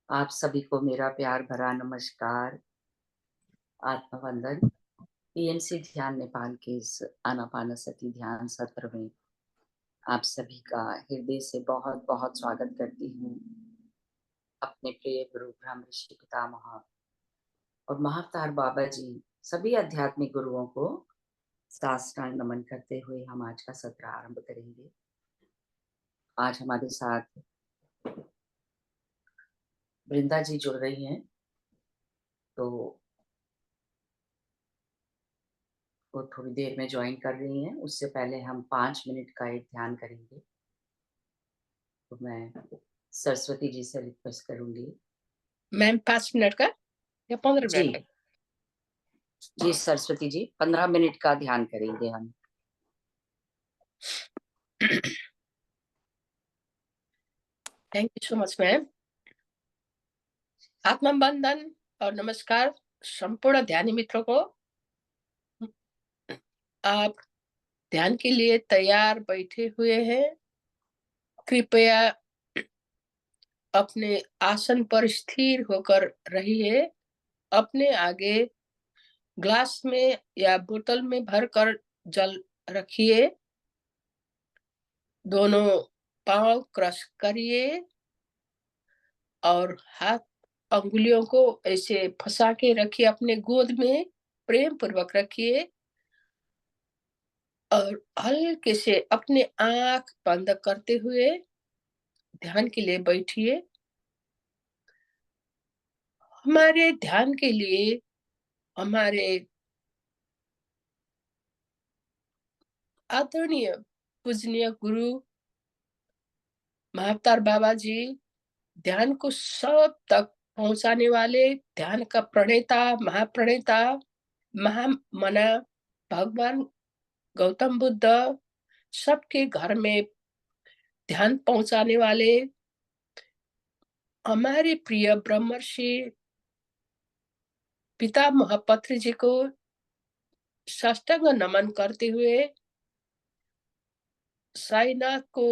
आप सभी को मेरा प्यार भरा नमस्कार, आत्मवंदन। पीएमसी ध्यान नेपाल के इस आनापानसती ध्यान सत्र में आप सभी का हृदय से बहुत बहुत स्वागत करती हूँ। अपने प्रिय गुरु ब्रह्म ऋषि पितामह और महाअवतार बाबा जी सभी आध्यात्मिक गुरुओं को साष्टांग नमन करते हुए हम आज का सत्र आरंभ करेंगे। आज हमारे साथ वृंदा जी जुड़ रही हैं, तो वो थोड़ी देर में ज्वाइन कर रही हैं। उससे पहले हम 5 मिनट का एक ध्यान करेंगे। तो मैं सरस्वती जी से रिक्वेस्ट करूंगी। मैम 5 मिनट का या 15 जी मिनट का? जी सरस्वती जी, 15 मिनट का ध्यान करेंगे हम। Thank you so much ma'am. आत्मबंधन और नमस्कार संपूर्ण ध्यानी मित्रों को। आप ध्यान के लिए तैयार बैठे हुए हैं। कृपया अपने आसन पर स्थिर होकर रहिए। अपने आगे ग्लास में या बोतल में भरकर जल रखिए। दोनों पांव क्रश करिए और हाथ अंगुलियों को ऐसे फंसा के रखिए, अपने गोद में प्रेम पूर्वक रखिए और हल्के से अपने आंख बंद करते हुए ध्यान के लिए बैठिए। हमारे ध्यान के लिए हमारे आदरणीय पूजनीय गुरु महाअवतार बाबा जी ध्यान को सब तक पहुंचाने वाले, ध्यान का प्रणेता, महाप्रणेता, महामना भगवान गौतम बुद्ध सबके घर में ध्यान पहुंचाने वाले हमारे प्रिय ब्रह्मर्षि पितामह पत्री जी को साष्टांग नमन करते हुए, साईनाथ को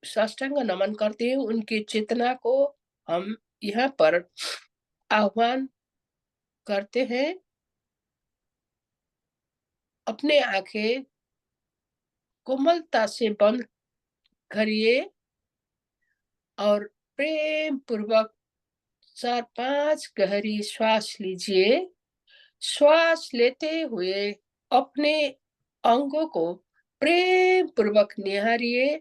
साष्टांग नमन करते हुए उनकी चेतना को हम यहाँ पर आह्वान करते हैं। अपने आंखें कोमलता से बंद करिए और प्रेम पूर्वक 4-5 गहरी श्वास लीजिए। श्वास लेते हुए अपने अंगों को प्रेम पूर्वक निहारिए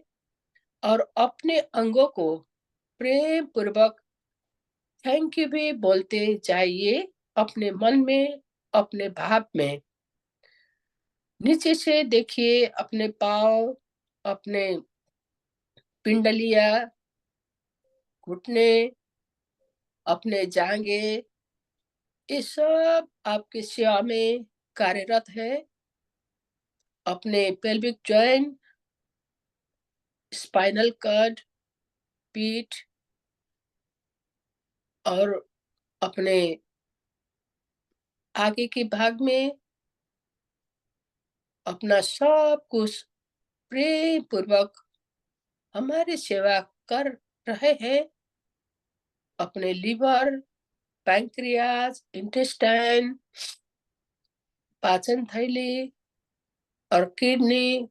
और अपने अंगों को प्रेम पूर्वक थैंक यू भी बोलते जाइए, अपने मन में, अपने भाव में। नीचे से देखिए अपने पाँव, अपने पिंडलिया, घुटने, अपने जांघे, ये सब आपकी सेवा में कार्यरत है। अपने पेल्विक जॉइंट, स्पाइनल कॉर्ड, पीठ और अपने आगे के भाग में अपना सब कुछ प्रेम पूर्वक हमारी सेवा कर रहे हैं। अपने लिवर, पैंक्रियाज, इंटेस्टाइन, पाचन थैली और किडनी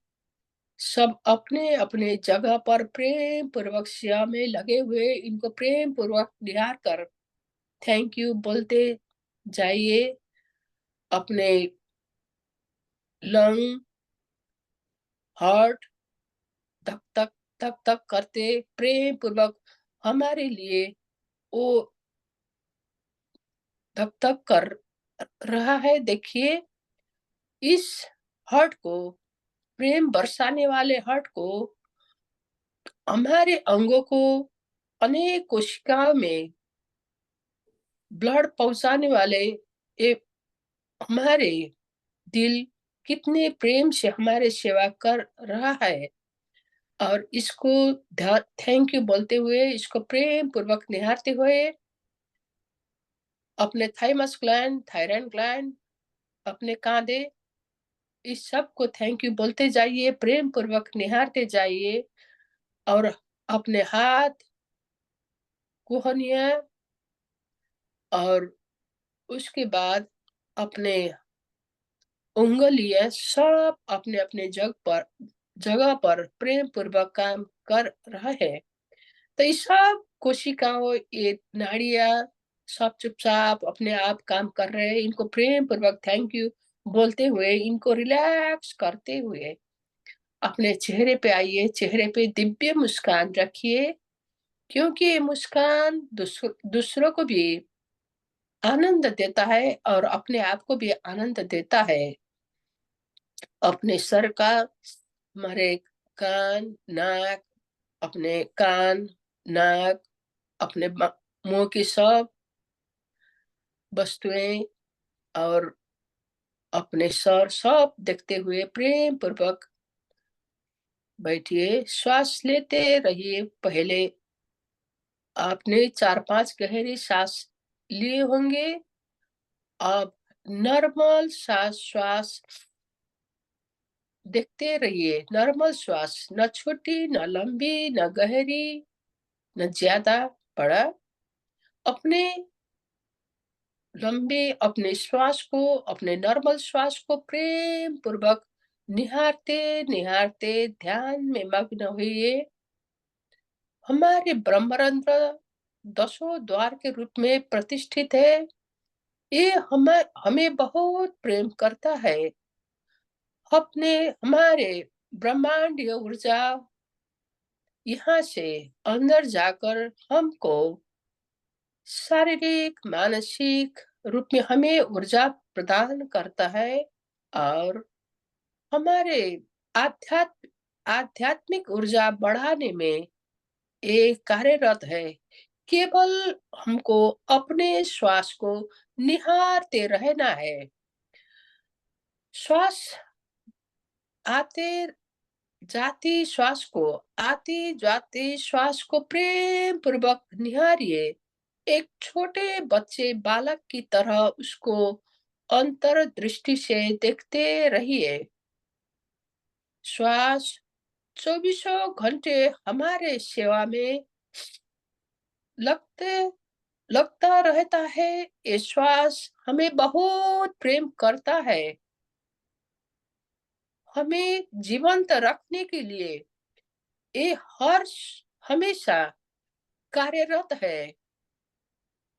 सब अपने-अपने जगह पर प्रेम पूर्वक सेवा में लगे हुए, इनको प्रेम पूर्वक निहार कर थैंक यू बोलते जाइए। अपने लंग, हार्ट धक धक धक धक करते प्रेम पूर्वक हमारे लिए वो धक धक कर रहा है। देखिए, इस हार्ट को, प्रेम बरसाने वाले हार्ट को हमारे अंगों को अनेक कोशिकाओं में ब्लड पहुंचाने वाले ये हमारे दिल कितने प्रेम से हमारे सेवा कर रहा है और इसको थैंक यू बोलते हुए, इसको प्रेम पूर्वक निहारते हुए अपने थाइमस ग्लैंड, थायराइड ग्लैंड, अपने कांधे, इस सब को थैंक यू बोलते जाइए, प्रेम पूर्वक निहारते जाइए और अपने हाथ, कोहनिया, और उसके बाद अपने उँगलियाँ सब अपने-अपने जगह पर प्रेम पूर्वक काम कर रहा है। तो ये सब कोशिकाओं, ये नाड़ियाँ सब चुपचाप अपने आप काम कर रहे हैं। इनको प्रेम पूर्वक थैंक यू बोलते हुए, इनको रिलैक्स करते हुए अपने चेहरे पे आइए, चेहरे पे दिव्य मुस्कान रखिए, क्योंकि ये मुस्कान दूसरों को भी आनंद देता है और अपने आप को भी आनंद देता है। अपने सर का, हमारे कान, नाक, अपने कान, नाक, अपने मुँह की सब वस्तुएँ और अपने सर सब देखते हुए प्रेम पूर्वक बैठिए, श्वास लेते रहिए। पहले आपने 4-5 गहरी साँस लिए होंगे, अब नॉर्मल श्वास देखते रहिए, नॉर्मल श्वास, ना छोटी, ना लंबी, ना गहरी, ना ज़्यादा बड़ा। अपने अपने श्वास को, अपने नॉर्मल श्वास को प्रेम पूर्वक निहारते-निहारते ध्यान में मग्न होइए। हमारे ब्रह्मरंध्र दसों द्वार के रूप में प्रतिष्ठित है। ये हमें बहुत प्रेम करता है। हमारे ब्रह्मांडीय ऊर्जा यहाँ से अंदर जाकर हमको शारीरिक, मानसिक रूप में हमें ऊर्जा प्रदान करता है और हमारे आध्यात्मिक ऊर्जा बढ़ाने में ये कार्यरत है। केवल हमको अपने श्वास को निहारते रहना है। श्वास आते जाती श्वास को आती जाती श्वास को प्रेम पूर्वक निहारिए। एक छोटे बच्चे बालक की तरह उसको अंतर्दृष्टि से देखते रहिए। श्वास चौबीसों घंटे हमारे सेवा में लगते लगता रहता है। ये श्वास हमें बहुत प्रेम करता है। हमें जीवंत रखने के लिए ये हमेशा कार्यरत है।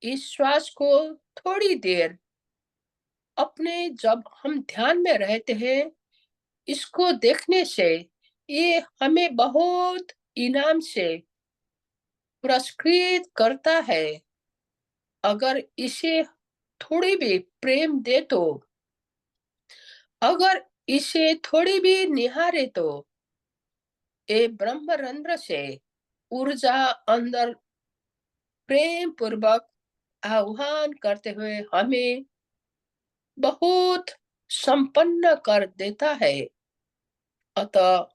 इस श्वास को थोड़ी देर जब हम ध्यान में रहते हैं, इसको देखने से ये हमें बहुत इनाम से पुरस्कृत करता है। अगर इसे थोड़ी भी प्रेम दे तो, अगर इसे थोड़ी भी निहारे तो, ये ब्रह्मरंध्र से ऊर्जा अंदर प्रेम पूर्वक आह्वान करते हुए हमें बहुत संपन्न कर देता है। अतः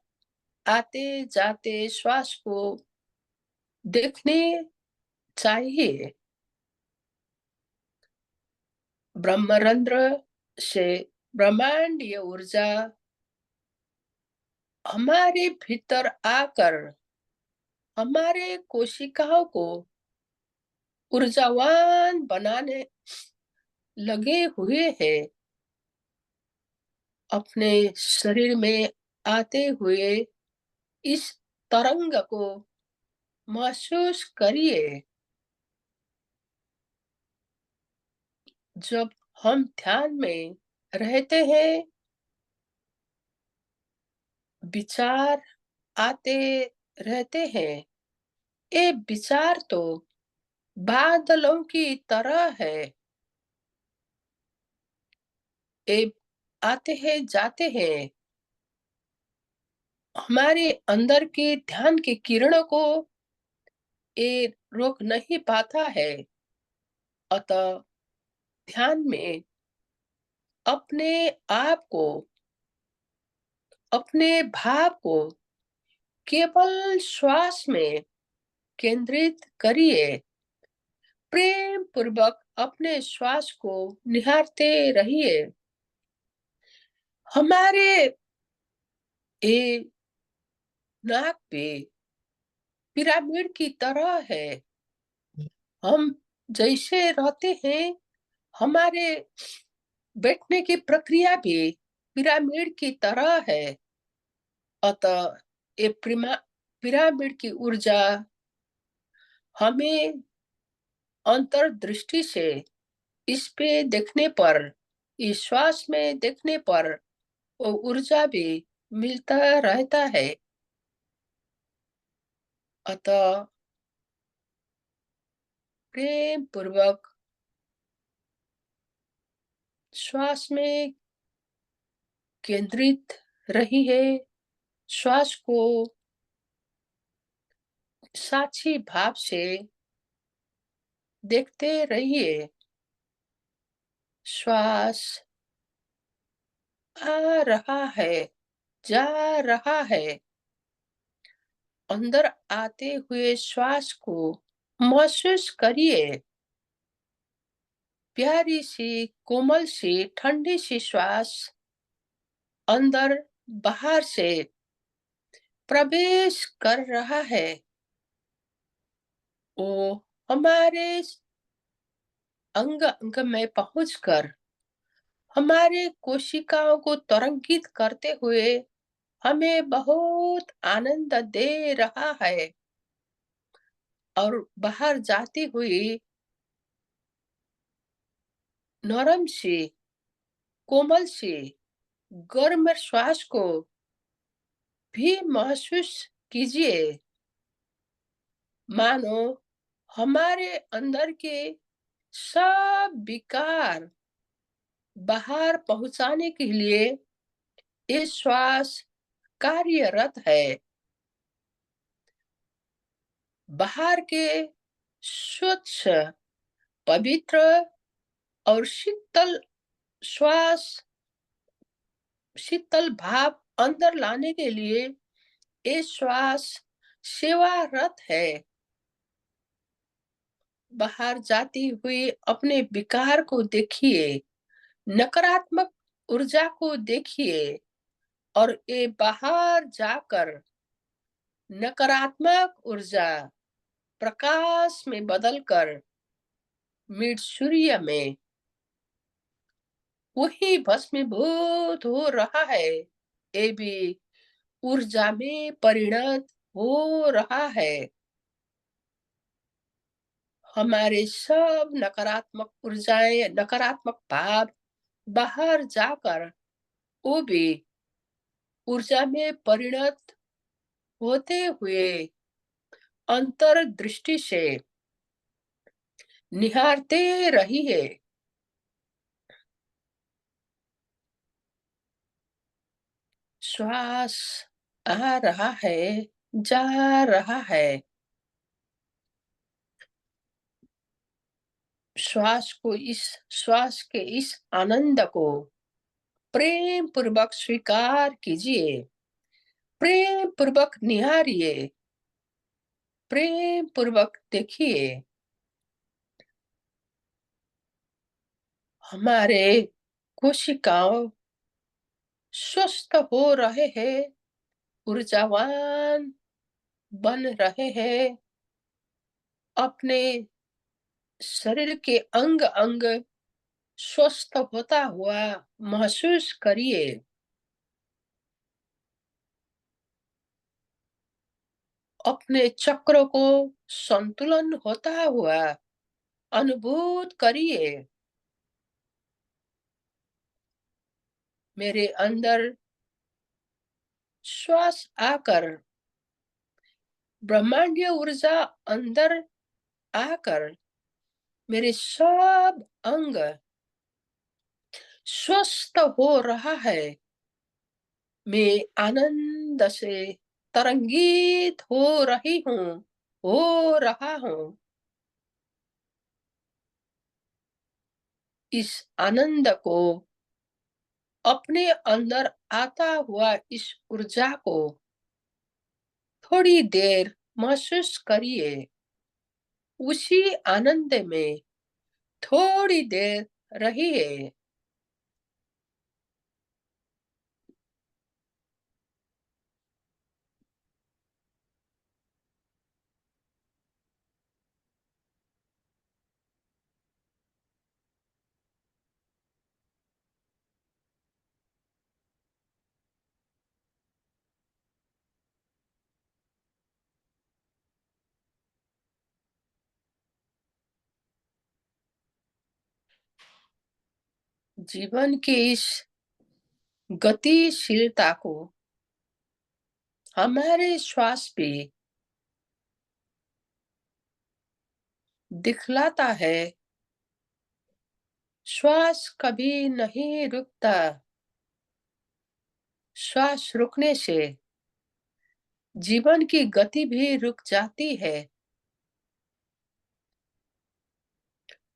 आते जाते श्वास को देखने चाहिए। ब्रह्मरंध्र से ब्रह्मांडीय ऊर्जा हमारे भीतर आकर हमारे कोशिकाओं को ऊर्जावान बनाने लगे हुए हैं। अपने शरीर में आते हुए इस तरंग को महसूस करिए। जब हम ध्यान में रहते हैं, विचार आते रहते हैं। ये विचार तो बादलों की तरह है। ये आते हैं, जाते हैं। हमारे अंदर के ध्यान की किरणों को ये रोक नहीं पाता है। अतः ध्यान में अपने आप को, अपने भाव को केवल श्वास में केंद्रित करिए। प्रेम पूर्वक अपने श्वास को निहारते रहिए। हमारे ये नाक पे पिरामिड की तरह है। हम जैसे रहते हैं, हमारे बैठने की प्रक्रिया भी पिरामिड की तरह है। अतः ये पिरामिड की ऊर्जा हमें अंतर्दृष्टि से इस पे देखने पर, इस श्वास में देखने पर वो ऊर्जा भी मिलता रहता है। अतः प्रेम पूर्वक श्वास में केंद्रित रही है। श्वास को साक्षी भाव से देखते रहिए। श्वास आ रहा है, जा रहा है। अंदर आते हुए श्वास को महसूस करिए। प्यारी सी, कोमल सी, ठंडी सी श्वास अंदर बाहर से प्रवेश कर रहा है। वो हमारे अंग अंग में पहुंचकर हमारे कोशिकाओं को तरंगित करते हुए हमें बहुत आनंद दे रहा है। और बाहर जाती हुई नरम सी, कोमल सी, गर्म श्वास को भी महसूस कीजिए। मानो हमारे अंदर के सब विकार बाहर पहुंचाने के लिए ये श्वास कार्यरत है। बाहर के स्वच्छ, पवित्र और श्वास शीतल भाव अंदर लाने के लिए ये श्वास सेवारत है। बाहर जाती हुई अपने विकार को देखिए, नकारात्मक ऊर्जा को देखिए और ये बाहर जाकर नकारात्मक ऊर्जा प्रकाश में बदलकर मिड सूर्य में वही भस्मीभूत हो रहा है। ये भी ऊर्जा में परिणत हो रहा है। हमारे सब नकारात्मक ऊर्जाएं, नकारात्मक भाव बाहर जाकर वो भी ऊर्जा में परिणत होते हुए अंतर्दृष्टि से निहारते रहिए। श्वास आ रहा है, जा रहा है। श्वास के इस आनंद को प्रेम पूर्वक स्वीकार कीजिए। प्रेम पूर्वक निहारिए। प्रेम पूर्वक देखिए। हमारे कोशिकाओं स्वस्थ हो रहे हैं, ऊर्जावान बन रहे हैं। अपने शरीर के अंग अंग स्वस्थ होता हुआ महसूस करिए। अपने चक्र को संतुलन होता हुआ अनुभूत करिए। मेरे अंदर श्वास आकर ब्रह्मांडीय ऊर्जा अंदर आकर मेरे सब अंग स्वस्थ हो रहा है। मैं आनंद से तरंगित हो रही हूँ, हो रहा हूँ। इस आनंद को, अपने अंदर आता हुआ इस ऊर्जा को थोड़ी देर महसूस करिए। उसी आनंद में थोड़ी देर रहिए। जीवन की इस गतिशीलता को हमारे श्वास पे दिखलाता है। श्वास कभी नहीं रुकता। श्वास रुकने से जीवन की गति भी रुक जाती है।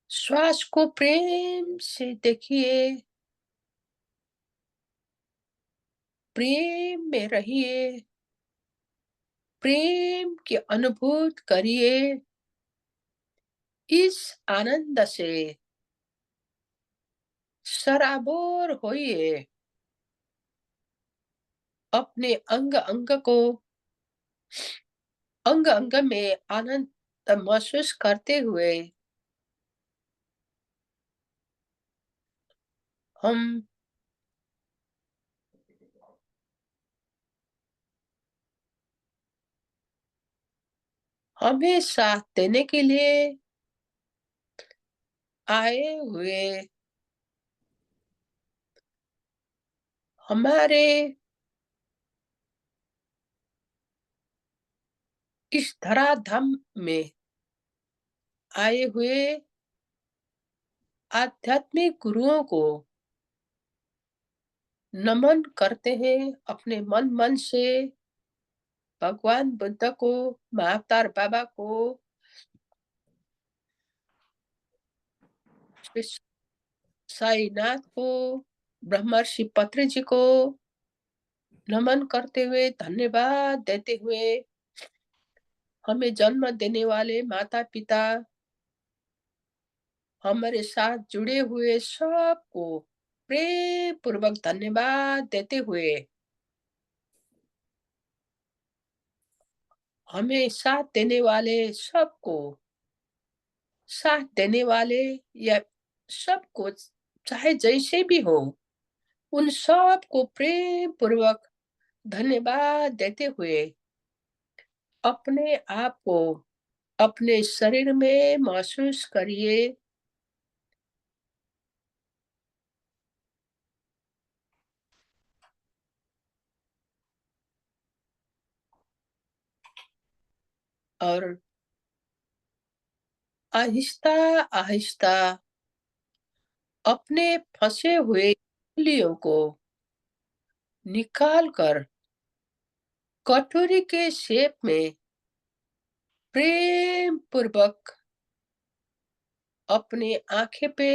श्वास को प्रेम से देखिए, प्रेम में रहिए, प्रेम की अनुभूति करिए। इस आनंद से सराबोर होइए। अपने अंग अंग में आनंद महसूस करते हुए हम हमें साथ देने के लिए आए हुए हमारे इस धराधाम में आए हुए आध्यात्मिक गुरुओं को नमन करते हैं। अपने मन से भगवान बुद्ध को, महाअवतार बाबा को, श्री साईनाथ को, ब्रह्मर्षि पत्री जी को नमन करते हुए, धन्यवाद देते हुए, हमें जन्म देने वाले माता पिता, हमारे साथ जुड़े हुए सबको प्रेम पूर्वक धन्यवाद देते हुए, हमें साथ देने वाले सबको, साथ देने वाले या सबको, चाहे जैसे भी हो, उन सबको प्रेम पूर्वक धन्यवाद देते हुए अपने आप को अपने शरीर में महसूस करिए। और आहिस्ता आहिस्ता अपने फंसे हुए उंगलियों को निकाल कर कटोरी के शेप में प्रेम पूर्वक अपने आंखें पे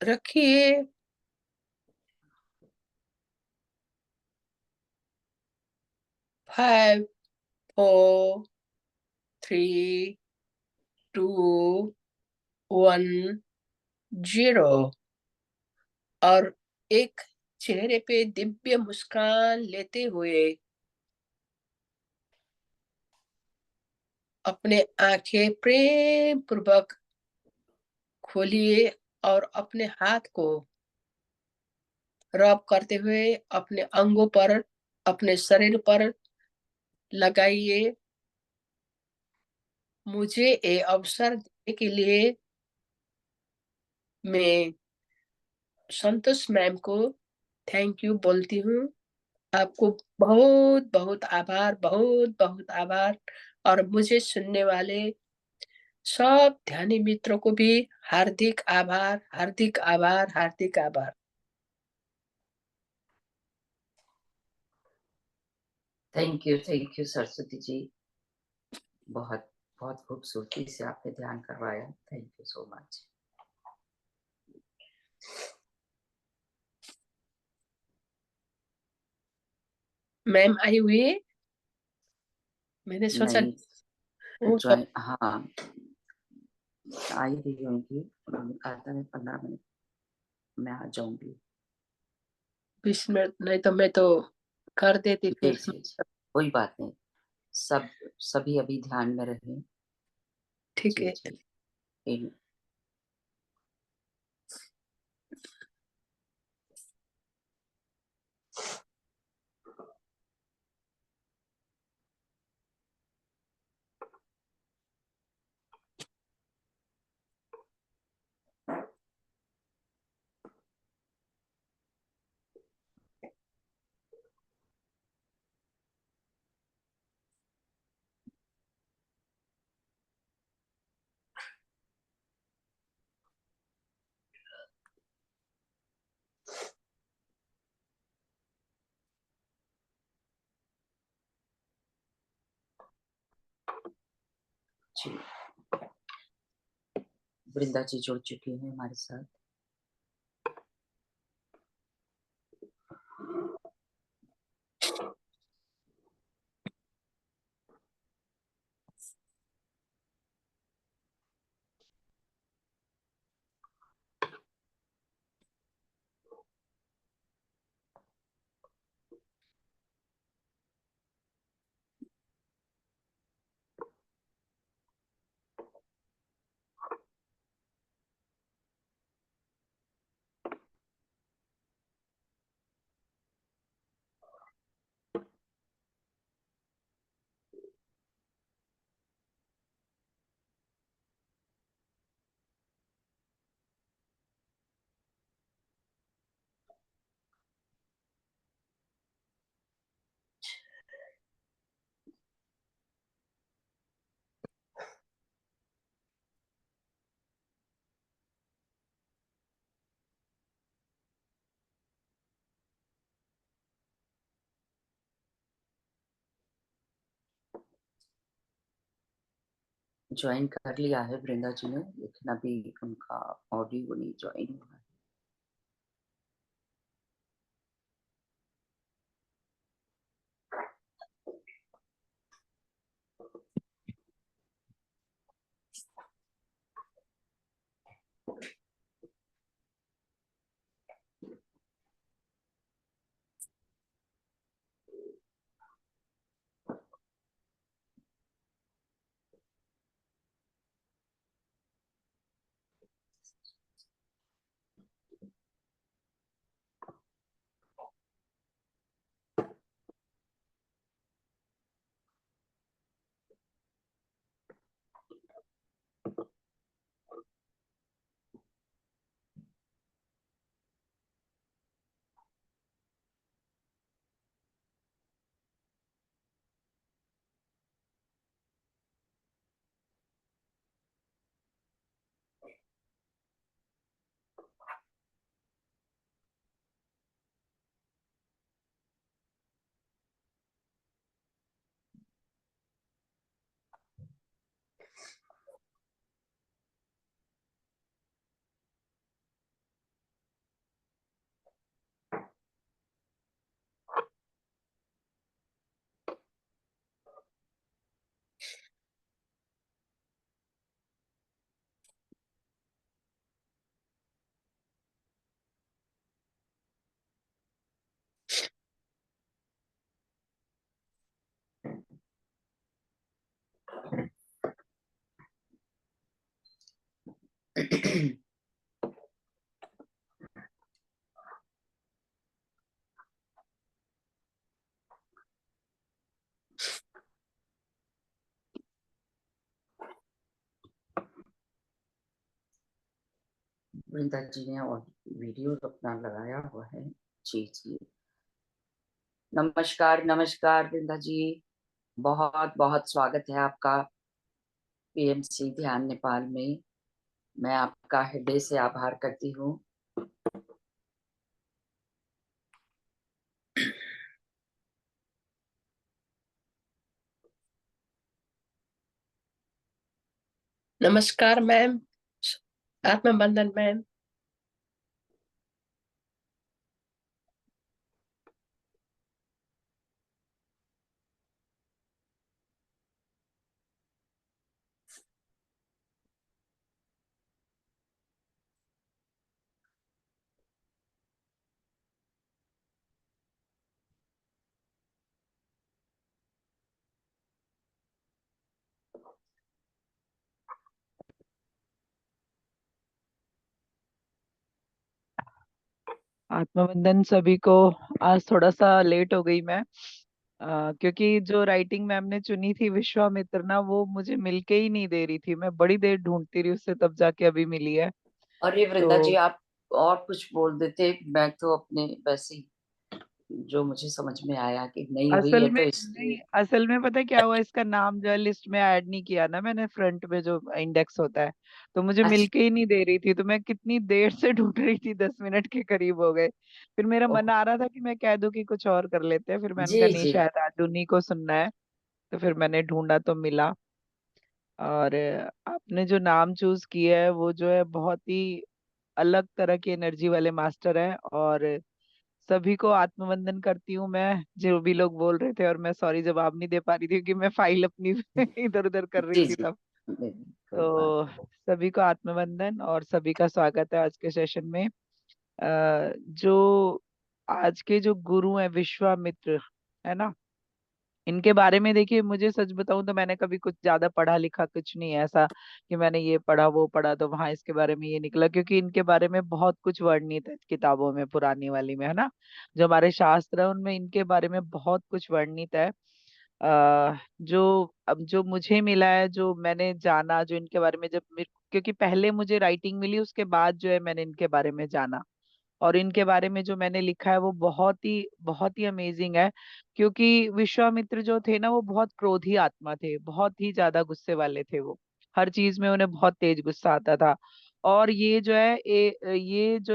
रखिए। 5 4 3 2 1 0 और एक चेहरे पे दिव्य मुस्कान लेते हुए अपने आंखें प्रेम पूर्वक खोलिए और अपने हाथ को रब करते हुए अपने अंगों पर, अपने शरीर पर लगाइए। मुझे ये अवसर देने के लिए मैं संतोष मैम को थैंक यू बोलती हूँ। आपको बहुत बहुत आभार, बहुत बहुत आभार। और मुझे सुनने वाले सब ध्यानी मित्रों को भी हार्दिक आभार, हार्दिक आभार, हार्दिक आभार। Thank you Saraswati ji. बहुत बहुत खूबसूरती से आपने ध्यान करवाया। Thank you so much. Ma'am आई हुई है? मैंने सोचा नहीं, वो तो ज्वाइन, हाँ आई रही होंगी। उन्होंने कहा था मैं 15 मिनट में आ जाऊंगी। 20 मिनट नहीं तो मैं तो कर देती जी फिर। जी जी, कोई बात नहीं। सब सभी अभी ध्यान में रहे। ठीक जी है। जी। जी, वृंदा जी जुड़ चुकी हैं हमारे साथ। ज्वाइन कर लिया है वृंदा जी ने, लेकिन अभी उनका ऑडियो नहीं ज्वाइन हुआ है। वृंदा जी ने और वीडियो अपना लगाया हुआ है। जी जी, नमस्कार नमस्कार वृंदा जी, बहुत बहुत स्वागत है आपका पीएमसी ध्यान नेपाल में। मैं आपका हृदय से आभार करती हूँ। नमस्कार मैम, आत्मबंधन मैम। आत्मबंधन सभी को। आज थोड़ा सा लेट हो गई मैं, क्योंकि जो राइटिंग मैम ने चुनी थी विश्वामित्र ना, वो मुझे मिलके ही नहीं दे रही थी। मैं बड़ी देर ढूंढती रही उससे, तब जाके अभी मिली है। अरे वृंदा जी, तो आप और कुछ बोल देते, मैं तो अपने वैसे ही जो मुझे समझ में आया कि नहीं हुई असल है में तो नहीं, इसलिए। असल में पता है क्या हुआ, इसका नाम जो है लिस्ट में ऐड नहीं किया ना मैंने, फ्रंट में जो इंडेक्स होता है। तो मुझे अच्छा। मिलके ही नहीं दे रही थी, तो मैं कितनी देर से ढूंढ रही थी, 10 मिनट के करीब हो गए। फिर मेरा ओह, मन आ रहा था कि मैं कह दूं कि कुछ और कर लेते हैं, फिर मैंने जी कहा नहीं, जी। शायद आज उन्हीं को सुनना है। तो फिर मैंने ढूंढा तो मिला। और आपने जो नाम चूज किया है वो जो है बहुत ही अलग तरह की एनर्जी वाले मास्टर है। और सभी को आत्मवंदन करती हूँ मैं, जो भी लोग बोल रहे थे। और मैं सॉरी जवाब नहीं दे पा रही थी क्योंकि मैं फाइल अपनी इधर उधर कर रही जी थी जी, तब। नहीं, कोई बात तो नहीं। सभी को आत्मवंदन और सभी का स्वागत है आज के सेशन में। जो आज के जो गुरु हैं विश्वामित्र, है ना, इनके बारे में देखिए, मुझे सच बताऊं तो मैंने कभी कुछ ज्यादा पढ़ा लिखा कुछ नहीं है ऐसा कि मैंने ये पढ़ा वो पढ़ा तो वहां इसके बारे में ये निकला, क्योंकि इनके बारे में बहुत कुछ वर्णित है किताबों में, पुरानी वाली में, है ना। जो हमारे शास्त्र है उनमें इनके बारे में बहुत कुछ वर्णित है। जो अब जो मुझे मिला है, जो मैंने जाना, जो इनके बारे में क्योंकि पहले मुझे राइटिंग मिली उसके बाद जो है मैंने इनके बारे में जाना। और इनके बारे में जो मैंने लिखा है वो बहुत ही अमेजिंग है। क्योंकि विश्वामित्र जो थे ना वो बहुत क्रोधी आत्मा थे, बहुत ही ज्यादा गुस्से वाले थे वो। हर चीज में उन्हें बहुत तेज गुस्सा आता था। और ये जो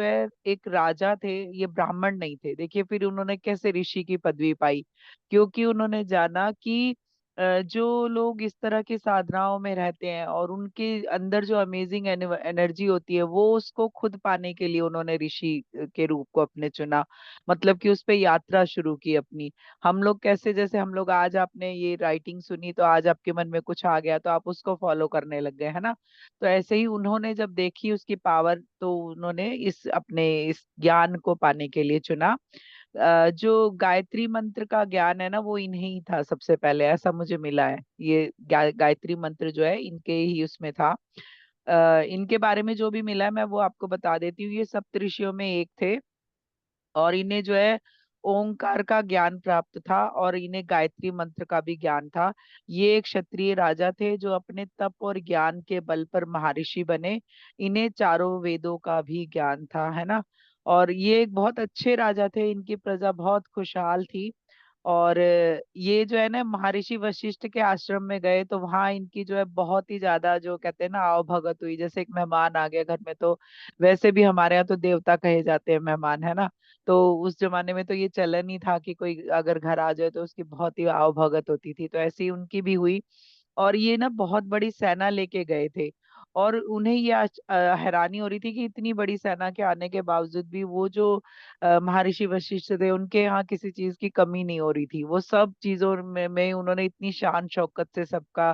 है एक राजा थे, ये ब्राह्मण नहीं थे। देखिए फिर उन्होंने कैसे ऋषि की पदवी पाई, क्योंकि उन्होंने जाना कि जो लोग इस तरह की साधनाओं में रहते हैं और उनके अंदर जो अमेजिंग एनर्जी होती है वो उसको खुद पाने के लिए उन्होंने ऋषि के रूप को अपने चुना। मतलब कि उस पे यात्रा शुरू की अपनी। हम लोग कैसे, जैसे हम लोग आज आपने ये राइटिंग सुनी तो आज आपके मन में कुछ आ गया तो आप उसको फॉलो करने लग गए, है ना। तो ऐसे ही उन्होंने जब देखी उसकी पावर तो उन्होंने इस ज्ञान को पाने के लिए चुना। जो गायत्री मंत्र का ज्ञान है ना वो इन्हें ही था सबसे पहले, ऐसा मुझे मिला है। ये गायत्री मंत्र जो है इनके ही उसमें था। इनके बारे में जो भी मिला है मैं वो आपको बता देती हूँ। ये सप्तऋषियों में एक थे और इन्हें जो है ओंकार का ज्ञान प्राप्त था और इन्हें गायत्री मंत्र का भी ज्ञान था। ये एक क्षत्रिय राजा थे जो अपने तप और ज्ञान के बल पर महर्षि बने। इन्हें चारों वेदों का भी ज्ञान था, है ना। और ये एक बहुत अच्छे राजा थे, इनकी प्रजा बहुत खुशहाल थी। और ये जो है ना महर्षि वशिष्ठ के आश्रम में गए तो वहां इनकी जो है बहुत ही ज्यादा, जो कहते हैं ना, आवभगत हुई। जैसे एक मेहमान आ गया घर में तो वैसे भी हमारे यहाँ तो देवता कहे जाते हैं मेहमान, है ना। तो उस जमाने में तो ये चलन ही था कि कोई अगर घर आ जाए तो उसकी बहुत ही आवभगत होती थी, तो ऐसी उनकी भी हुई। और ये ना बहुत बड़ी सेना लेके गए थे। और उन्हें ये हैरानी हो रही थी कि इतनी बड़ी सेना के आने के बावजूद भी वो जो महर्षि वशिष्ठ थे उनके यहाँ किसी चीज की कमी नहीं हो रही थी। वो सब चीजों में उन्होंने इतनी शान शौकत से सबका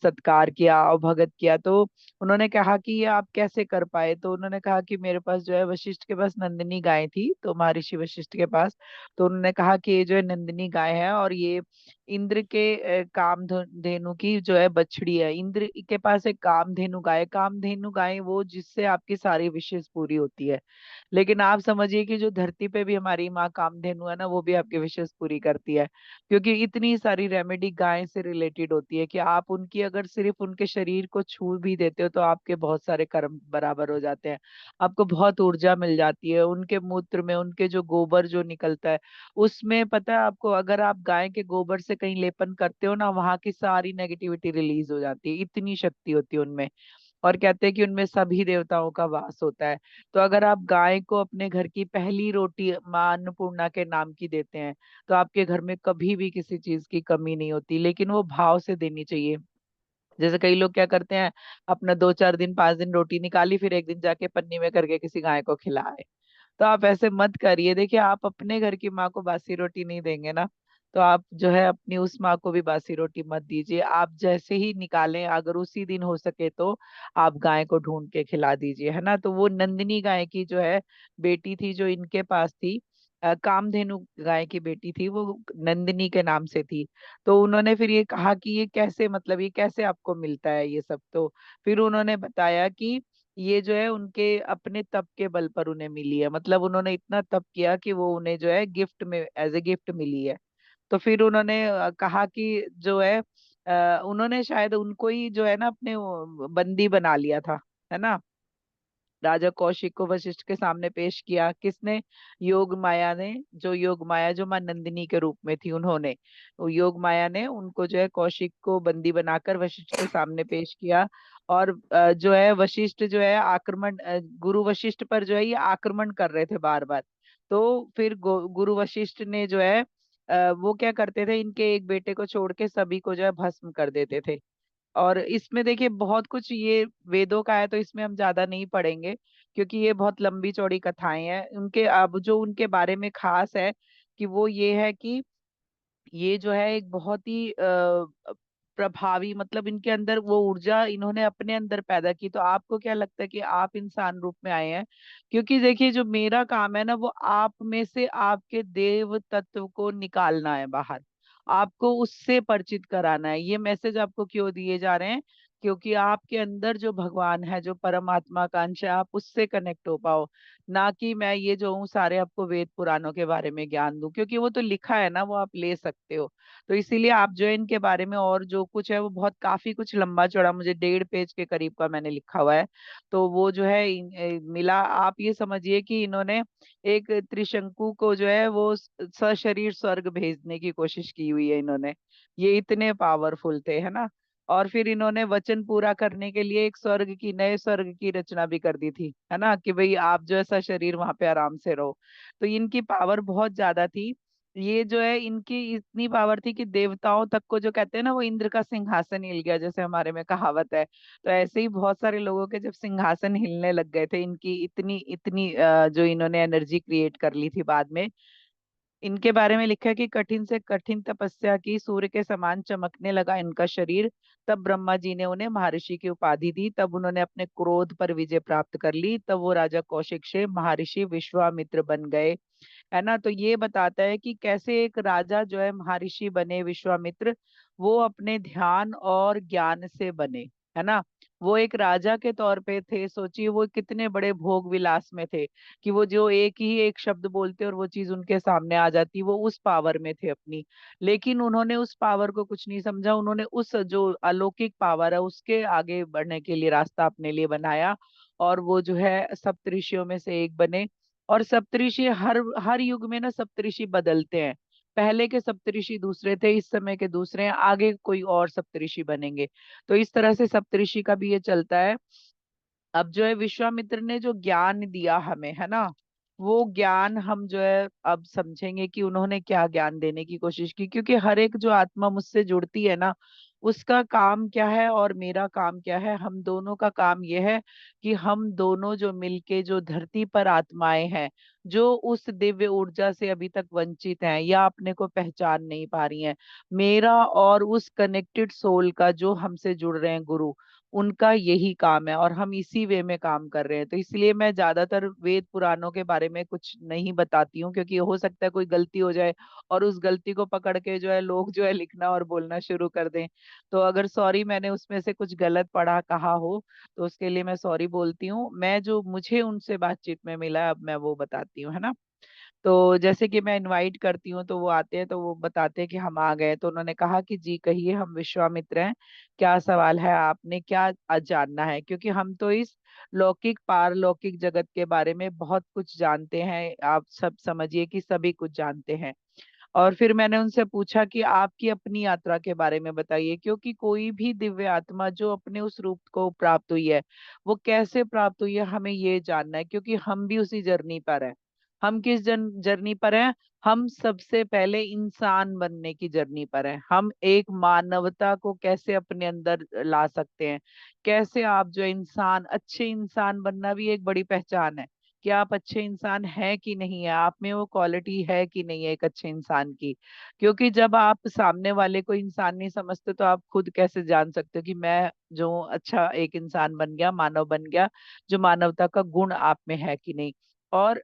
सत्कार किया और भगत किया। तो उन्होंने कहा कि ये आप कैसे कर पाए। तो उन्होंने कहा कि मेरे पास जो है, वशिष्ठ के पास नंदिनी गाय थी तो महर्षि वशिष्ठ के पास। तो उन्होंने कहा कि ये जो है नंदिनी गाय है और ये इंद्र के कामधेनु की जो है बछड़ी है। इंद्र के पास एक कामधेनु गाय, कामधेनु गाय वो जिससे आपकी सारी विशेष पूरी होती है। लेकिन आप समझिए कि जो धरती पे भी हमारी माँ कामधेनु है ना वो भी आपकी विशेष पूरी करती है। क्योंकि इतनी सारी रेमेडी गाय से रिलेटेड होती है कि आप उनकी अगर सिर्फ उनके शरीर को छू भी देते हो तो आपके बहुत सारे कर्म बराबर हो जाते हैं। आपको बहुत ऊर्जा मिल जाती है उनके मूत्र में, उनके जो गोबर जो निकलता है उसमें। पता है आपको, अगर आप गाय के गोबर से कहीं लेपन करते हो ना वहां की सारी नेगेटिविटी रिलीज हो जाती है, इतनी शक्ति होती है उनमें। और कहते हैं कि उनमें सभी देवताओं का वास होता है। तो अगर आप गाय को अपने घर की पहली रोटी माँ अन्नपूर्णा के नाम की देते हैं तो आपके घर में कभी भी किसी चीज की कमी नहीं होती, लेकिन वो भाव से देनी चाहिए। जैसे कई लोग क्या करते हैं, अपना 2 4 दिन 5 दिन रोटी निकाली फिर एक दिन जाके पन्नी में करके किसी गाय को खिलाए। तो आप ऐसे मत करिए। देखिए आप अपने घर की माँ को बासी रोटी नहीं देंगे ना, तो आप जो है अपनी उस माँ को भी बासी रोटी मत दीजिए। आप जैसे ही निकालें अगर उसी दिन हो सके तो आप गाय को ढूंढ के खिला दीजिए, है ना। तो वो नंदिनी गाय की जो है बेटी थी जो इनके पास थी, कामधेनु गाय की बेटी थी, वो नंदिनी के नाम से थी। तो उन्होंने फिर ये कहा कि ये कैसे, मतलब ये कैसे आपको मिलता है ये सब। तो फिर उन्होंने बताया कि ये जो है उनके अपने तप के बल पर उन्हें मिली है। मतलब उन्होंने इतना तप किया कि वो उन्हें जो है गिफ्ट में, एज ए गिफ्ट मिली है। तो फिर उन्होंने कहा कि जो है उन्होंने शायद उनको ही जो है ना अपने वो बंदी बना लिया था, है ना। राजा कौशिक को वशिष्ठ के सामने पेश किया किसने, योग माया ने। जो योग माया जो मां नंदिनी के रूप में थी उन्होंने, वो योग माया ने उनको जो है कौशिक को बंदी बनाकर वशिष्ठ के सामने पेश किया। और जो है वशिष्ठ जो है गुरु वशिष्ठ पर जो है ये आक्रमण कर रहे थे बार बार। तो फिर गुरु वशिष्ठ ने जो है वो क्या करते थे, इनके एक बेटे को छोड़ के सभी को जो है भस्म कर देते थे। और इसमें देखिए बहुत कुछ ये वेदों का है, तो इसमें हम ज्यादा नहीं पढ़ेंगे क्योंकि ये बहुत लंबी चौड़ी कथाएं हैं उनके। अब जो उनके बारे में खास है कि वो ये है कि ये जो है एक बहुत ही प्रभावी, मतलब इनके अंदर वो ऊर्जा इन्होंने अपने अंदर पैदा की। तो आपको क्या लगता है कि आप इंसान रूप में आए हैं? क्योंकि देखिए जो मेरा काम है ना, वो आप में से आपके देव तत्व को निकालना है बाहर, आपको उससे परिचित कराना है। ये मैसेज आपको क्यों दिए जा रहे हैं? क्योंकि आपके अंदर जो भगवान है, जो परमात्मा का अंश है, आप उससे कनेक्ट हो पाओ। ना कि मैं ये जो हूँ सारे आपको वेद पुराणों के बारे में ज्ञान दूं, क्योंकि वो तो लिखा है ना, वो आप ले सकते हो। तो इसीलिए आप जो है इनके बारे में और जो कुछ है वो बहुत काफी कुछ लंबा चौड़ा, मुझे 1.5 पेज के करीब का मैंने लिखा हुआ है। तो वो जो है मिला, आप ये समझिए कि इन्होंने एक त्रिशंकु को जो है वो सशरीर स्वर्ग भेजने की कोशिश की हुई है इन्होंने। ये इतने पावरफुल थे, है ना। और फिर इन्होंने वचन पूरा करने के लिए एक स्वर्ग की, नए स्वर्ग की रचना भी कर दी थी, है ना, कि भाई आप जो है सशरीर वहां पे आराम से रहो। तो इनकी पावर बहुत ज्यादा थी। ये जो है इनकी इतनी पावर थी कि देवताओं तक को, जो कहते हैं ना, वो इंद्र का सिंहासन हिल गया, जैसे हमारे में कहावत है। तो ऐसे ही बहुत सारे लोगों के जब सिंहासन हिलने लग गए थे, इनकी इतनी इतनी जो इन्होंने एनर्जी क्रिएट कर ली थी बाद में। इनके बारे में लिखा है कि कठिन से कठिन तपस्या की, सूर्य के समान चमकने लगा इनका शरीर। तब ब्रह्मा जी ने उन्हें महर्षि की उपाधि दी, तब उन्होंने अपने क्रोध पर विजय प्राप्त कर ली, तब वो राजा कौशिक से महर्षि विश्वामित्र बन गए, है ना। तो ये बताता है कि कैसे एक राजा जो है महर्षि बने, विश्वामित्र, वो अपने ध्यान और ज्ञान से बने, है ना। वो एक राजा के तौर पे थे, सोचिए वो कितने बड़े भोग विलास में थे कि वो जो एक ही एक शब्द बोलते और वो चीज उनके सामने आ जाती, वो उस पावर में थे अपनी। लेकिन उन्होंने उस पावर को कुछ नहीं समझा, उन्होंने उस जो अलौकिक पावर है उसके आगे बढ़ने के लिए रास्ता अपने लिए बनाया, और वो जो है सप्तऋषियों में से एक बने। और सप्तऋषि हर हर युग में ना सप्तऋषि बदलते हैं। पहले के सप्तऋषि दूसरे थे, इस समय के दूसरे हैं, आगे कोई और सप्तऋषि बनेंगे। तो इस तरह से सप्तऋषि का भी ये चलता है। अब जो है विश्वामित्र ने जो ज्ञान दिया हमें, है ना, वो ज्ञान हम जो है अब समझेंगे कि उन्होंने क्या ज्ञान देने की कोशिश की। क्योंकि हर एक जो आत्मा मुझसे जुड़ती है ना, उसका काम क्या है और मेरा काम क्या है, हम दोनों का काम यह है कि हम दोनों जो मिलके, जो धरती पर आत्माएं हैं, जो उस दिव्य ऊर्जा से अभी तक वंचित हैं या अपने को पहचान नहीं पा रही हैं, मेरा और उस कनेक्टेड सोल का जो हमसे जुड़ रहे हैं गुरु, उनका यही काम है, और हम इसी वे में काम कर रहे हैं। तो इसलिए मैं ज्यादातर वेद पुराणों के बारे में कुछ नहीं बताती हूँ, क्योंकि हो सकता है कोई गलती हो जाए और उस गलती को पकड़ के जो है लोग जो है लिखना और बोलना शुरू कर दें। तो अगर सॉरी मैंने उसमें से कुछ गलत पढ़ा कहा हो, तो उसके लिए मैं सॉरी बोलती हूँ। मैं जो मुझे उनसे बातचीत में मिला, अब मैं वो बताती हूँ, है ना। तो जैसे कि मैं इनवाइट करती हूँ तो वो आते हैं, तो वो बताते हैं कि हम आ गए। तो उन्होंने कहा कि जी कहिए, हम विश्वामित्र हैं, क्या सवाल है, आपने क्या जानना है? क्योंकि हम तो इस लौकिक पारलौकिक जगत के बारे में बहुत कुछ जानते हैं, आप सब समझिए कि सभी कुछ जानते हैं। और फिर मैंने उनसे पूछा कि आपकी अपनी यात्रा के बारे में बताइए, क्योंकि कोई भी दिव्य आत्मा जो अपने उस रूप को प्राप्त हुई है, वो कैसे प्राप्त हुई है, हमें ये जानना है, क्योंकि हम भी उसी जर्नी पर हैं। हम किस जर्नी पर हैं? हम सबसे पहले इंसान बनने की जर्नी पर हैं। हम एक मानवता को कैसे अपने अंदर ला सकते हैं, कैसे आप जो इंसान, अच्छे इंसान बनना भी एक बड़ी पहचान है कि आप अच्छे इंसान हैं कि नहीं है, आप में वो क्वालिटी है कि नहीं है एक अच्छे इंसान की। क्योंकि जब आप सामने वाले को इंसान नहीं समझते, तो आप खुद कैसे जान सकते हो कि मैं जो अच्छा एक इंसान बन गया, मानव बन गया, जो मानवता का गुण आप में है कि नहीं। और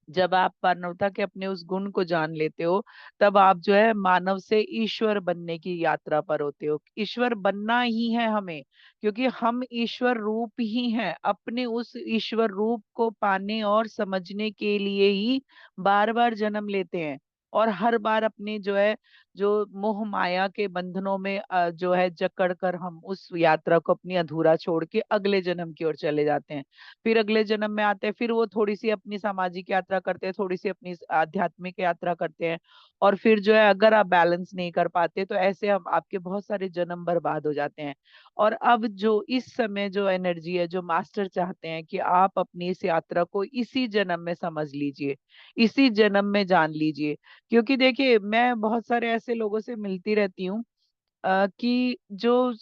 जब आप मानवता के अपने उस गुण को जान लेते हो, तब आप जो है मानव से ईश्वर बनने की यात्रा पर होते हो। ईश्वर बनना ही है हमें, क्योंकि हम ईश्वर रूप ही हैं। अपने उस ईश्वर रूप को पाने और समझने के लिए ही बार बार जन्म लेते हैं, और हर बार अपने जो है, जो मोह माया के बंधनों में जो है जकड़ कर हम उस यात्रा को अपनी अधूरा छोड़ के अगले जन्म की ओर चले जाते हैं। फिर अगले जन्म में आते हैं, फिर वो थोड़ी सी अपनी सामाजिक यात्रा करते हैं, थोड़ी सी अपनी आध्यात्मिक यात्रा करते हैं। और फिर जो है अगर आप बैलेंस नहीं कर पाते, तो ऐसे हम आपके बहुत सारे जन्म बर्बाद हो जाते हैं। और अब जो इस समय जो एनर्जी है, जो मास्टर चाहते हैं कि आप अपनी इस यात्रा को इसी जन्म में समझ लीजिए, इसी जन्म में जान लीजिए। क्योंकि देखिए मैं बहुत सारे ऐसे लोगों से मिलती रहती हूँ कि जो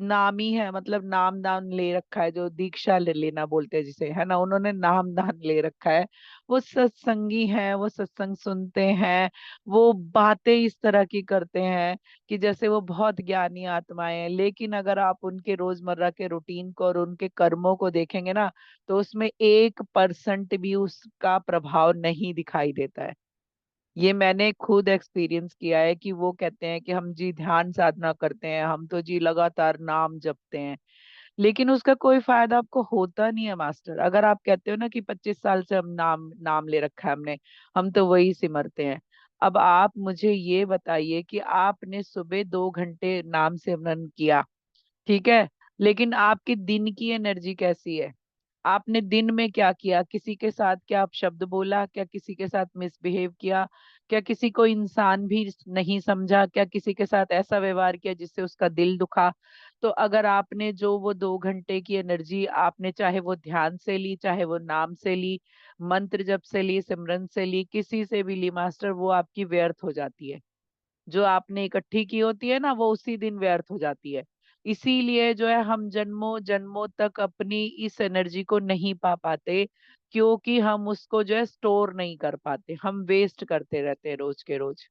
नामी है, मतलब नाम दान ले रखा है, जो दीक्षा ले लेना बोलते हैं जिसे, है ना, उन्होंने नाम दान ले रखा है। वो सत्संगी हैं, वो सत्संग सुनते हैं, वो बातें इस तरह की करते हैं कि जैसे वो बहुत ज्ञानी आत्माएं हैं। लेकिन अगर आप उनके रोजमर्रा के रूटीन को और उनके कर्मों को देखेंगे ना, तो उसमें 1% भी उसका प्रभाव नहीं दिखाई देता है। ये मैंने खुद एक्सपीरियंस किया है कि वो कहते हैं कि हम जी ध्यान साधना करते हैं, हम तो जी लगातार नाम जपते हैं, लेकिन उसका कोई फायदा आपको होता नहीं है मास्टर। अगर आप कहते हो ना कि 25 साल से हम नाम नाम ले रखा है हमने, हम तो वही सिमरते हैं। अब आप मुझे ये बताइए कि आपने सुबह 2 घंटे नाम सिमरन किया, ठीक है, लेकिन आपके दिन की एनर्जी कैसी है? आपने दिन में क्या किया? किसी के साथ क्या आप शब्द बोला? क्या किसी के साथ मिसबिहेव किया? क्या किसी को इंसान भी नहीं समझा? क्या किसी के साथ ऐसा व्यवहार किया जिससे उसका दिल दुखा? तो अगर आपने जो वो 2 घंटे की एनर्जी आपने, चाहे वो ध्यान से ली, चाहे वो नाम से ली, मंत्र जप से ली, सिमरन से ली, किसी से भी ली मास्टर, वो आपकी व्यर्थ हो जाती है। जो आपने इकट्ठी की होती है ना, वो उसी दिन व्यर्थ हो जाती है। इसीलिए जो है हम जन्मों जन्मों तक अपनी इस एनर्जी को नहीं पा पाते, क्योंकि हम उसको जो है स्टोर नहीं कर पाते, हम वेस्ट करते रहते हैं रोज के रोज।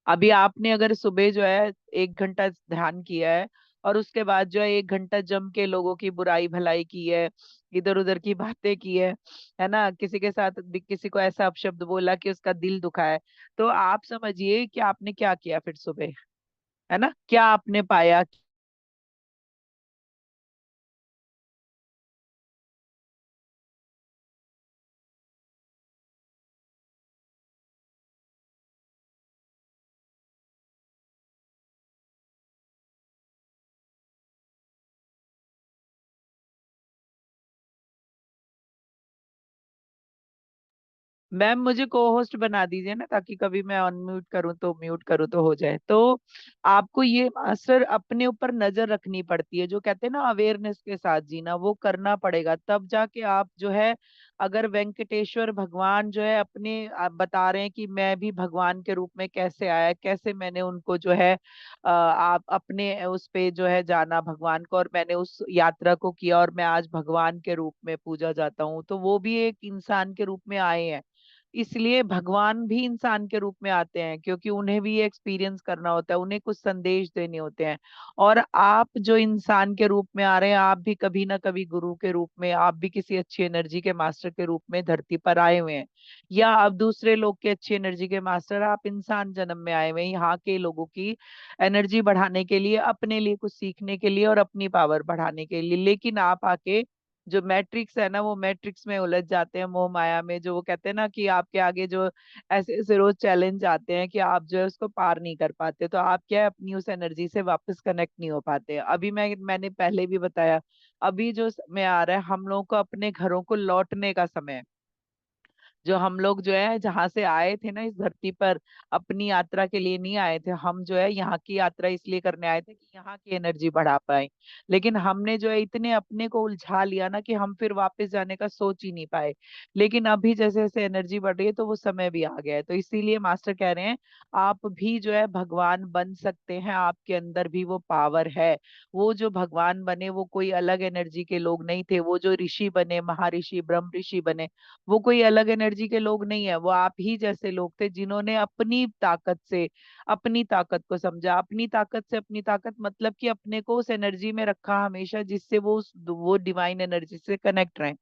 अभी आपने अगर सुबह जो है 1 घंटा ध्यान किया है, और उसके बाद जो है 1 घंटा जम के लोगों की बुराई भलाई की है, इधर उधर की बातें की है ना, किसी के साथ किसी को ऐसा अपशब्द बोला कि उसका दिल दुखा है, तो आप समझिए कि आपने क्या किया फिर सुबह, है ना, क्या आपने पाया? मैम मुझे को होस्ट बना दीजिए ना, ताकि कभी मैं अनम्यूट करूं तो म्यूट करूं तो हो जाए। तो आपको ये मास्टर अपने ऊपर नजर रखनी पड़ती है, जो कहते हैं ना अवेयरनेस के साथ जीना, वो करना पड़ेगा, तब जाके आप जो है, अगर वेंकटेश्वर भगवान जो है अपने आप बता रहे हैं कि मैं भी भगवान के रूप में कैसे आया, कैसे मैंने उनको जो है आप अपने उस पे जो है जाना भगवान को, और मैंने उस यात्रा को किया, और मैं आज भगवान के रूप में पूजा जाता हूँ, तो वो भी एक इंसान के रूप में आए हैं। इसलिए भगवान भी इंसान के रूप में आते हैं, क्योंकि उन्हें भी ये एक्सपीरियंस करना होता है, उन्हें कुछ संदेश देने होते हैं। और आप जो इंसान के रूप में आ रहे हैं, आप भी कभी ना कभी गुरु के रूप में, आप भी किसी अच्छी एनर्जी के मास्टर के रूप में धरती पर आए हुए हैं, या आप दूसरे लोग के अच्छी एनर्जी के मास्टर, आप इंसान जन्म में आए हुए हैं यहाँ के लोगों की एनर्जी बढ़ाने के लिए, अपने लिए कुछ सीखने के लिए और अपनी पावर बढ़ाने के लिए। लेकिन आप आके जो मैट्रिक्स है ना, वो मैट्रिक्स में उलझ जाते हैं, मोह माया में, जो वो कहते हैं ना कि आपके आगे जो ऐसे ऐसे रोज चैलेंज आते हैं कि आप जो है उसको पार नहीं कर पाते, तो आप क्या है, अपनी उस एनर्जी से वापस कनेक्ट नहीं हो पाते। अभी मैंने पहले भी बताया, अभी जो समय आ रहा है, हम लोगों को अपने घरों को लौटने का समय है। जो हम लोग जो है जहाँ से आए थे ना इस धरती पर, अपनी यात्रा के लिए नहीं आए थे हम, जो है यहाँ की यात्रा इसलिए करने आए थे कि यहाँ की एनर्जी बढ़ा पाए। लेकिन हमने जो है इतने अपने को उलझा लिया ना कि हम फिर वापस जाने का सोच ही नहीं पाए। लेकिन अभी जैसे जैसे एनर्जी बढ़ रही है, तो वो समय भी आ गया है, तो इसीलिए मास्टर कह रहे हैं आप भी जो है भगवान बन सकते हैं, आपके अंदर भी वो पावर है। वो जो भगवान बने वो कोई अलग एनर्जी के लोग नहीं थे, वो जो ऋषि बने, महर्षि ब्रह्म ऋषि बने, वो कोई अलग एनर्जी के लोग नहीं है, वो आप ही जैसे लोग थे, जिन्होंने अपनी ताकत से अपनी ताकत को समझा, अपनी ताकत से अपनी ताकत मतलब कि अपने को उस एनर्जी में रखा हमेशा, जिससे वो डिवाइन एनर्जी से कनेक्ट रहे।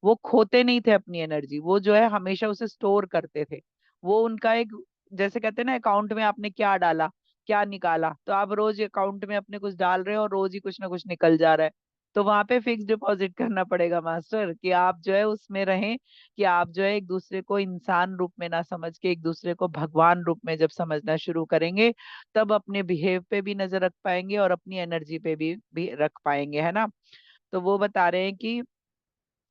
वो खोते नहीं थे अपनी एनर्जी, वो जो है हमेशा उसे स्टोर करते थे। वो उनका एक, जैसे कहते हैं ना, अकाउंट में आपने क्या डाला क्या निकाला, तो आप रोज अकाउंट में अपने कुछ डाल रहे हो और रोज ही कुछ ना कुछ निकल जा रहा है। तो वहां पे फिक्स डिपॉजिट करना पड़ेगा मास्टर, कि आप जो है उसमें रहें, कि आप जो है एक दूसरे को इंसान रूप में ना समझ के एक दूसरे को भगवान रूप में जब समझना शुरू करेंगे, तब अपने बिहेव पे भी नजर रख पाएंगे और अपनी एनर्जी पे भी रख पाएंगे, है ना। तो वो बता रहे हैं कि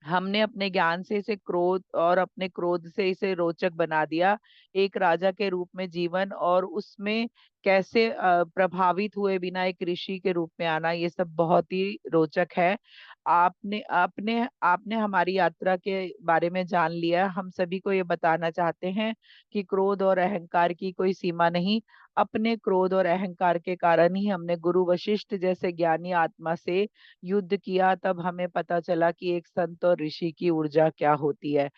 हमने अपने ज्ञान से इसे क्रोध, और अपने क्रोध से इसे रोचक बना दिया, एक राजा के रूप में जीवन, और उसमें कैसे प्रभावित हुए बिना एक ऋषि के रूप में आना, ये सब बहुत ही रोचक है। आपने आपने आपने हमारी यात्रा के बारे में जान लिया। हम सभी को ये बताना चाहते हैं कि क्रोध और अहंकार की कोई सीमा नहीं। अपने क्रोध और अहंकार के कारण ही हमने गुरु वशिष्ठ जैसे ज्ञानी आत्मा से युद्ध किया, तब हमें पता चला कि एक संत और ऋषि की ऊर्जा क्या होती है।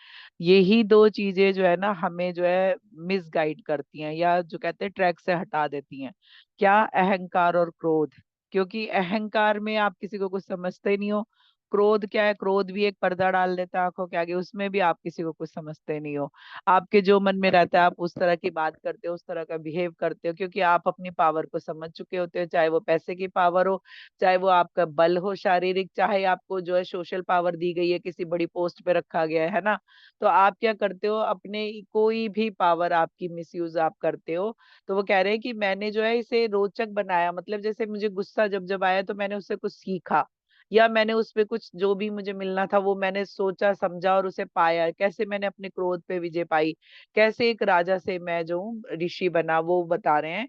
यही दो चीजें जो है ना हमें जो है मिसगाइड करती हैं, या जो कहते हैं ट्रैक से हटा देती हैं। क्या? अहंकार और क्रोध। क्योंकि अहंकार में आप किसी को कुछ समझते नहीं हो। क्रोध क्या है? क्रोध भी एक पर्दा डाल देता है आंखों के आगे, उसमें भी आप किसी को कुछ समझते नहीं हो। आपके जो मन में रहता है आप उस तरह की बात करते हो, उस तरह का बिहेव करते हो, क्योंकि आप अपनी पावर को समझ चुके होते हो, चाहे वो पैसे की पावर हो, चाहे वो आपका बल हो शारीरिक, चाहे आपको जो है सोशल पावर दी गई है, किसी बड़ी पोस्ट पे रखा गया है ना। तो आप क्या करते हो? अपने कोई भी पावर आपकी मिसयूज आप करते हो। तो वो कह रहे हैं कि मैंने जो है इसे रोचक बनाया, मतलब जैसे मुझे गुस्सा जब जब आया तो मैंने उससे कुछ सीखा, या मैंने उस पे कुछ जो भी मुझे मिलना था वो मैंने सोचा समझा और उसे पाया। कैसे मैंने अपने क्रोध पे विजय पाई, कैसे एक राजा से मैं जो हूँ ऋषि बना, वो बता रहे हैं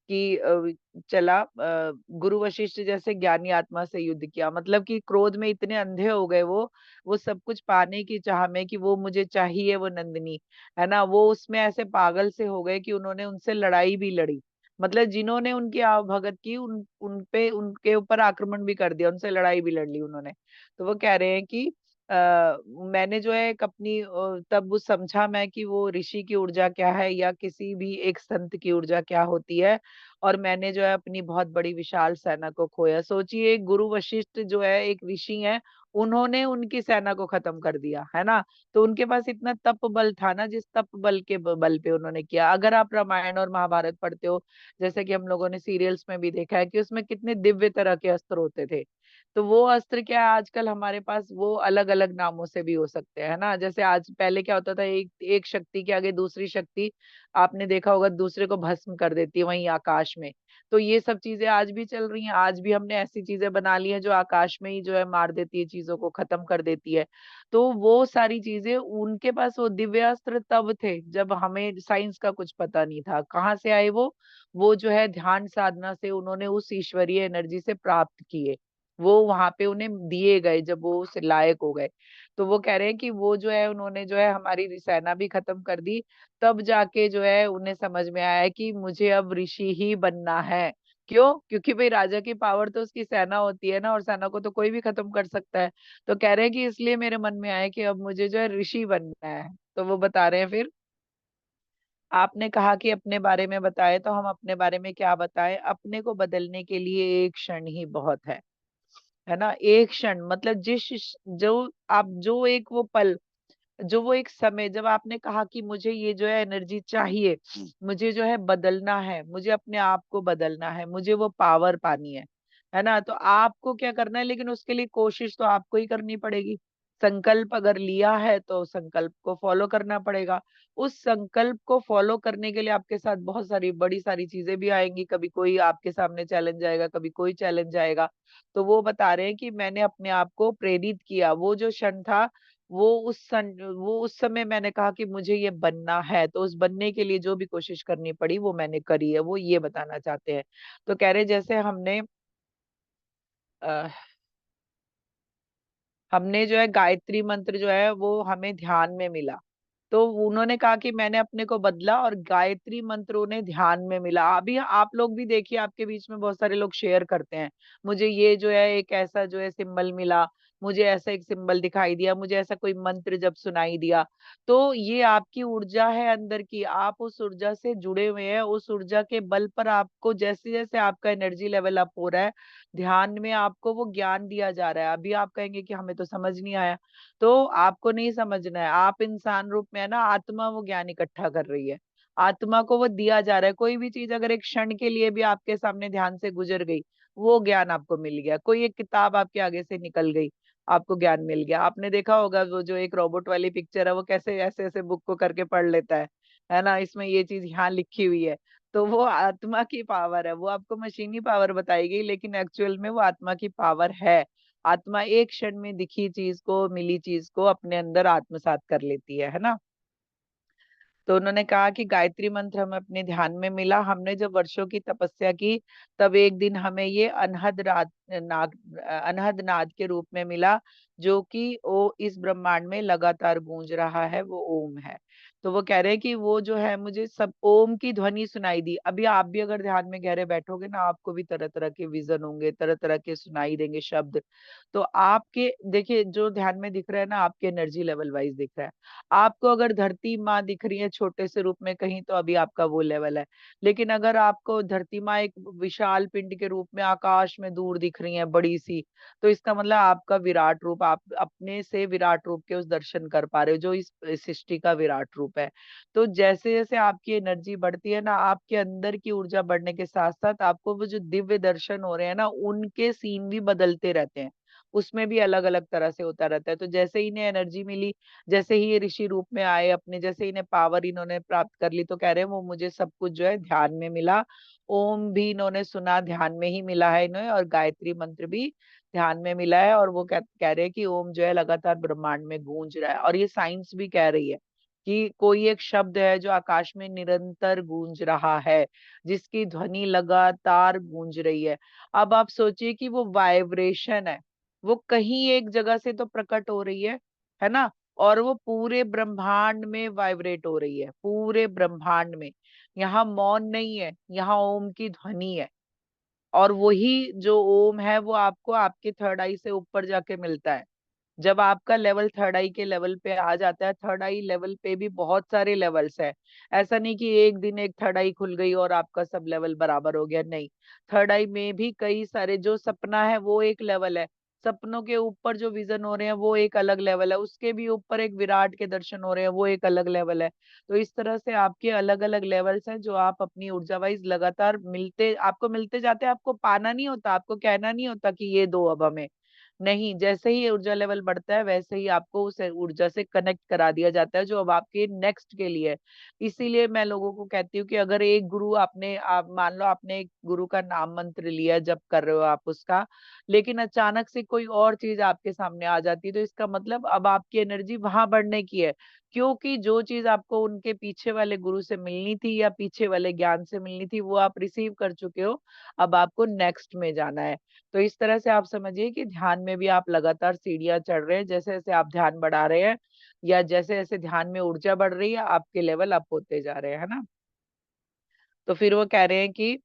कि चला गुरु वशिष्ठ जैसे ज्ञानी आत्मा से युद्ध किया। मतलब कि क्रोध में इतने अंधे हो गए वो सब कुछ पाने की चाह में कि वो मुझे चाहिए, वो नंदिनी है ना, वो उसमें ऐसे पागल से हो गए कि उन्होंने उनसे लड़ाई भी लड़ी। मतलब जिन्होंने उनकी आवभगत की उन पे उनके ऊपर आक्रमण भी कर दिया, उनसे लड़ाई भी लड़ ली उन्होंने। तो वो कह रहे हैं कि मैंने जो है एक अपनी तब वो समझा मैं कि वो ऋषि की ऊर्जा क्या है, या किसी भी एक संत की ऊर्जा क्या होती है। और मैंने जो है अपनी बहुत बड़ी विशाल सेना को खोया। सोचिए, गुरु वशिष्ठ जो है एक ऋषि हैं, उन्होंने उनकी सेना को खत्म कर दिया है ना। तो उनके पास इतना तप बल था ना, जिस तप बल के बल पे उन्होंने किया। अगर आप रामायण और महाभारत पढ़ते हो, जैसे कि हम लोगों ने सीरियल्स में भी देखा है कि उसमें कितने दिव्य तरह के अस्त्र होते थे। तो वो अस्त्र क्या है, आजकल हमारे पास वो अलग अलग नामों से भी हो सकते हैं, है ना। जैसे आज पहले क्या होता था, एक शक्ति के आगे दूसरी शक्ति, आपने देखा होगा, दूसरे को भस्म कर देती है वहीं आकाश में। तो ये सब चीजें आज भी चल रही हैं। आज भी हमने ऐसी चीजें बना ली हैं जो आकाश में ही जो है मार देती है, चीजों को खत्म कर देती है। तो वो सारी चीजें उनके पास, वो दिव्य अस्त्र तब थे जब हमें साइंस का कुछ पता नहीं था। कहाँ से आए वो जो है ध्यान साधना से उन्होंने उस ईश्वरीय एनर्जी से प्राप्त किए। वो वहां पे उन्हें दिए गए जब वो उस लायक हो गए। तो वो कह रहे हैं कि वो जो है उन्होंने जो है हमारी सेना भी खत्म कर दी। तब जाके जो है उन्हें समझ में आया कि मुझे अब ऋषि ही बनना है। क्यों? क्योंकि भाई राजा की पावर तो उसकी सेना होती है ना, और सेना को तो कोई भी खत्म कर सकता है। तो कह रहे हैं कि इसलिए मेरे मन में आया कि अब मुझे जो है ऋषि बनना है। तो वो बता रहे हैं फिर, आपने कहा कि अपने बारे में बताए, तो हम अपने बारे में क्या बताएं। अपने को बदलने के लिए एक क्षण ही बहुत है ना। एक क्षण, मतलब जो आप जो एक वो पल, जो वो एक समय जब आपने कहा कि मुझे ये जो है एनर्जी चाहिए, मुझे जो है बदलना है, मुझे अपने आप को बदलना है, मुझे वो पावर पानी है ना। तो आपको क्या करना है, लेकिन उसके लिए कोशिश तो आपको ही करनी पड़ेगी। संकल्प अगर लिया है तो संकल्प को फॉलो करना पड़ेगा। उस संकल्प को फॉलो करने के लिए आपके साथ बहुत सारी बड़ी सारी चीजें भी आएंगी। कभी कोई आपके सामने चैलेंज आएगा, कभी कोई चैलेंज आएगा। तो वो बता रहे हैं कि मैंने अपने आप को प्रेरित किया। वो जो क्षण था, वो उस समय मैंने कहा कि मुझे ये बनना है, तो उस बनने के लिए जो भी कोशिश करनी पड़ी वो मैंने करी है। वो ये बताना चाहते हैं। तो कह रहे जैसे अ, हमने जो है गायत्री मंत्र जो है वो हमें ध्यान में मिला। तो उन्होंने कहा कि मैंने अपने को बदला और गायत्री मंत्र उन्हें ध्यान में मिला। अभी आप लोग भी देखिए, आपके बीच में बहुत सारे लोग शेयर करते हैं, मुझे ये जो है एक ऐसा जो है सिंबल मिला, मुझे ऐसा एक सिंबल दिखाई दिया, मुझे ऐसा कोई मंत्र जब सुनाई दिया। तो ये आपकी ऊर्जा है अंदर की, आप उस ऊर्जा से जुड़े हुए हैं। उस ऊर्जा के बल पर आपको जैसे जैसे आपका एनर्जी लेवल अप हो रहा है, ध्यान में आपको वो ज्ञान दिया जा रहा है। अभी आप कहेंगे कि हमें तो समझ नहीं आया, तो आपको नहीं समझना है। आप इंसान रूप में है ना, आत्मा वो ज्ञान इकट्ठा कर रही है। आत्मा को वो दिया जा रहा है। कोई भी चीज अगर एक क्षण के लिए भी आपके सामने ध्यान से गुजर गई, वो ज्ञान आपको मिल गया। कोई एक किताब आपके आगे से निकल गई, आपको ज्ञान मिल गया। आपने देखा होगा वो जो एक रोबोट वाली पिक्चर है, वो कैसे ऐसे ऐसे बुक को करके पढ़ लेता है ना। इसमें ये चीज यहाँ लिखी हुई है। तो वो आत्मा की पावर है। वो आपको मशीनी पावर बताएगी, लेकिन एक्चुअल में वो आत्मा की पावर है। आत्मा एक क्षण में दिखी चीज को, मिली चीज को अपने अंदर आत्मसात कर लेती है ना। तो उन्होंने कहा कि गायत्री मंत्र हमें अपने ध्यान में मिला। हमने जब वर्षों की तपस्या की, तब एक दिन हमें ये अनहद नाद के रूप में मिला, जो कि वो इस ब्रह्मांड में लगातार गूंज रहा है, वो ओम है। तो वो कह रहे हैं कि वो जो है मुझे सब ओम की ध्वनि सुनाई दी। अभी आप भी अगर ध्यान में गहरे बैठोगे ना, आपको भी तरह तरह के विजन होंगे, तरह तरह के सुनाई देंगे शब्द। तो आपके देखिए जो ध्यान में दिख रहा है ना, आपके एनर्जी लेवल वाइज दिख रहा है। आपको अगर धरती माँ दिख रही है छोटे से रूप में कहीं, तो अभी आपका वो लेवल है। लेकिन अगर आपको धरती माँ एक विशाल पिंड के रूप में आकाश में दूर दिख रही है, बड़ी सी, तो इसका मतलब आपका विराट रूप, आप अपने से विराट रूप के उस दर्शन कर पा रहे हो जो इस सृष्टि का विराट रूप है। तो जैसे जैसे आपकी एनर्जी बढ़ती है ना, आपके अंदर की ऊर्जा बढ़ने के साथ साथ आपको वो जो दिव्य दर्शन हो रहे हैं ना, उनके सीन भी बदलते रहते हैं। उसमें भी अलग अलग तरह से होता रहता है। तो जैसे ही इन्हें एनर्जी मिली, जैसे ही ये ऋषि रूप में आए अपने, जैसे इन्हें पावर इन्होंने प्राप्त कर ली, तो कह रहे हैं वो मुझे सब कुछ जो है ध्यान में मिला। ओम भी इन्होंने सुना, ध्यान में ही मिला है इन्हें, और गायत्री मंत्र भी ध्यान में मिला है। और वो कह रहे हैं कि ओम जो है लगातार ब्रह्मांड में गूंज रहा है। और ये साइंस भी कह रही है कि कोई एक शब्द है जो आकाश में निरंतर गूंज रहा है, जिसकी ध्वनि लगातार गूंज रही है। अब आप सोचिए कि वो वाइब्रेशन है, वो कहीं एक जगह से तो प्रकट हो रही है ना, और वो पूरे ब्रह्मांड में वाइब्रेट हो रही है, पूरे ब्रह्मांड में। यहाँ मौन नहीं है, यहाँ ओम की ध्वनि है। और वही जो ओम है वो आपको आपके थर्ड आई से ऊपर जाके मिलता है। जब आपका लेवल थर्ड आई के लेवल पे आ जाता है, थर्ड आई लेवल पे भी बहुत सारे लेवल्स है। ऐसा नहीं कि एक दिन एक थर्ड आई खुल गई और आपका सब लेवल बराबर हो गया, नहीं। थर्ड आई में भी कई सारे, जो सपना है वो एक लेवल है, सपनों के ऊपर जो विजन हो रहे हैं वो एक अलग लेवल है, उसके भी ऊपर एक विराट के दर्शन हो रहे हैं, वो एक अलग लेवल है। तो इस तरह से आपके अलग अलग लेवल्स हैं जो आप अपनी ऊर्जा वाइज लगातार आपको मिलते जाते हैं। आपको पाना नहीं होता, आपको कहना नहीं होता कि ये दो अब हमें, नहीं। जैसे ही ऊर्जा लेवल बढ़ता है वैसे ही आपको उस ऊर्जा से कनेक्ट करा दिया जाता है जो अब आपके नेक्स्ट के लिए है। इसीलिए मैं लोगों को कहती हूँ कि अगर एक गुरु आप मान लो आपने एक गुरु का नाम मंत्र लिया, जब कर रहे हो आप उसका, लेकिन अचानक से कोई और चीज आपके सामने आ जाती है, तो इसका मतलब अब आपकी एनर्जी वहां बढ़ने की है। क्योंकि जो चीज आपको उनके पीछे वाले गुरु से मिलनी थी या पीछे वाले ज्ञान से मिलनी थी, वो आप रिसीव कर चुके हो। अब आपको नेक्स्ट में जाना है। तो इस तरह से आप समझिए कि ध्यान में भी आप लगातार सीढ़ियां चढ़ रहे हैं। जैसे जैसे आप ध्यान बढ़ा रहे हैं, या जैसे जैसे ध्यान में ऊर्जा बढ़ रही है, आपके लेवल अप होते जा रहे हैं, है ना। तो फिर वो कह रहे हैं कि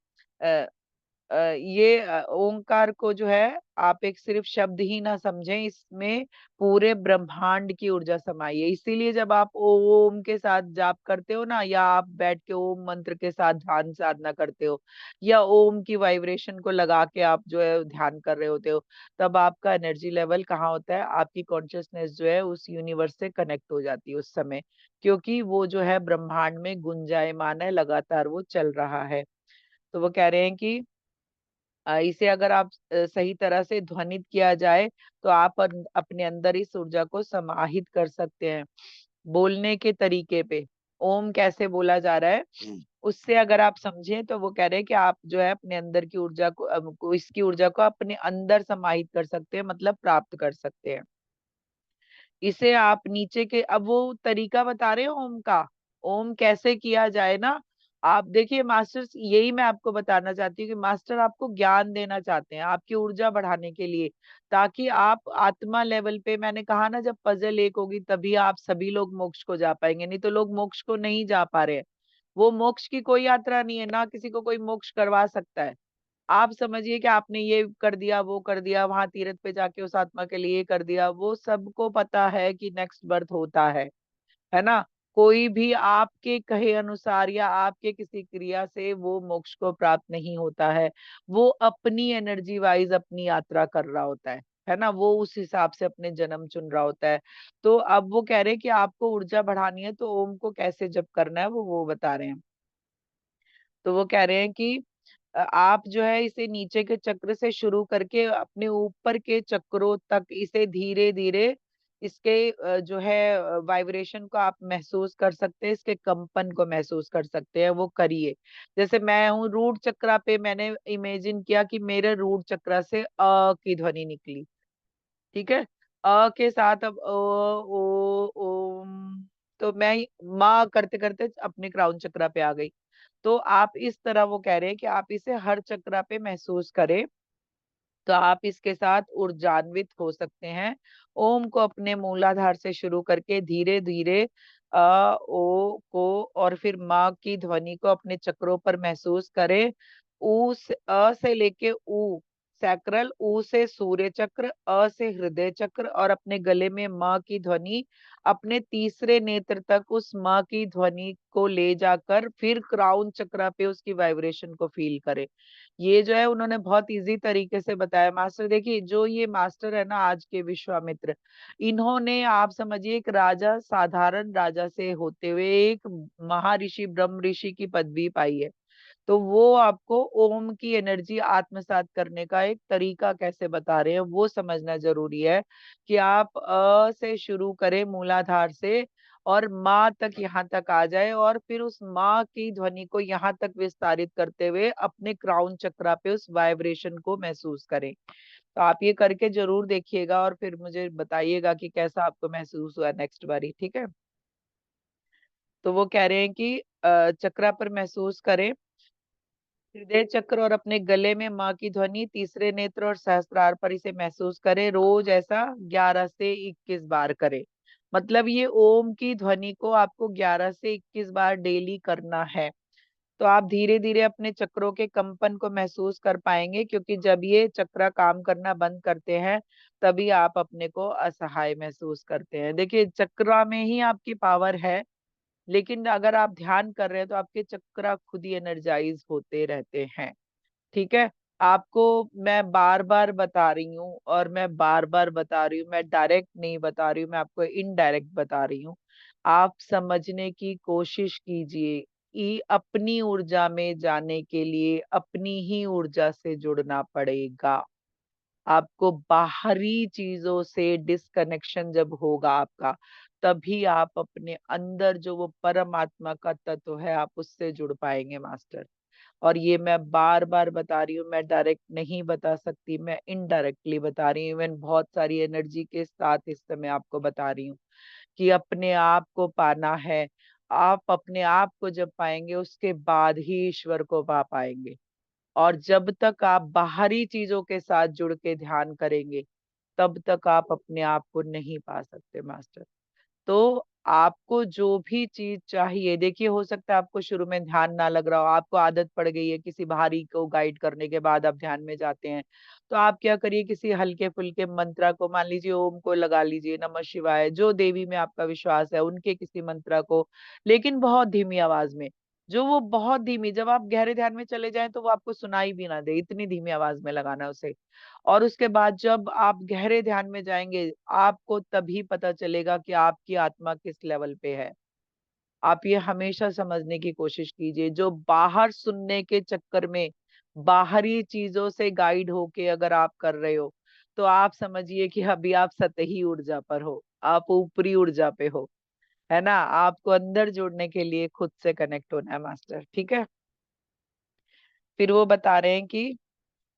अ, ये ओंकार को जो है आप एक सिर्फ शब्द ही ना समझें, इसमें पूरे ब्रह्मांड की ऊर्जा समाई है। इसीलिए जब आप ओम के साथ जाप करते हो ना, या आप बैठ के ओम मंत्र के साथ ध्यान साधना करते हो, या ओम की वाइब्रेशन को लगा के आप जो है ध्यान कर रहे होते हो, तब आपका एनर्जी लेवल कहाँ होता है, आपकी कॉन्शियसनेस जो है उस यूनिवर्स से कनेक्ट हो जाती है उस समय। क्योंकि वो जो है ब्रह्मांड में गुंजायमान है, लगातार वो चल रहा है। तो वो कह रहे हैं कि इसे अगर आप सही तरह से ध्वनित किया जाए, तो आप अपने अंदर इस ऊर्जा को समाहित कर सकते हैं। बोलने के तरीके पे ओम कैसे बोला जा रहा है, उससे अगर आप समझें, तो वो कह रहे हैं कि आप जो है अपने अंदर की ऊर्जा इसकी ऊर्जा को अपने अंदर समाहित कर सकते हैं, मतलब प्राप्त कर सकते हैं। इसे आप नीचे के, अब वो तरीका बता रहे हैं ओम का, ओम कैसे किया जाए ना। आप देखिए मास्टर, यही मैं आपको बताना चाहती हूँ कि मास्टर आपको ज्ञान देना चाहते हैं आपकी ऊर्जा बढ़ाने के लिए, ताकि आप आत्मा लेवल पे, मैंने कहा ना जब पजल एक होगी तभी आप सभी लोग मोक्ष को जा पाएंगे, नहीं तो लोग मोक्ष को नहीं जा पा रहे हैं। वो मोक्ष की कोई यात्रा नहीं है ना, किसी को कोई मोक्ष करवा सकता है। आप समझिए कि आपने ये कर दिया, वो कर दिया, वहां तीर्थ पे जाके उस आत्मा के लिए कर दिया, वो सबको पता है कि नेक्स्ट बर्थ होता है ना। कोई भी आपके कहे अनुसार या आपके किसी क्रिया से वो मोक्ष को प्राप्त नहीं होता है। वो अपनी एनर्जी वाइज अपनी यात्रा कर रहा होता है ना, वो उस हिसाब से अपने जन्म चुन रहा होता है। तो अब वो कह रहे हैं कि आपको ऊर्जा बढ़ानी है, तो ओम को कैसे जप करना है वो बता रहे हैं। तो वो कह रहे हैं कि आप जो है इसे नीचे के चक्र से शुरू करके अपने ऊपर के चक्रों तक इसे धीरे धीरे, इसके जो है वाइब्रेशन को आप महसूस कर सकते हैं, इसके कंपन को महसूस कर सकते हैं, वो करिए। जैसे मैं हूँ रूट चक्रा पे, मैंने इमेजिन किया कि मेरे रूट चक्रा से अ की ध्वनि निकली, ठीक है। अ के साथ अब ओ ओम, तो मैं माँ करते करते अपने क्राउन चक्रा पे आ गई। तो आप इस तरह, वो कह रहे हैं कि आप इसे हर चक्रा पे महसूस करें, तो आप इसके साथ ऊर्जान्वित हो सकते हैं। ओम को अपने मूलाधार से शुरू करके धीरे धीरे ओ को और फिर माँ की ध्वनि को अपने चक्रों पर महसूस करें। अ से लेके ऊ सैक्रल, ऊ से सूर्य चक्र, अ से हृदय चक्र और अपने गले में माँ की ध्वनि अपने तीसरे नेत्र तक उस माँ की ध्वनि को ले जाकर फिर क्राउन चक्र पे उसकी वाइब्रेशन को फील करें। ये जो है उन्होंने बहुत इजी तरीके से बताया मास्टर। देखिए जो ये मास्टर है ना आज के विश्वामित्र, इन्होंने आप समझिए एक राजा, साधारण राजा से होते हुए एक महर्षि ब्रह्म ऋषि की पदवी पाई है। तो वो आपको ओम की एनर्जी आत्मसात करने का एक तरीका कैसे बता रहे हैं वो समझना जरूरी है। कि आप से शुरू करें मूलाधार से और माँ तक यहाँ तक आ जाए और फिर उस माँ की ध्वनि को यहाँ तक विस्तारित करते हुए अपने क्राउन चक्रा पे उस वाइब्रेशन को महसूस करें। तो आप ये करके जरूर देखिएगा और फिर मुझे बताइएगा कि कैसा आपको महसूस हुआ नेक्स्ट बारी, ठीक है। तो वो कह रहे हैं कि चक्रा पर महसूस करें हृदय चक्र और अपने गले में माँ की ध्वनि, तीसरे नेत्र और सहस्त्रार पर इसे महसूस करें। रोज ऐसा 11 से 21 बार करें। मतलब ये ओम की ध्वनि को आपको 11 से 21 बार डेली करना है। तो आप धीरे धीरे अपने चक्रों के कंपन को महसूस कर पाएंगे, क्योंकि जब ये चक्र काम करना बंद करते हैं तभी आप अपने को असहाय महसूस करते हैं। देखिए चक्रा में ही आपकी पावर है, लेकिन अगर आप ध्यान कर रहे हैं तो आपके चक्र खुद ही एनर्जाइज होते रहते हैं। ठीक है। आपको मैं बार बार बता रही हूँ और मैं बार बार बता रही हूँ, मैं डायरेक्ट नहीं बता रही हूँ, मैं आपको इनडायरेक्ट बता रही हूँ। आप समझने की कोशिश कीजिए कि अपनी ऊर्जा में जाने के लिए अपनी ही ऊर्जा से जुड़ना पड़ेगा। आपको बाहरी चीजों से डिस्कनेक्शन जब होगा आपका, तभी आप अपने अंदर जो वो परमात्मा का तत्व है आप उससे जुड़ पाएंगे मास्टर। और ये मैं बार बार बता रही हूँ, मैं डायरेक्ट नहीं बता सकती, मैं इनडायरेक्टली बता रही हूँ। मैं बहुत सारी एनर्जी के साथ इस समय आपको बता रही हूँ कि अपने आप को पाना है। आप अपने आप को जब पाएंगे उसके बाद ही ईश्वर को पा पाएंगे। और जब तक आप बाहरी चीजों के साथ जुड़ के ध्यान करेंगे तब तक आप अपने आप को नहीं पा सकते मास्टर। तो आपको जो भी चीज चाहिए, देखिए हो सकता है आपको शुरू में ध्यान ना लग रहा हो, आपको आदत पड़ गई है, किसी बाहरी को गाइड करने के बाद आप ध्यान में जाते हैं। तो आप क्या करिए, किसी हल्के फुल्के मंत्रा को, मान लीजिए ओम को लगा लीजिए, नमः शिवाय, जो देवी में आपका विश्वास है उनके किसी मंत्रा को, लेकिन बहुत धीमी आवाज में। जो वो बहुत धीमी, जब आप गहरे ध्यान में चले जाएं तो वो आपको सुनाई भी ना दे, इतनी धीमी आवाज में लगाना है उसे। और उसके बाद जब आप गहरे ध्यान में जाएंगे आपको तभी पता चलेगा कि आपकी आत्मा किस लेवल पे है। आप ये हमेशा समझने की कोशिश कीजिए, जो बाहर सुनने के चक्कर में बाहरी चीजों से गाइड होके अगर आप कर रहे हो तो आप समझिए कि अभी आप सतही ऊर्जा पर हो, आप ऊपरी ऊर्जा पे हो। है ना। आपको अंदर जोड़ने के लिए खुद से कनेक्ट होना है मास्टर, ठीक है। फिर वो बता रहे हैं कि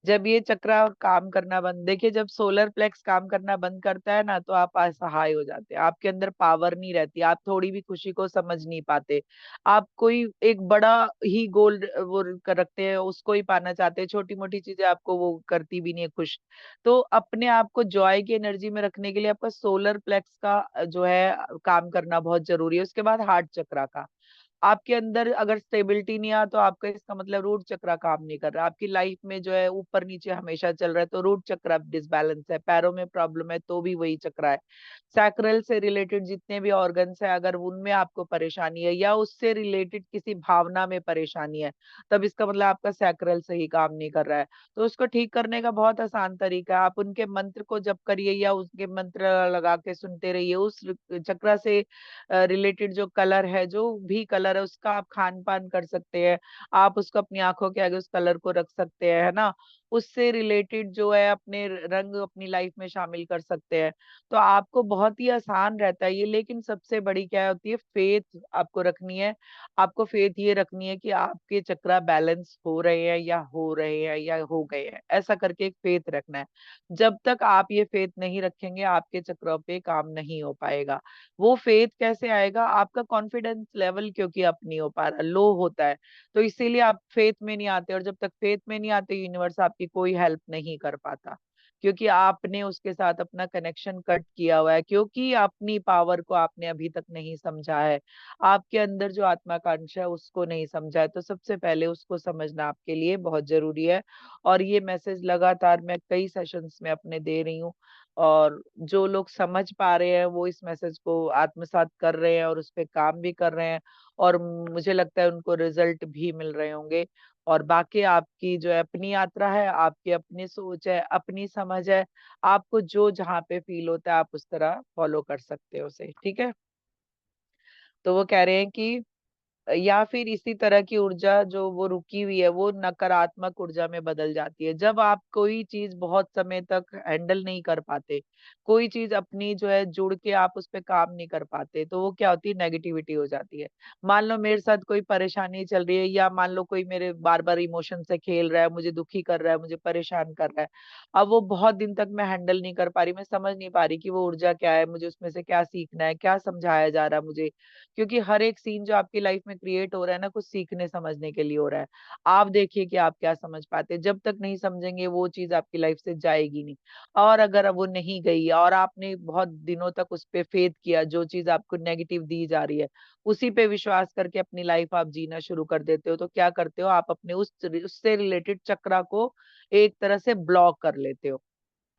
जब ये चक्रा काम करना बंद, देखिए जब सोलर प्लेक्स काम करना बंद करता है ना तो आप असहाय हो जाते हैं, आपके अंदर पावर नहीं रहती, आप थोड़ी भी खुशी को समझ नहीं पाते। आप कोई एक बड़ा ही गोल वो रखते हैं, उसको ही पाना चाहते हैं, छोटी मोटी चीजें आपको वो करती भी नहीं है खुश। तो अपने आप को जॉय की एनर्जी में रखने के लिए आपका सोलर प्लेक्स का जो है काम करना बहुत जरूरी है। उसके बाद हार्ट चक्रा का, आपके अंदर अगर स्टेबिलिटी नहीं आ तो आपका इसका मतलब रूट चक्र काम नहीं कर रहा, आपकी लाइफ में जो है ऊपर नीचे हमेशा चल रहा है तो रूट चक्र डिसबैलेंस है, पैरों में प्रॉब्लम है तो भी वही चक्र है। सैक्रल से रिलेटेड जितने भी ऑर्गन्स है अगर उनमें आपको परेशानी है या उससे रिलेटेड किसी भावना में परेशानी है, तब इसका मतलब आपका सैक्रल सही काम नहीं कर रहा है। तो उसको ठीक करने का बहुत आसान तरीका है, आप उनके मंत्र को जप करिए या उसके मंत्र लगा के सुनते रहिए। उस चक्र से रिलेटेड जो कलर है, जो भी कलर है उसका आप खान पान कर सकते हैं, आप उसको अपनी आंखों के आगे उस कलर को रख सकते हैं, है ना। उससे रिलेटेड जो है अपने रंग अपनी लाइफ में शामिल कर सकते हैं। तो आपको बहुत ही आसान रहता है ये, लेकिन सबसे बड़ी क्या होती है, फेथ आपको रखनी है। आपको फेथ ये रखनी है कि आपके चक्रा बैलेंस हो रहे हैं या हो रहे हैं या हो गए हैं, ऐसा करके एक फेथ रखना है। जब तक आप ये फेथ नहीं रखेंगे आपके चक्रों पे काम नहीं हो पाएगा। वो फेथ कैसे आएगा, आपका कॉन्फिडेंस लेवल क्योंकि अप नहीं हो पा रहा, लो होता है, तो इसीलिए आप फेथ में नहीं आते, और जब तक फेथ में नहीं आते यूनिवर्स आपकी कोई हेल्प नहीं कर पाता। क्योंकि आपने उसके साथ अपना कनेक्शन कट किया हुआ है, क्योंकि अपनी पावर को आपने अभी तक नहीं समझा है, आपके अंदर जो आत्माकांक्षा है उसको नहीं समझा है। तो सबसे पहले उसको समझना आपके लिए बहुत जरूरी है। और ये मैसेज लगातार मैं कई सेशंस में अपने दे रही हूँ, और जो लोग समझ पा रहे हैं वो इस मैसेज को आत्मसात कर रहे हैं और उस पे काम भी कर रहे हैं, और मुझे लगता है उनको रिजल्ट भी मिल रहे होंगे। और बाकी आपकी जो है अपनी यात्रा है, आपकी अपनी सोच है, अपनी समझ है, आपको जो जहाँ पे फील होता है आप उस तरह फॉलो कर सकते हो उसे, ठीक है। तो वो कह रहे हैं कि या फिर इसी तरह की ऊर्जा जो वो रुकी हुई है वो नकारात्मक ऊर्जा में बदल जाती है। जब आप कोई चीज बहुत समय तक हैंडल नहीं कर पाते, कोई चीज अपनी जो है जुड़ के आप उस पे काम नहीं कर पाते, तो वो क्या होती है, नेगेटिविटी हो जाती है। मान लो मेरे साथ कोई परेशानी चल रही है, या मान लो कोई मेरे बार बार इमोशन से खेल रहा है, मुझे दुखी कर रहा है, मुझे परेशान कर रहा है। अब वो बहुत दिन तक मैं हैंडल नहीं कर पा रही, मैं समझ नहीं पा रही कि वो ऊर्जा क्या है, मुझे उसमें से क्या सीखना है, क्या समझाया जा रहा है मुझे। क्योंकि हर एक सीन जो आपकी लाइफ में क्रिएट हो रहा है ना, कुछ सीखने समझने के लिए हो रहा है। आप देखिए कि आप क्या समझ पाते हैं। जब तक नहीं समझेंगे वो चीज आपकी लाइफ से जाएगी नहीं। और अगर अब वो नहीं गई और आपने बहुत दिनों तक उस पे फेथ किया, जो चीज आपको नेगेटिव दी जा रही है उसी पे विश्वास करके अपनी लाइफ आप जीना शुरू कर देते हो, तो क्या करते हो, आप अपने उससे रिलेटेड चक्रा को एक तरह से ब्लॉक कर लेते हो,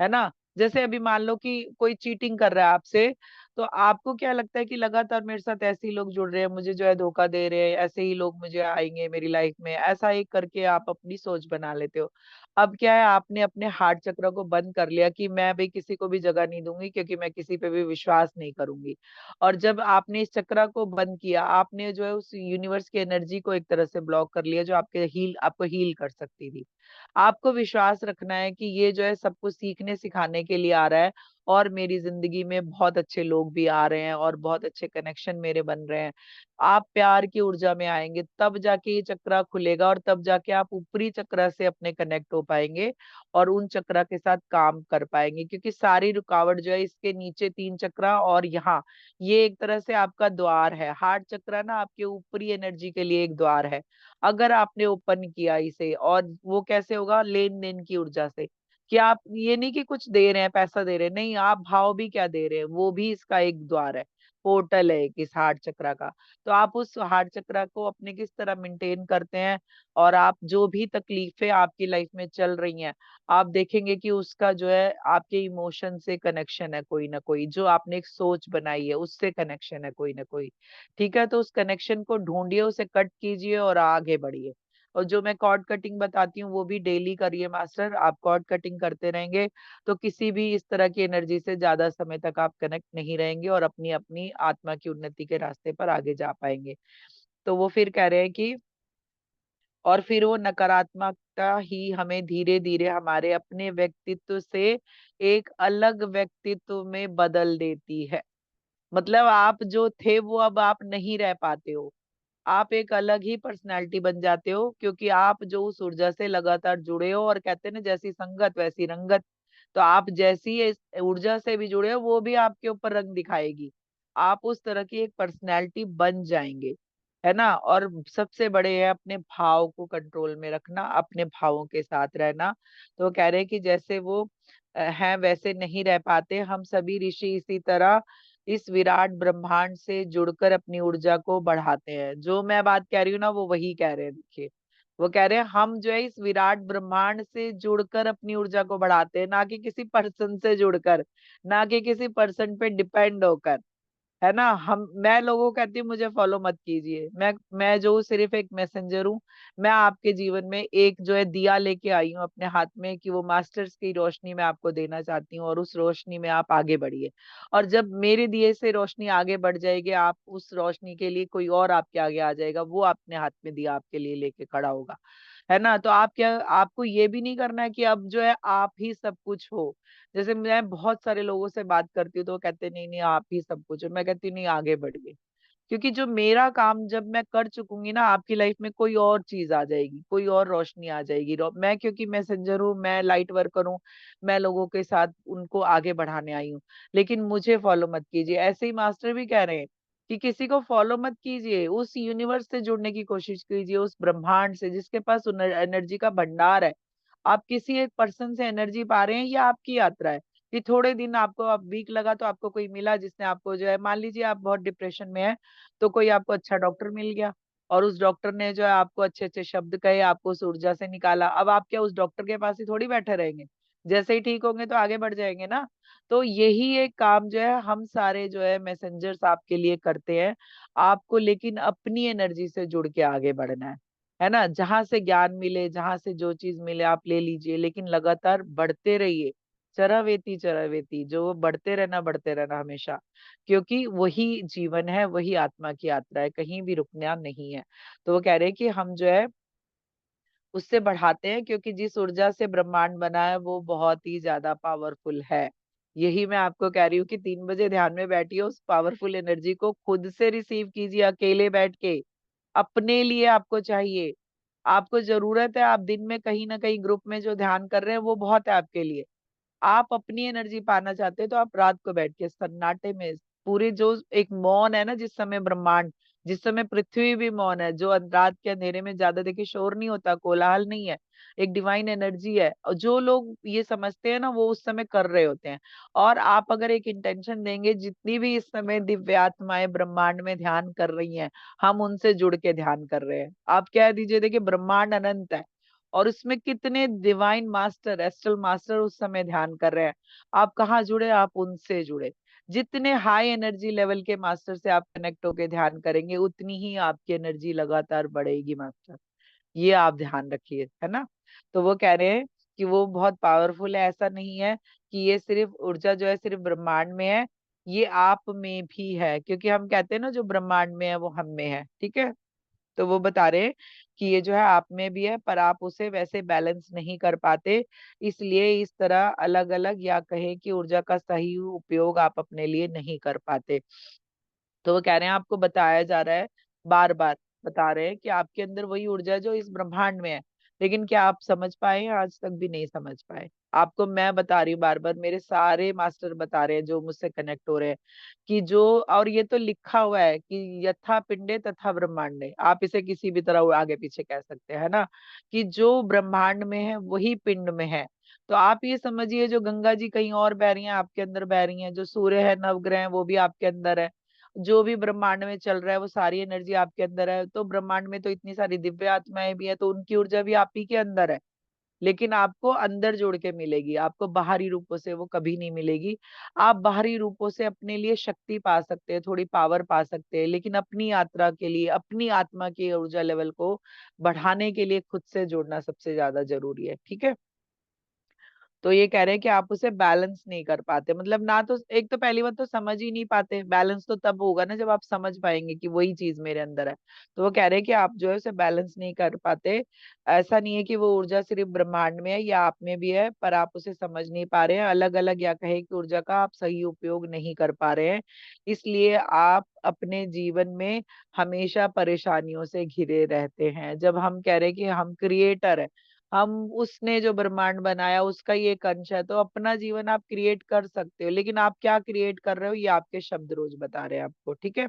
है ना। जैसे अभी मान लो कि कोई चीटिंग कर रहा है आपसे, तो आपको क्या लगता है कि लगातार मेरे साथ ऐसे ही लोग जुड़ रहे हैं, मुझे जो है धोखा दे रहे हैं, ऐसे ही लोग मुझे आएंगे मेरी लाइफ में, ऐसा ही करके आप अपनी सोच बना लेते हो। अब क्या है, आपने अपने हार्ट चक्र को बंद कर लिया कि मैं भी किसी को भी जगह नहीं दूंगी, क्योंकि मैं किसी पे भी विश्वास नहीं करूंगी। और जब आपने इस चक्र को बंद किया, आपने जो है उस यूनिवर्स की एनर्जी को एक तरह से ब्लॉक कर लिया, जो आपको हील कर सकती थी। आपको विश्वास रखना है कि ये जो है सब कुछ सीखने सिखाने के लिए आ रहा है, और मेरी जिंदगी में बहुत अच्छे लोग भी आ रहे हैं और बहुत अच्छे कनेक्शन मेरे बन रहे हैं। आप प्यार की ऊर्जा में आएंगे तब जाके ये चक्रा खुलेगा, और तब जाके आप ऊपरी चक्रा से अपने कनेक्ट हो पाएंगे और उन चक्रा के साथ काम कर पाएंगे। क्योंकि सारी रुकावट जो है इसके नीचे 3 चक्रा और यहाँ, ये एक तरह से आपका द्वार है। हार्ट चक्रा ना आपके ऊपरी एनर्जी के लिए एक द्वार है। अगर आपने ओपन किया इसे, और वो कैसे होगा, लेन देन की ऊर्जा से, कि आप ये नहीं कि कुछ दे रहे हैं, पैसा दे रहे हैं, नहीं, आप भाव भी क्या दे रहे हैं, वो भी इसका एक द्वार है, पोर्टल है इस हार्ट चक्रा का। तो आप उस हार्ट चक्रा को अपने किस तरह मेंटेन करते हैं, और आप जो भी तकलीफें आपकी लाइफ में चल रही हैं, आप देखेंगे कि उसका जो है आपके इमोशन से कनेक्शन है, कोई ना कोई, जो आपने एक सोच बनाई है उससे कनेक्शन है कोई ना कोई। ठीक है, तो उस कनेक्शन को ढूंढिए, उसे कट कीजिए और आगे बढ़िए। और जो मैं कॉर्ड कटिंग बताती हूँ वो भी डेली करिए मास्टर। आप कॉर्ड कटिंग करते रहेंगे तो किसी भी इस तरह की एनर्जी से ज्यादा समय तक आप कनेक्ट नहीं रहेंगे, और अपनी अपनी आत्मा की उन्नति के रास्ते पर आगे जा पाएंगे। तो वो फिर कह रहे हैं कि और फिर वो नकारात्मकता ही हमें धीरे धीरे हमारे अपने व्यक्तित्व से एक अलग व्यक्तित्व में बदल देती है। मतलब आप जो थे वो अब आप नहीं रह पाते हो, आप एक अलग ही पर्सनालिटी बन जाते हो, क्योंकि आप जो उस ऊर्जा से लगातार जुड़े हो, और कहते हैं ना जैसी संगत वैसी रंगत। तो आप जैसी इस ऊर्जा से भी जुड़े हो वो भी आपके ऊपर रंग दिखाएगी। आप उस तरह की एक पर्सनैलिटी बन जाएंगे, है ना। और सबसे बड़े है अपने भाव को कंट्रोल में रखना, अपने भावों के साथ रहना। तो वो कह रहे हैं कि जैसे वो हैं वैसे नहीं रह पाते, हम सभी ऋषि इसी तरह इस विराट ब्रह्मांड से जुड़कर अपनी ऊर्जा को बढ़ाते हैं। जो मैं बात कह रही हूँ ना वो वही कह रहे हैं, देखिए वो कह रहे हैं हम जो है इस विराट ब्रह्मांड से जुड़कर अपनी ऊर्जा को बढ़ाते हैं, ना कि किसी पर्सन से जुड़कर, ना कि किसी पर्सन पे डिपेंड होकर, है ना। मैं लोगों को कहती हूँ मुझे फॉलो मत कीजिए, मैं जो हूँ सिर्फ एक मैसेंजर हूँ। मैं आपके जीवन में एक जो है दिया लेके आई हूँ अपने हाथ में, कि वो मास्टर्स की रोशनी मैं आपको देना चाहती हूँ, और उस रोशनी में आप आगे बढ़िए। और जब मेरे दिए से रोशनी आगे बढ़ जाएगी, आप उस रोशनी के लिए कोई और आपके आगे आ जाएगा, वो अपने हाथ में दिया आपके लिए लेके खड़ा होगा, है ना। तो आप क्या, आपको ये भी नहीं करना है कि अब जो है आप ही सब कुछ हो। जैसे मैं बहुत सारे लोगों से बात करती हूँ तो वो कहते हैं, नहीं नहीं आप ही सब कुछ हो। मैं कहती हूँ नहीं, आगे बढ़िए। क्योंकि जो मेरा काम जब मैं कर चुकूंगी ना, आपकी लाइफ में कोई और चीज आ जाएगी, कोई और रोशनी आ जाएगी। मैं क्योंकि मैसेंजर हूँ, मैं लाइट वर्कर हूँ, मैं लोगों के साथ उनको आगे बढ़ाने आई हूँ। लेकिन मुझे फॉलो मत कीजिए। ऐसे ही मास्टर भी कह रहे हैं कि किसी को फॉलो मत कीजिए, उस यूनिवर्स से जुड़ने की कोशिश कीजिए, उस ब्रह्मांड से जिसके पास एनर्जी का भंडार है। आप किसी एक पर्सन से एनर्जी पा रहे हैं, या आपकी यात्रा है कि थोड़े दिन आपको आप वीक लगा तो आपको कोई मिला जिसने आपको जो है, मान लीजिए आप बहुत डिप्रेशन में है तो कोई आपको अच्छा डॉक्टर मिल गया और उस डॉक्टर ने जो है आपको अच्छे अच्छे शब्द कहे, आपको उस ऊर्जा से निकाला। अब आप क्या उस डॉक्टर के पास ही थोड़ी बैठे रहेंगे, जैसे ही ठीक होंगे तो आगे बढ़ जाएंगे ना। तो यही एक काम जो है हम सारे जो है मैसेंजर्स आपके लिए करते हैं आपको, लेकिन अपनी एनर्जी से जुड़ के आगे बढ़ना है ना। जहां से ज्ञान मिले, जहां से जो चीज मिले आप ले लीजिए, लेकिन लगातार बढ़ते रहिए। चरवेती चरवेती, जो बढ़ते रहना हमेशा, क्योंकि वही जीवन है, वही आत्मा की यात्रा है, कहीं भी रुकना नहीं है। तो वो कह रहे हैं कि हम जो है उससे बढ़ाते हैं, क्योंकि जिस ऊर्जा से ब्रह्मांड बना है वो बहुत ही ज्यादा पावरफुल है। यही मैं आपको कह रही हूँ कि 3 बजे ध्यान में बैठिए, उस पावरफुल एनर्जी को खुद से रिसीव कीजिए, अकेले बैठ के। अपने लिए आपको चाहिए, आपको जरूरत है। आप दिन में कहीं ना कहीं ग्रुप में जो ध्यान कर रहे हैं वो बहुत है आपके लिए। आप अपनी एनर्जी पाना चाहते हैं तो आप रात को बैठ के सन्नाटे में, पूरे जो एक मौन है ना, जिस समय ब्रह्मांड, जिस समय पृथ्वी भी मौन है, जो रात के अंधेरे में ज्यादा देखिए शोर नहीं होता, कोलाहल नहीं है, एक डिवाइन एनर्जी है, और जो लोग ये समझते हैं ना वो उस समय कर रहे होते हैं। और आप अगर एक इंटेंशन देंगे, जितनी भी इस समय दिव्य आत्माएं ब्रह्मांड में ध्यान कर रही हैं, हम उनसे जुड़ के ध्यान कर रहे हैं। आप कह दीजिए, देखिए ब्रह्मांड अनंत है और उसमें कितने डिवाइन मास्टर, एस्ट्रल मास्टर उस समय ध्यान कर रहे हैं। आप कहाँ जुड़े, आप उनसे जुड़े। जितने हाई एनर्जी लेवल के मास्टर से आप कनेक्ट होके ध्यान करेंगे, उतनी ही आपकी एनर्जी लगातार बढ़ेगी मास्टर। ये आप ध्यान रखिए, है ना। तो वो कह रहे हैं कि वो बहुत पावरफुल है। ऐसा नहीं है कि ये सिर्फ ऊर्जा जो है सिर्फ ब्रह्मांड में है, ये आप में भी है, क्योंकि हम कहते हैं ना जो ब्रह्मांड में है वो हम में है, ठीक है। तो वो बता रहे हैं कि ये जो है आप में भी है, पर आप उसे वैसे बैलेंस नहीं कर पाते, इसलिए इस तरह अलग अलग, या कहें कि ऊर्जा का सही उपयोग आप अपने लिए नहीं कर पाते। तो वो कह रहे हैं आपको बताया जा रहा है, बार बार बता रहे हैं कि आपके अंदर वही ऊर्जा है जो इस ब्रह्मांड में है, लेकिन क्या आप समझ पाए हैं? आज तक भी नहीं समझ पाए। आपको मैं बता रही हूँ बार बार, मेरे सारे मास्टर बता रहे हैं जो मुझसे कनेक्ट हो रहे हैं कि जो, और ये तो लिखा हुआ है कि यथा पिंडे तथा ब्रह्मांडे, आप इसे किसी भी तरह आगे पीछे कह सकते हैं ना, कि जो ब्रह्मांड में है वही पिंड में है। तो आप ये समझिए, जो गंगा जी कहीं और बह रही हैं, आपके अंदर बह रही हैं, जो सूर्य है, नवग्रह है, वो भी आपके अंदर है, जो भी ब्रह्मांड में चल रहा है वो सारी एनर्जी आपके अंदर है। तो ब्रह्मांड में तो इतनी सारी दिव्य आत्माएं भी है, तो उनकी ऊर्जा भी आप ही के अंदर है, लेकिन आपको अंदर जोड़ के मिलेगी, आपको बाहरी रूपों से वो कभी नहीं मिलेगी। आप बाहरी रूपों से अपने लिए शक्ति पा सकते हैं, थोड़ी पावर पा सकते हैं, लेकिन अपनी यात्रा के लिए, अपनी आत्मा की ऊर्जा लेवल को बढ़ाने के लिए खुद से जोड़ना सबसे ज्यादा जरूरी है, ठीक है। तो ये कह रहे हैं कि आप उसे बैलेंस नहीं कर पाते, मतलब ना तो, एक तो पहली बात तो समझ ही नहीं पाते। बैलेंस तो तब होगा ना जब आप समझ पाएंगे कि वही चीज मेरे अंदर है। तो वो कह रहे हैं कि आप जो है उसे बैलेंस नहीं कर पाते। ऐसा नहीं है कि वो ऊर्जा सिर्फ ब्रह्मांड में है या आप में भी है, पर आप उसे समझ नहीं पा रहे हैं, अलग अलग, या कहे कि ऊर्जा का आप सही उपयोग नहीं कर पा रहे हैं। इसलिए आप अपने जीवन में हमेशा परेशानियों से घिरे रहते हैं। जब हम कह रहे हैं कि हम क्रिएटर है, हम, उसने जो ब्रह्मांड बनाया उसका ही एक अंश है, तो अपना जीवन आप क्रिएट कर सकते हो, लेकिन आप क्या क्रिएट कर रहे हो ये आपके शब्द रोज बता रहे हैं आपको, ठीक है।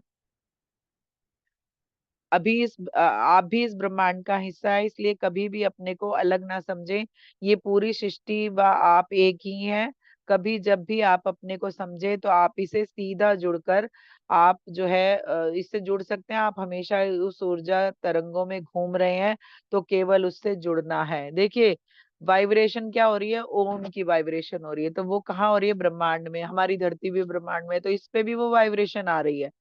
आप भी इस ब्रह्मांड का हिस्सा है, इसलिए कभी भी अपने को अलग ना समझें। ये पूरी सृष्टि व आप एक ही हैं। कभी जब भी आप अपने को समझे तो आप इसे सीधा जुड़कर, आप जो है इससे जुड़ सकते हैं। आप हमेशा उस ऊर्जा तरंगों में घूम रहे हैं, तो केवल उससे जुड़ना है। देखिए वाइब्रेशन क्या हो रही है, ओम की वाइब्रेशन हो रही है, तो वो कहाँ हो रही है? ब्रह्मांड में। हमारी धरती भी ब्रह्मांड में है, तो इस पे भी वो वाइब्रेशन आ रही है।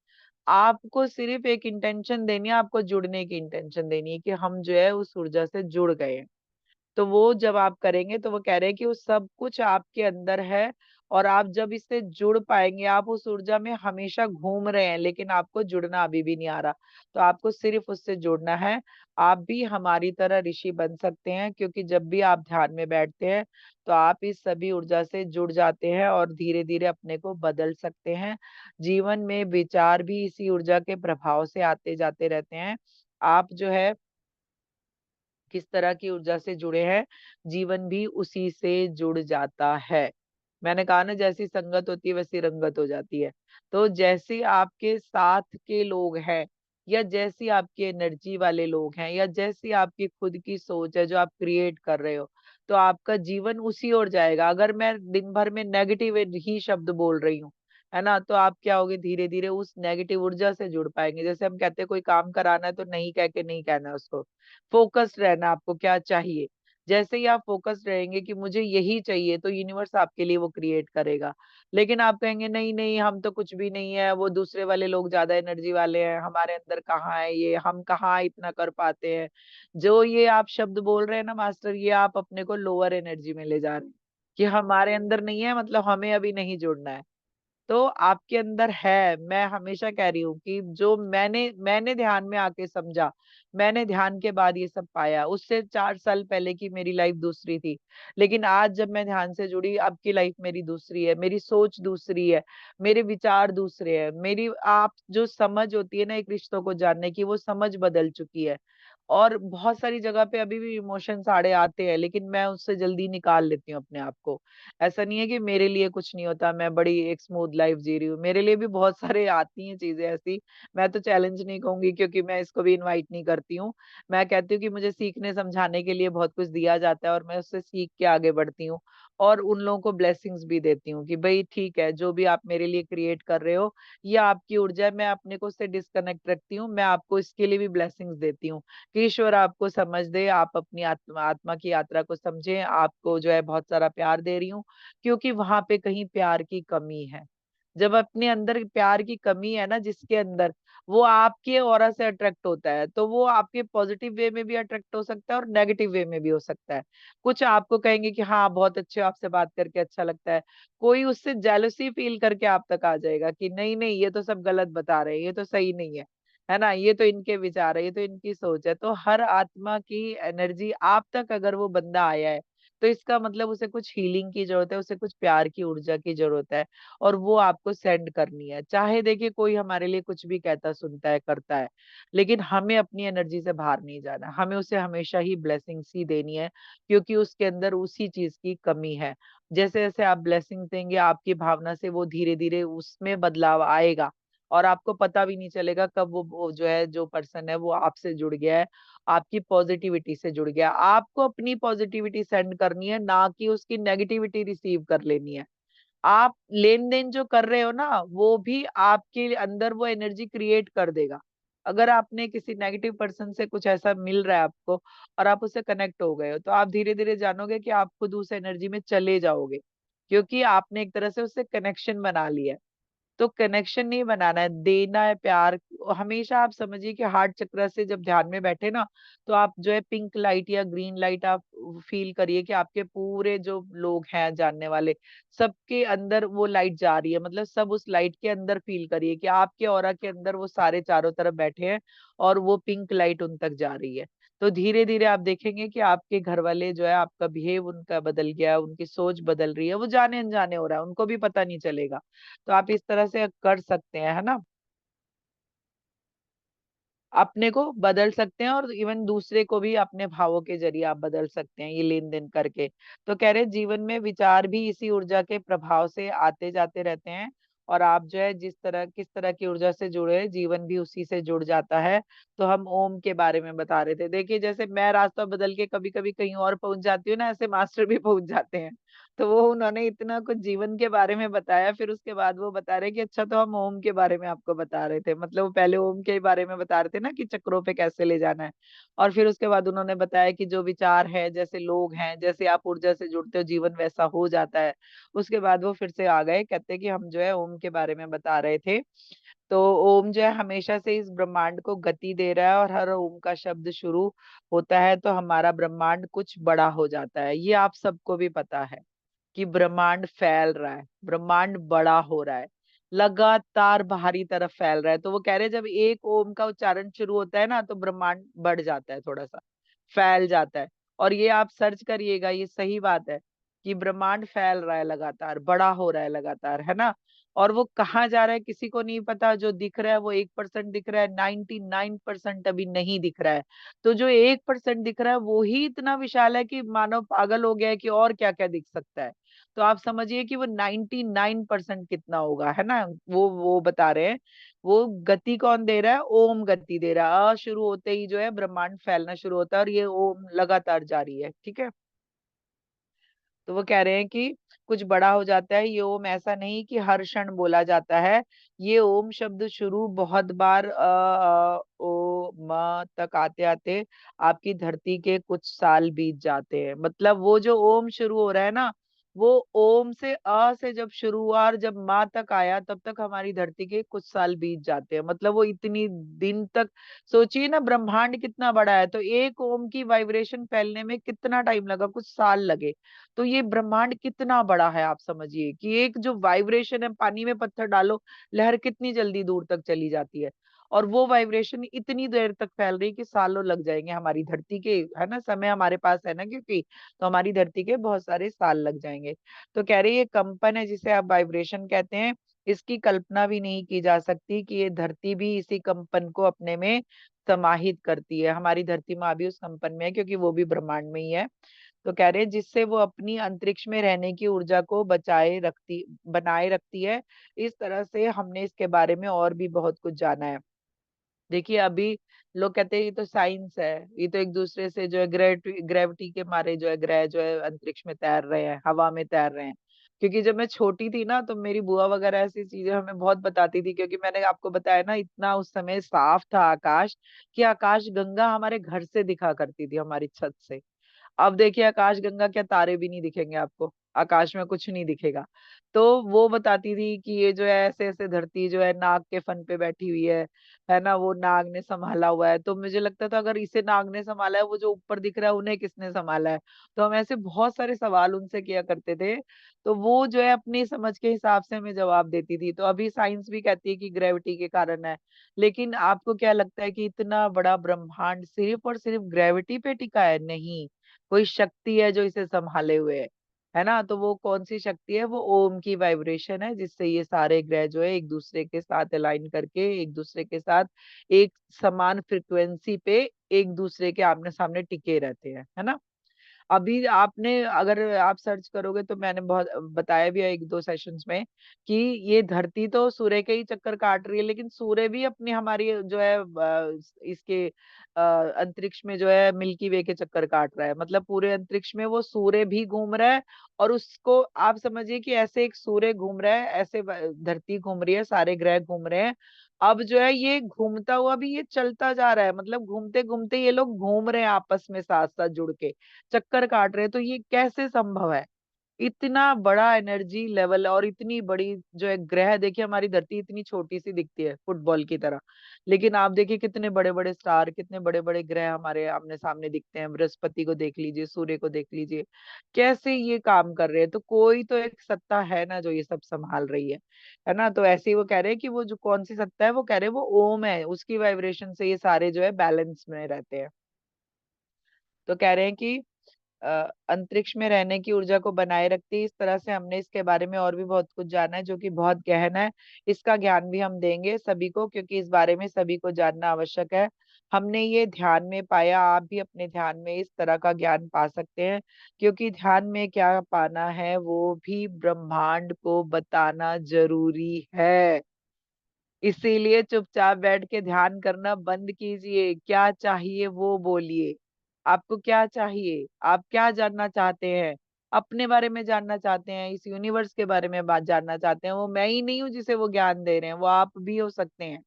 आपको सिर्फ एक इंटेंशन देनी है, आपको जुड़ने की इंटेंशन देनी है कि हम जो है उस ऊर्जा से जुड़ गए हैं। तो वो जब आप करेंगे तो वो कह रहे हैं कि वो सब कुछ आपके अंदर है, और आप जब इससे जुड़ पाएंगे, आप उस ऊर्जा में हमेशा घूम रहे हैं लेकिन आपको जुड़ना अभी भी नहीं आ रहा, तो आपको सिर्फ उससे जुड़ना है। आप भी हमारी तरह ऋषि बन सकते हैं, क्योंकि जब भी आप ध्यान में बैठते हैं तो आप इस सभी ऊर्जा से जुड़ जाते हैं और धीरे धीरे अपने को बदल सकते हैं। जीवन में विचार भी इसी ऊर्जा के प्रभाव से आते जाते रहते हैं। आप जो है किस तरह की ऊर्जा से जुड़े हैं, जीवन भी उसी से जुड़ जाता है। मैंने कहा ना, जैसी संगत होती है वैसी रंगत हो जाती है। तो जैसे आपके साथ के लोग हैं, या जैसी आपकी एनर्जी वाले लोग हैं, या जैसी आपकी खुद की सोच है जो आप क्रिएट कर रहे हो, तो आपका जीवन उसी ओर जाएगा। अगर मैं दिन भर में नेगेटिव ही शब्द बोल रही हूँ, है ना, तो आप क्या होगे, धीरे धीरे उस नेगेटिव ऊर्जा से जुड़ पाएंगे। जैसे हम कहते हैं कोई काम कराना है तो नहीं कह के नहीं कहना है उसको, फोकस्ड रहना आपको क्या चाहिए। जैसे ही आप फोकस्ड रहेंगे कि मुझे यही चाहिए, तो यूनिवर्स आपके लिए वो क्रिएट करेगा। लेकिन आप कहेंगे नहीं नहीं, हम तो कुछ भी नहीं है, वो दूसरे वाले लोग ज्यादा एनर्जी वाले हैं, हमारे अंदर कहाँ है ये, हम कहाँ इतना कर पाते हैं। जो ये आप शब्द बोल रहे हैं ना मास्टर, ये आप अपने को लोअर एनर्जी में ले जा रहे हैं कि हमारे अंदर नहीं है, मतलब हमें अभी नहीं जुड़ना है। तो आपके अंदर है। मैं हमेशा कह रही हूँ कि जो मैंने ध्यान में आके समझा, मैंने ध्यान के बाद ये सब पाया। उससे 4 साल पहले की मेरी लाइफ दूसरी थी, लेकिन आज जब मैं ध्यान से जुड़ी, अब की लाइफ मेरी दूसरी है, मेरी सोच दूसरी है, मेरे विचार दूसरे हैं, मेरी आप जो समझ होती है ना एक रिश्तों को जानने की, वो समझ बदल चुकी है। और बहुत सारी जगह पे अभी भी इमोशंस आड़े आते हैं, लेकिन मैं उससे जल्दी निकाल लेती हूँ अपने आप को। ऐसा नहीं है कि मेरे लिए कुछ नहीं होता, मैं बड़ी एक स्मूथ लाइफ जी रही हूँ, मेरे लिए भी बहुत सारे आती हैं चीजें ऐसी। मैं तो चैलेंज नहीं कहूंगी, क्योंकि मैं इसको भी इनवाइट नहीं करती हूँ। मैं कहती हूँ कि मुझे सीखने समझाने के लिए बहुत कुछ दिया जाता है, और मैं उससे सीख के आगे बढ़ती हूँ। और उन लोगों को ब्लेसिंग्स भी देती हूँ कि भाई ठीक है, जो भी आप मेरे लिए क्रिएट कर रहे हो, ये आपकी ऊर्जा है, मैं अपने को उससे डिस्कनेक्ट रखती हूँ, मैं आपको इसके लिए भी ब्लेसिंग्स देती हूँ कि ईश्वर आपको समझ दे, आप अपनी आत्मा की यात्रा को समझें। आपको जो है बहुत सारा प्यार दे रही हूँ, क्योंकि वहां पे कहीं प्यार की कमी है। जब अपने अंदर प्यार की कमी है ना जिसके अंदर, वो आपके ऑरा से अट्रैक्ट होता है, तो वो आपके पॉजिटिव वे में भी अट्रैक्ट हो सकता है और नेगेटिव वे में भी हो सकता है। कुछ आपको कहेंगे कि हाँ बहुत अच्छे हो, आपसे बात करके अच्छा लगता है। कोई उससे जेलसी फील करके आप तक आ जाएगा कि नहीं नहीं, ये तो सब गलत बता रहे हैं, ये तो सही नहीं है ना, ये तो इनके विचार है, ये तो इनकी सोच है। तो हर आत्मा की एनर्जी आप तक अगर वो बंदा आया है, तो इसका मतलब उसे कुछ हीलिंग की जरूरत है, उसे कुछ प्यार की ऊर्जा की जरूरत है, और वो आपको सेंड करनी है। चाहे देखिए कोई हमारे लिए कुछ भी कहता सुनता है करता है, लेकिन हमें अपनी एनर्जी से बाहर नहीं जाना, हमें उसे हमेशा ही ब्लेसिंग्स ही देनी है, क्योंकि उसके अंदर उसी चीज की कमी है। जैसे जैसे आप ब्लेसिंग देंगे, आपकी भावना से वो धीरे धीरे उसमें बदलाव आएगा, और आपको पता भी नहीं चलेगा कब वो जो है, जो पर्सन है वो आपसे जुड़ गया है, आपकी पॉजिटिविटी से जुड़ गया। आपको अपनी पॉजिटिविटी सेंड करनी है, ना कि उसकी नेगेटिविटी रिसीव कर लेनी है। आप लेन देन जो कर रहे हो ना, वो भी आपके अंदर वो एनर्जी क्रिएट कर देगा। अगर आपने किसी नेगेटिव पर्सन से कुछ ऐसा मिल रहा है आपको, और आप उससे कनेक्ट हो गए हो, तो आप धीरे धीरे जानोगे कि आप खुद उस एनर्जी में चले जाओगे, क्योंकि आपने एक तरह से उससे कनेक्शन बना लिया है। तो कनेक्शन नहीं बनाना है, देना है प्यार। हमेशा आप समझिए कि हार्ट चक्र से जब ध्यान में बैठे ना, तो आप जो है पिंक लाइट या ग्रीन लाइट आप फील करिए कि आपके पूरे जो लोग हैं जानने वाले, सबके अंदर वो लाइट जा रही है, मतलब सब उस लाइट के अंदर फील करिए कि आपके ऑरा के अंदर वो सारे चारों तरफ बैठे हैं, और वो पिंक लाइट उन तक जा रही है। तो धीरे धीरे आप देखेंगे कि आपके घर वाले जो है, आपका बिहेव उनका बदल गया है, उनकी सोच बदल रही है, वो जाने अनजाने हो रहा है, उनको भी पता नहीं चलेगा। तो आप इस तरह से कर सकते हैं, है ना, अपने को बदल सकते हैं, और इवन दूसरे को भी अपने भावों के जरिए आप बदल सकते हैं, ये लेन देन करके। तो कह रहे जीवन में विचार भी इसी ऊर्जा के प्रभाव से आते जाते रहते हैं, और आप जो है जिस तरह किस तरह की ऊर्जा से जुड़े हैं, जीवन भी उसी से जुड़ जाता है। तो हम ओम के बारे में बता रहे थे। देखिए जैसे मैं रास्ता बदल के कभी कभी कहीं और पहुंच जाती हूँ ना, ऐसे मास्टर भी पहुंच जाते हैं। तो वो उन्होंने इतना कुछ जीवन के बारे में बताया, फिर उसके बाद वो बता रहे कि अच्छा तो हम ओम के बारे में आपको बता रहे थे, मतलब वो पहले ओम के बारे में बता रहे थे ना कि चक्रों पे कैसे ले जाना है। और फिर उसके बाद उन्होंने बताया कि जो विचार है, जैसे लोग हैं, जैसे आप ऊर्जा से जुड़ते हो जीवन वैसा हो जाता है। उसके बाद वो फिर से आ गए, कहते कि हम जो है ओम के बारे में बता रहे थे। तो ओम जो है हमेशा से इस ब्रह्मांड को गति दे रहा है, और हर ओम का शब्द शुरू होता है तो हमारा ब्रह्मांड कुछ बड़ा हो जाता है। ये आप सबको भी पता है कि ब्रह्मांड फैल रहा है, ब्रह्मांड बड़ा हो रहा है, लगातार बाहरी तरफ फैल रहा है। तो वो कह रहे हैं जब एक ओम का उच्चारण शुरू होता है ना, तो ब्रह्मांड बढ़ जाता है, थोड़ा सा फैल जाता है। और ये आप सर्च करिएगा, ये सही बात है कि ब्रह्मांड फैल रहा है लगातार, बड़ा हो रहा है लगातार, है ना। और वो कहाँ जा रहा है किसी को नहीं पता। जो दिख रहा है वो 1% दिख रहा है, 99% अभी नहीं दिख रहा है। तो जो 1% दिख रहा है वो ही इतना विशाल है कि मानव पागल हो गया है कि और क्या क्या दिख सकता है। तो आप समझिए कि वो 99% कितना होगा, है ना। वो बता रहे हैं, वो गति कौन दे रहा है, ओम गति दे रहा है। शुरू होते ही जो है ब्रह्मांड फैलना शुरू होता है, और ये ओम लगातार जारी है, ठीक है। तो वो कह रहे हैं कि कुछ बड़ा हो जाता है। ये ओम ऐसा नहीं कि हर क्षण बोला जाता है। ये ओम शब्द शुरू बहुत बार ओ म तक आते आते आपकी धरती के कुछ साल बीत जाते हैं। मतलब वो जो ओम शुरू हो रहा है ना, वो ओम से अ से जब शुरू हुआ और जब माँ तक आया तब तक हमारी धरती के कुछ साल बीत जाते हैं। मतलब वो इतनी दिन तक, सोचिए ना ब्रह्मांड कितना बड़ा है, तो एक ओम की वाइब्रेशन फैलने में कितना टाइम लगा, कुछ साल लगे। तो ये ब्रह्मांड कितना बड़ा है, आप समझिए कि एक जो वाइब्रेशन है, पानी में पत्थर डालो, लहर कितनी जल्दी दूर तक चली जाती है, और वो वाइब्रेशन इतनी देर तक फैल रही है कि सालों लग जाएंगे हमारी धरती के, है ना, समय हमारे पास है ना, क्योंकि तो हमारी धरती के बहुत सारे साल लग जाएंगे। तो कह रही ये कंपन है जिसे आप वाइब्रेशन कहते हैं, इसकी कल्पना भी नहीं की जा सकती कि ये धरती भी इसी कंपन को अपने में समाहित करती है। हमारी धरती माँ भी उस कंपन में है, क्योंकि वो भी ब्रह्मांड में ही है। तो कह रहे हैं जिससे वो अपनी अंतरिक्ष में रहने की ऊर्जा को बनाए रखती है। इस तरह से हमने इसके बारे में और भी बहुत कुछ जाना है। देखिए अभी लोग कहते हैं ये तो साइंस है, ये तो एक दूसरे से जो है ग्रेविटी के मारे जो है ग्रह जो है अंतरिक्ष में तैर रहे हैं, हवा में तैर रहे हैं। क्योंकि जब मैं छोटी थी ना, तो मेरी बुआ वगैरह ऐसी चीजें हमें बहुत बताती थी, क्योंकि मैंने आपको बताया ना, इतना उस समय साफ था आकाश, कि आकाश गंगा हमारे घर से दिखा करती थी, हमारी छत से। अब देखिए आकाश गंगा, क्या तारे भी नहीं दिखेंगे आपको, आकाश में कुछ नहीं दिखेगा। तो वो बताती थी कि ये जो है ऐसे ऐसे धरती जो है नाग के फन पे बैठी हुई है ना, वो नाग ने संभाला हुआ है। तो मुझे लगता था अगर इसे नाग ने संभाला है, वो जो ऊपर दिख रहा है उन्हें किसने संभाला है। तो हम ऐसे बहुत सारे सवाल उनसे किया करते थे। तो वो जो है अपनी समझ के हिसाब से हमें जवाब देती थी। तो अभी साइंस भी कहती है कि ग्रेविटी के कारण है। लेकिन आपको क्या लगता है कि इतना बड़ा ब्रह्मांड सिर्फ और सिर्फ ग्रेविटी पे टिका है? नहीं, कोई शक्ति है जो इसे संभाले हुए है ना। तो वो कौन सी शक्ति है? वो ओम की वाइब्रेशन है, जिससे ये सारे ग्रह जो है एक दूसरे के साथ अलाइन करके एक दूसरे के साथ एक समान फ्रिक्वेंसी पे एक दूसरे के आमने सामने टिके रहते हैं, है ना। अभी आपने अगर आप सर्च करोगे, तो मैंने बहुत बताया भी है एक दो सेशंस में, कि ये धरती तो सूर्य के ही चक्कर काट रही है, लेकिन सूर्य भी अपनी हमारी जो है इसके अंतरिक्ष में जो है मिल्की वे के चक्कर काट रहा है। मतलब पूरे अंतरिक्ष में वो सूर्य भी घूम रहा है, और उसको आप समझिए कि ऐसे एक सूर्य घूम रहा है, ऐसे धरती घूम रही है, सारे ग्रह घूम रहे हैं। अब जो है ये घूमता हुआ भी ये चलता जा रहा है, मतलब घूमते घूमते ये लोग घूम रहे हैं आपस में साथ साथ जुड़ के, चक्कर काट रहे हैं। तो ये कैसे संभव है? इतना बड़ा एनर्जी लेवल और इतनी बड़ी जो है ग्रह, देखिए हमारी धरती इतनी छोटी सी दिखती है फुटबॉल की तरह, लेकिन आप देखिए कितने बड़े बड़े स्टार, कितने बड़े बड़े ग्रह हमारे आमने सामने दिखते हैं। बृहस्पति को देख लीजिए, सूर्य को देख लीजिए, कैसे ये काम कर रहे हैं। तो कोई तो एक सत्ता है ना जो ये सब संभाल रही है ना। तो ऐसे ही वो कह रहे हैं कि वो जो कौन सी सत्ता है, वो कह रहे हैं वो ओम है, उसकी वाइब्रेशन से ये सारे जो है बैलेंस में रहते हैं। तो कह रहे हैं कि अंतरिक्ष में रहने की ऊर्जा को बनाए रखती है। इस तरह से हमने इसके बारे में और भी बहुत कुछ जाना है, जो कि बहुत गहन है। इसका ज्ञान भी हम देंगे सभी को, क्योंकि इस बारे में सभी को जानना आवश्यक है। हमने ये ध्यान में पाया, आप भी अपने ध्यान में इस तरह का ज्ञान पा सकते हैं, क्योंकि ध्यान में क्या पाना है वो भी ब्रह्मांड को बताना जरूरी है। इसीलिए चुपचाप बैठ के ध्यान करना बंद कीजिए। क्या चाहिए वो बोलिए। आपको क्या चाहिए? आप क्या जानना चाहते हैं? अपने बारे में जानना चाहते हैं, इस यूनिवर्स के बारे में बात जानना चाहते हैं? वो मैं ही नहीं हूँ जिसे वो ज्ञान दे रहे हैं, वो आप भी हो सकते हैं।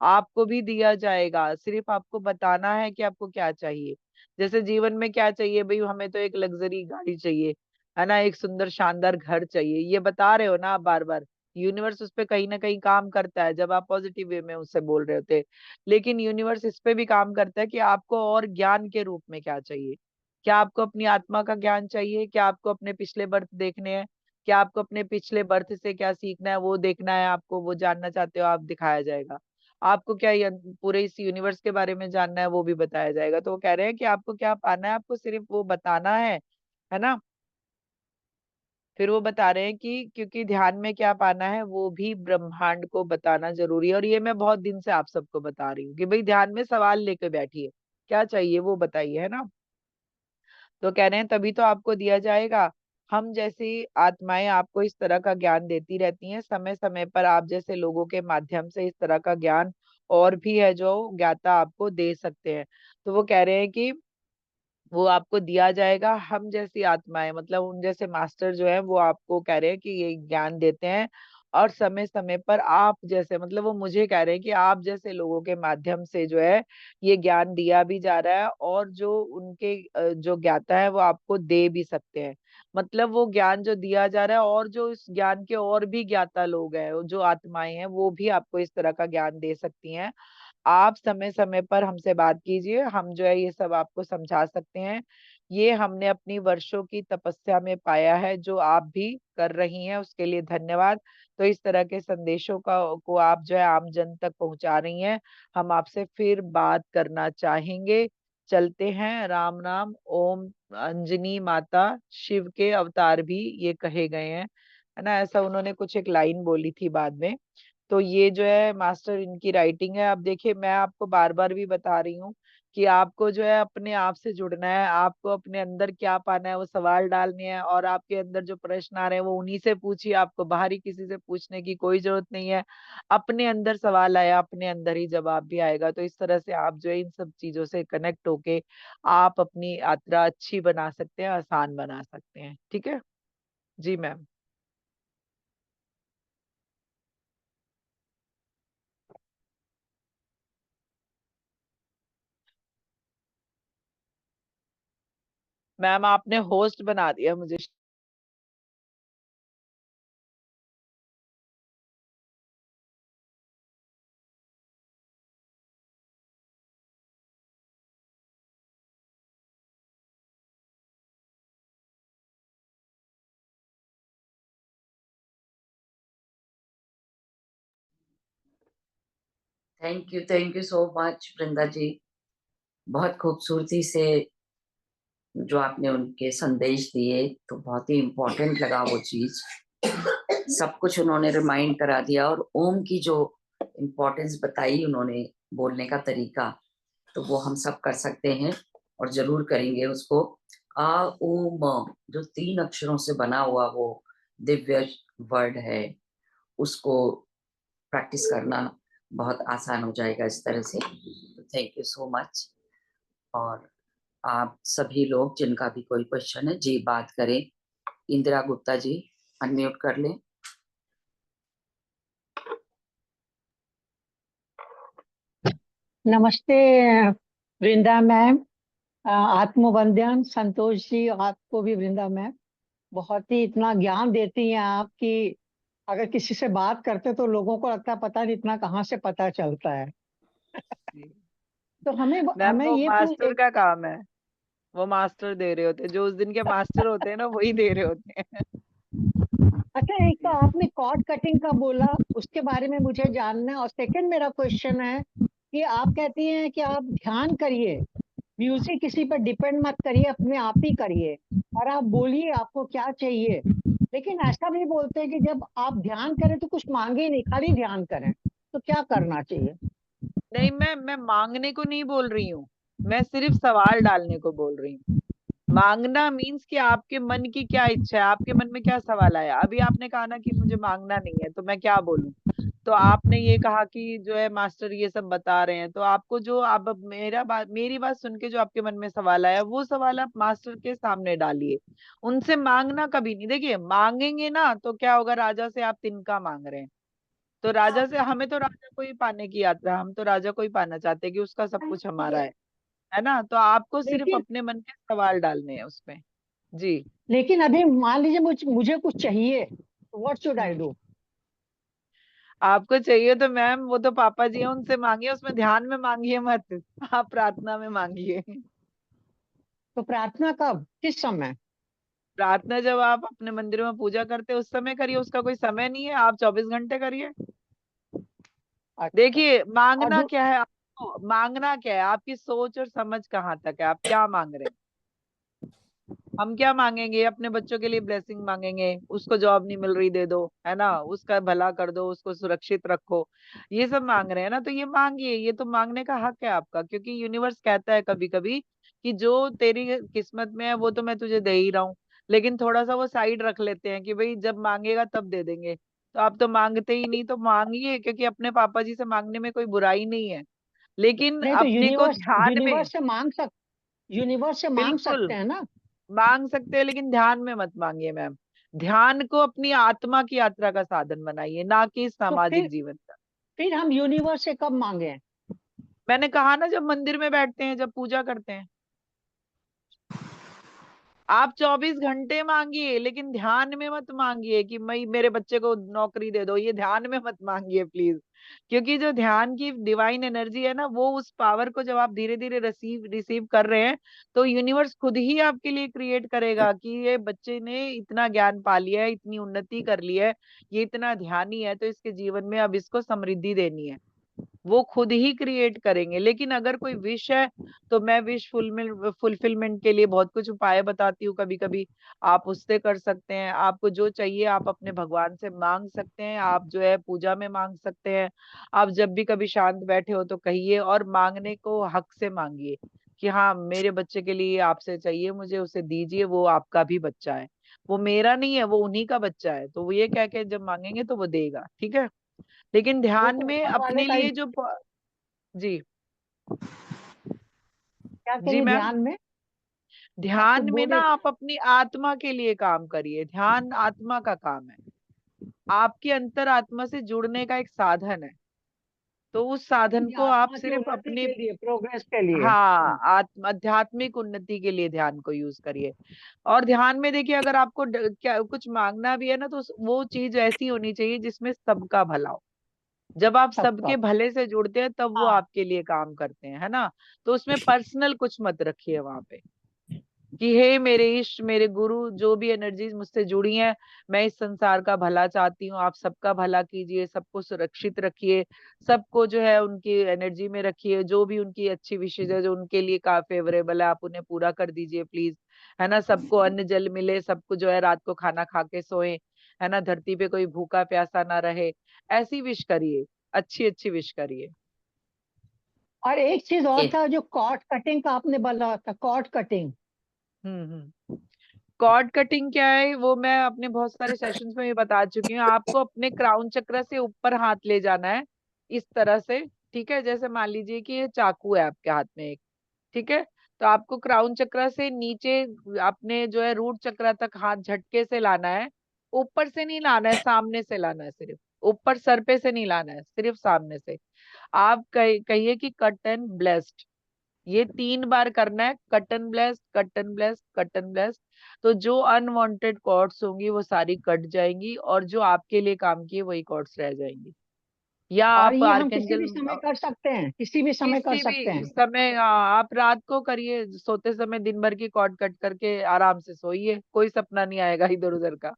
आपको भी दिया जाएगा, सिर्फ आपको बताना है कि आपको क्या चाहिए। जैसे जीवन में क्या चाहिए भाई, हमें तो एक लग्जरी गाड़ी चाहिए, है ना, एक सुंदर शानदार घर चाहिए, ये बता रहे हो ना आप बार बार। यूनिवर्स उस पे कहीं ना कहीं काम करता है, जब आप पॉजिटिव वे में उससे बोल रहे होते। लेकिन यूनिवर्स इस पे भी काम करता है कि आपको और ज्ञान के रूप में क्या चाहिए। क्या आपको अपनी आत्मा का ज्ञान चाहिए? क्या आपको अपने पिछले बर्थ देखने हैं? क्या आपको अपने पिछले बर्थ से क्या सीखना है वो देखना है? आपको वो जानना चाहते हो, आप दिखाया जाएगा। आपको क्या पूरे इस यूनिवर्स के बारे में जानना है, वो भी बताया जाएगा। तो वो कह रहे हैं कि आपको क्या पाना है, आपको सिर्फ वो बताना है ना। फिर वो बता रहे हैं कि क्योंकि ध्यान में क्या पाना है वो भी ब्रह्मांड को बताना जरूरी है। और ये मैं बहुत दिन से आप सबको बता रही हूँ कि भाई ध्यान में सवाल लेके बैठिए, क्या चाहिए वो बताइए, है ना। तो कह रहे हैं तभी तो आपको दिया जाएगा। हम जैसी आत्माएं आपको इस तरह का ज्ञान देती रहती हैं, समय समय पर आप जैसे लोगों के माध्यम से इस तरह का ज्ञान और भी है जो ज्ञाता आपको दे सकते हैं। तो वो कह रहे हैं कि वो आपको दिया जाएगा। हम जैसी आत्माएं, मतलब उन जैसे मास्टर जो है वो आपको कह रहे हैं कि ये ज्ञान देते हैं, और समय समय पर आप जैसे, मतलब वो मुझे कह रहे हैं कि आप जैसे लोगों के माध्यम से जो है ये ज्ञान दिया भी जा रहा है, और जो उनके जो ज्ञाता है वो आपको दे भी सकते हैं। मतलब वो ज्ञान जो दिया जा रहा है, और जो इस ज्ञान के और भी ज्ञाता लोग हैं, जो आत्माएं हैं, वो भी आपको इस तरह का ज्ञान दे सकती हैं। आप समय समय पर हमसे बात कीजिए, हम जो है ये सब आपको समझा सकते हैं। ये हमने अपनी वर्षों की तपस्या में पाया है, जो आप भी कर रही हैं, उसके लिए धन्यवाद। तो इस तरह के संदेशों का को आप जो है आम जन तक पहुंचा रही हैं। हम आपसे फिर बात करना चाहेंगे। चलते हैं, राम नाम ओम। अंजनी माता शिव के अवतार भी ये कहे गए हैं, है ना, ऐसा उन्होंने कुछ एक लाइन बोली थी बाद में। तो ये जो है मास्टर इनकी राइटिंग है। अब देखिए, मैं आपको बार बार भी बता रही हूँ कि आपको जो है अपने आप से जुड़ना है, आपको अपने अंदर क्या पाना है वो सवाल डालने हैं, और आपके अंदर जो प्रश्न आ रहे हैं वो उन्हीं से पूछिए, आपको बाहरी किसी से पूछने की कोई जरूरत नहीं है। अपने अंदर सवाल आया, अपने अंदर ही जवाब भी आएगा। तो इस तरह से आप जो है इन सब चीजों से कनेक्ट होके आप अपनी यात्रा अच्छी बना सकते हैं, आसान बना सकते हैं। ठीक है जी मैम। मैम आपने होस्ट बना दिया मुझे। थैंक यू सो मच वृंदा जी। बहुत खूबसूरती से जो आपने उनके संदेश दिए, तो बहुत ही इम्पोर्टेंट लगा वो चीज। सब कुछ उन्होंने रिमाइंड करा दिया, और ओम की जो इम्पोर्टेंस बताई उन्होंने, बोलने का तरीका, तो वो हम सब कर सकते हैं और जरूर करेंगे उसको। आ उ म, जो 3 अक्षरों से बना हुआ वो दिव्य वर्ड है, उसको प्रैक्टिस करना बहुत आसान हो जाएगा इस तरह से। तो थैंक यू सो मच। और आप सभी लोग जिनका भी कोई क्वेश्चन है जी, बात करें। इंदिरा गुप्ता जी, अनम्यूट कर लें। नमस्ते वृंदा मैम। आत्मवंदन संतोष जी, आपको भी वृंदा मैम। बहुत ही इतना ज्ञान देती हैं आप कि अगर किसी से बात करते तो लोगों को लगता है पता नहीं इतना कहाँ से पता चलता है। तो हमें मैम हमें वो ये पूछ मास्टर एक का काम है, वो मास्टर दे रहे होते हैं, जो उस दिन के मास्टर होते हैं ना वही दे रहे होते हैं। अच्छा, एक तो जी। आपने कॉर्ड कटिंग का बोला, उसके बारे में मुझे जानना है। और सेकंड मेरा क्वेश्चन है कि आप कहती हैं कि आप ध्यान करिए, म्यूजिक किसी पर डिपेंड मत करिए, अपने आप ही करिए, और आप बोलिए आपको क्या चाहिए। लेकिन ऐसा भी बोलते हैं कि जब आप ध्यान करें तो कुछ मांगे ही नहीं, खाली ध्यान करें, तो क्या करना चाहिए? नहीं, मैं मांगने को नहीं बोल रही हूँ, मैं सिर्फ सवाल डालने को बोल रही हूँ। मांगना मीन्स कि आपके मन की क्या इच्छा है, आपके मन में क्या सवाल आया। अभी आपने कहा ना कि मुझे मांगना नहीं है, तो मैं क्या बोलूं। तो आपने ये कहा कि जो है मास्टर ये सब बता रहे हैं, तो आपको जो आप अब मेरी बात सुन के जो आपके मन में सवाल आया, वो सवाल आप मास्टर के सामने डालिए। उनसे मांगना कभी नहीं, देखिए मांगेंगे ना तो क्या होगा, राजा से आप तिनका मांग रहे हैं। तो राजा से, हमें तो राजा को ही पाने की यात्रा, हम तो राजा को ही पाना चाहते हैं कि उसका सब कुछ हमारा है ना। तो आपको सिर्फ लेकिन अपने मन के सवाल डालने हैं उसमें। जी। लेकिन अभी मान लीजिए मुझे कुछ चाहिए, what should I hmm. Do? आपको चाहिए तो मैम वो तो पापा जी हैं, उनसे मांगिए, उसमें ध्यान में मांगिए मत। आप प्रार्थना में मांगिए। तो प्रार्थना कब, किस समय? प्रार्थना जब आप अपने मंदिर में पूजा करते हैं उस समय करिए, उसका कोई समय नहीं है, आप 24 घंटे करिए। अच्छा। देखिए और मांगना क्या है, आपको मांगना क्या है, आपकी सोच और समझ कहाँ तक है, आप क्या मांग रहे हैं। हम क्या मांगेंगे, अपने बच्चों के लिए ब्लेसिंग मांगेंगे, उसको जॉब नहीं मिल रही दे दो, है ना, उसका भला कर दो, उसको सुरक्षित रखो, ये सब मांग रहे हैं ना। तो ये मांगिए, ये तो मांगने का हक है आपका, क्योंकि यूनिवर्स कहता है कभी कभी कि जो तेरी किस्मत में है वो तो मैं तुझे दे ही रहा हूँ, लेकिन थोड़ा सा वो साइड रख लेते हैं कि भाई जब मांगेगा तब दे देंगे। तो आप तो मांगते ही नहीं, तो मांगिए, क्योंकि अपने पापा जी से मांगने में कोई बुराई नहीं है, लेकिन नहीं तो अपने को यूनिवर्स ध्यान में। यूनिवर्स से मांग सकते यूनिवर्स से मांग बिल्कुल सकते हैं ना। मांग सकते हैं, लेकिन ध्यान में मत मांगिए मैम। ध्यान को अपनी आत्मा की यात्रा का साधन बनाइए, ना कि तो सामाजिक जीवन का। फिर हम यूनिवर्स से कब मांगे? मैंने कहा ना, जब मंदिर में बैठते हैं, जब पूजा करते हैं। आप 24 घंटे मांगिए, लेकिन ध्यान में मत मांगिए कि मैं मेरे बच्चे को नौकरी दे दो, ये ध्यान में मत मांगिए प्लीज। क्योंकि जो ध्यान की डिवाइन एनर्जी है ना, वो उस पावर को जब आप धीरे धीरे रिसीव रिसीव कर रहे हैं, तो यूनिवर्स खुद ही आपके लिए क्रिएट करेगा कि ये बच्चे ने इतना ज्ञान पा लिया है, इतनी उन्नति कर ली है, ये इतना ध्यानी है, तो इसके जीवन में अब इसको समृद्धि देनी है। वो खुद ही क्रिएट करेंगे। लेकिन अगर कोई विश है, तो मैं विश फुलफिलमेंट के लिए बहुत कुछ उपाय बताती हूँ कभी कभी। आप उससे कर सकते हैं, आपको जो चाहिए आप अपने भगवान से मांग सकते हैं, आप जो है पूजा में मांग सकते हैं। आप जब भी कभी शांत बैठे हो तो कहिए, और मांगने को हक से मांगिए कि हाँ मेरे बच्चे के लिए आपसे चाहिए, मुझे उसे दीजिए, वो आपका भी बच्चा है, वो मेरा नहीं है, वो उन्हीं का बच्चा है। तो वो ये कह के जब मांगेंगे तो वो देगा, ठीक है। लेकिन वो ध्यान तो में ऊपर वाले अपने का ही। लिए जो जी। क्या जी करिए मैम, ध्यान में? आप कुछ ध्यान में बोल ना रहे थे। आप अपनी आत्मा के लिए काम करिए। ध्यान आत्मा का काम है, आपकी अंतर आत्मा से जुड़ने का एक साधन है। तो उस साधन अपनी को आप आत्मा की सिर्फ उन्नति अपनी, के लिए, प्रोग्रेस के लिए। हाँ, आध्यात्मिक उन्नति के लिए ध्यान को यूज करिए। और ध्यान में देखिए, अगर आपको क्या कुछ मांगना भी है ना, तो वो चीज ऐसी होनी चाहिए जिसमें सबका भला हो। जब आप सबका। सबके भले से जुड़ते हैं, तब वो हाँ। आपके लिए काम करते हैं, है ना। तो उसमें पर्सनल कुछ मत रखिए वहां पे कि हे मेरे इष्ट, मेरे गुरु, जो भी एनर्जीज मुझसे जुड़ी हैं, मैं इस संसार का भला चाहती हूँ, आप सबका भला कीजिए, सबको सुरक्षित रखिए, सबको जो है उनकी एनर्जी में रखिए, जो भी उनकी अच्छी विशेष है, जो उनके लिए का फेवरेबल है, आप उन्हें पूरा कर दीजिए प्लीज, है ना। सबको अन्न जल मिले, सबको जो है रात को खाना खा के सोए, है ना, धरती पे कोई भूखा प्यासा ना रहे। ऐसी विश करिए, अच्छी अच्छी विश करिए। और एक चीज और ए, था, जो कॉर्ड कटिंग का आपने बोला था, कॉर्ड कटिंग। हम्म। कॉर्ड कटिंग क्या है, वो मैं अपने बहुत सारे सेशंस में भी बता चुकी हूँ। आपको अपने क्राउन चक्र से ऊपर हाथ ले जाना है, इस तरह से, ठीक है। जैसे मान लीजिए कि ये चाकू है आपके हाथ में एक, ठीक है। तो आपको क्राउन चक्र से नीचे अपने जो है रूट चक्र तक हाथ झटके से लाना है। ऊपर से नहीं लाना है, सामने से लाना है, सिर्फ ऊपर सर पे से नहीं लाना है, सिर्फ सामने से। आप कहिए कि कट एंड ब्लेस्ड, ये 3 बार करना है, कटन ब्लेस्ड, कटन ब्लेस्ड, कटन ब्लेस्ड। तो जो अनवांटेड कॉर्ड्स होंगी वो सारी कट जाएंगी, और जो आपके लिए काम की है वही कॉर्ड्स रह जाएंगी। या और आप ये हम किसी भी आर्कएंजल, समय कर सकते हैं, किसी भी समय कर किसी सकते भी हैं। समय, आप रात को करिए, सोते समय दिन भर की कॉर्ड कट करके आराम से सोइए, कोई सपना नहीं आएगा इधर उधर का,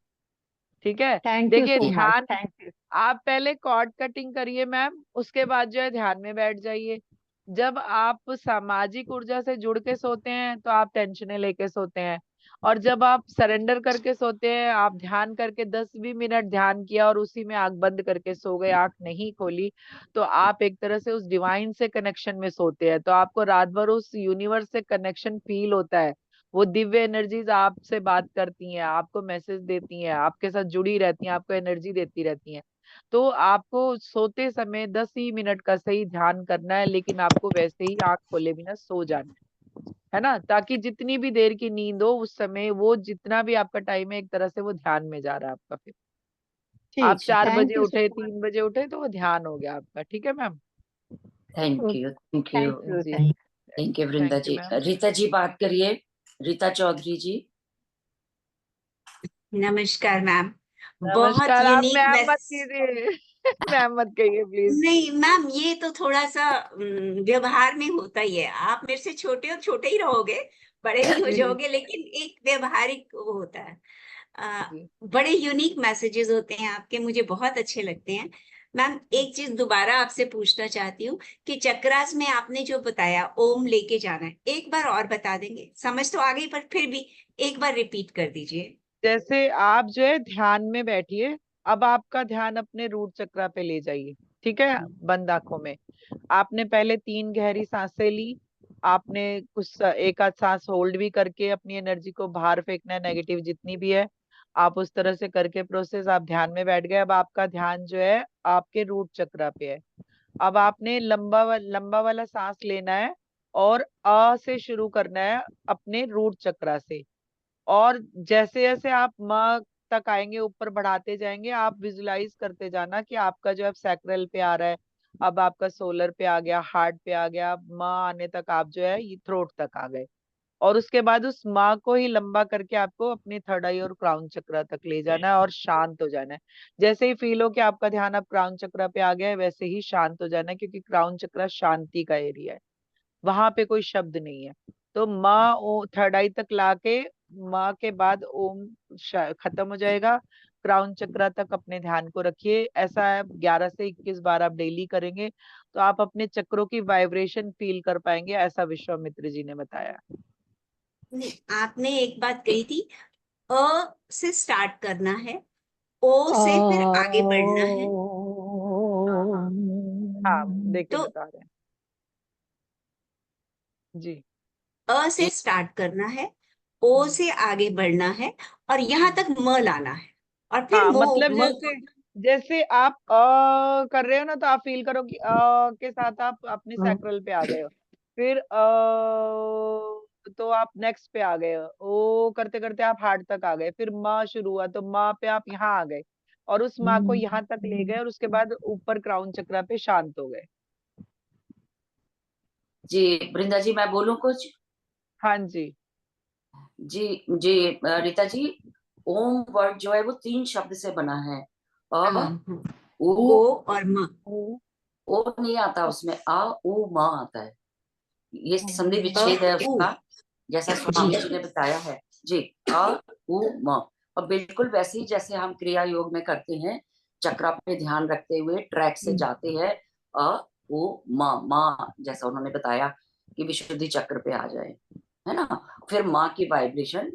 ठीक है। थैंक यू देखिए सो मच, ध्यान, थैंक यू। आप पहले कॉर्ड कटिंग करिए मैम, उसके बाद जो है ध्यान में बैठ जाइए। जब आप सामाजिक ऊर्जा से जुड़ के सोते हैं, तो आप टेंशनें लेके सोते हैं। और जब आप सरेंडर करके सोते हैं, आप ध्यान करके 10-20 मिनट ध्यान किया और उसी में आंख बंद करके सो गए, आंख नहीं खोली, तो आप एक तरह से उस डिवाइन से कनेक्शन में सोते हैं। तो आपको रात भर उस यूनिवर्स से कनेक्शन फील होता है। वो दिव्य एनर्जीज आपसे बात करती हैं, आपको मैसेज देती हैं, आपके साथ जुड़ी रहती हैं, आपको एनर्जी देती रहती हैं। तो आपको सोते समय 10 ही मिनट का सही ध्यान करना है, लेकिन आपको वैसे ही आंख खोले बिना सो जाना है ना, ताकि जितनी भी देर की नींद हो, उस समय वो जितना भी आपका टाइम है, एक तरह से वो ध्यान में जा रहा है आपका। फिर आप ठीक है, 4 बजे थैंक यू उठे, सो मच। 3 बजे उठे, तो वो ध्यान हो गया आपका, ठीक है ma'am. Thank you, thank you. Thank you, जी, thank thank you Vrinda thank you जी। मैम। रीता जी बात करिए, रीता चौधरी जी। नमस्कार मैम। बहुत नमस्कार, आप यूनिक मैम मत मैस कीजिए मैम मत कहिए प्लीज। नहीं मैम, ये तो थोड़ा सा व्यवहार में होता ही है। आप मेरे से छोटे और छोटे ही रहोगे, बड़े नहीं हो जी जाओगे, लेकिन एक व्यवहारिक वो होता है। जी बड़े यूनिक मैसेजेस होते हैं आपके, मुझे बहुत अच्छे लगते हैं। मैम एक चीज दोबारा आपसे पूछना चाहती हूँ कि चक्रास में आपने जो बताया ओम लेके जाना है, एक बार और बता देंगे? समझ तो आ गई, पर फिर भी एक बार रिपीट कर दीजिए। जैसे आप जो है ध्यान में बैठिए, अब आपका ध्यान अपने रूट चक्र पे ले जाइए, ठीक है। बंद आंखों में आपने पहले 3 गहरी सांसें ली, आपने कुछ एक आध सांस होल्ड भी करके अपनी एनर्जी को बाहर फेंकना है, नेगेटिव जितनी भी है, आप उस तरह से करके प्रोसेस आप ध्यान में बैठ गए। अब आपका ध्यान जो है आपके रूट चक्र पे है। अब आपने लंबा वाला सांस लेना है, और अ से शुरू करना है अपने रूट चक्रा से। और जैसे जैसे आप म तक आएंगे, ऊपर बढ़ाते जाएंगे, आप विजुलाइज करते जाना कि आपका जो है सैक्रल पे आ रहा है, अब आपका सोलर पे आ गया, हार्ट पे आ गया, म आने तक आप जो है ये थ्रोट तक आ गए। और उसके बाद उस माँ को ही लंबा करके आपको अपने थर्ड आई और क्राउन चक्रा तक ले जाना है और शांत हो जाना है। जैसे ही फील हो कि आपका ध्यान अब क्राउन चक्रा पे आ गया है, वैसे ही शांत हो जाना है, क्योंकि क्राउन चक्रा शांति का एरिया है, वहां पे कोई शब्द नहीं है। तो माँ ओ थर्ड आई तक लाके माँ के बाद ओम खत्म हो जाएगा। क्राउन चक्रा तक अपने ध्यान को रखिए। ऐसा है 11 से 21 बार आप डेली करेंगे तो आप अपने चक्रों की वाइब्रेशन फील कर पाएंगे, ऐसा विश्वामित्र जी ने बताया। नहीं, आपने एक बात कही थी, अ से स्टार्ट करना है, ओ से फिर आगे बढ़ना है। हाँ हाँ हाँ, देखिए तो बता रहे हैं जी। अ से स्टार्ट करना है, ओ से आगे बढ़ना है, और यहाँ तक म लाना है, और फिर हाँ, मो मतलब म जैसे जैसे आप कर रहे हो ना, तो आप फील करो कि के साथ आप अपने सैक्रल पे आ गए हो। फिर तो आप नेक्स्ट पे आ गए हो, ओ करते करते आप हार्ट तक आ गए, फिर माँ शुरू हुआ तो माँ पे आप यहाँ आ गए, और उस माँ को यहाँ तक ले गए, और उसके बाद ऊपर क्राउन चक्रा पे शांत हो गए। जी वृंदा जी, मैं बोलूं कुछ? हाँ जी। जी जी रीता जी, ओम वर्ड जो है वो 3 शब्द से बना है। अ उ ओ और म। ओ नहीं आता उसमें, अ उ म आता है। ये संधि अ विच्छेद है उ उसका, जैसा स्वामी जी ने बताया है। जी, अ उ म। और बिल्कुल वैसे ही जैसे हम क्रिया योग में करते हैं, चक्रा पे ध्यान रखते हुए ट्रैक से जाते हैं, अ उ म जैसा उन्होंने बताया कि विशुद्धि चक्र पे आ जाए, है ना। फिर माँ की वाइब्रेशन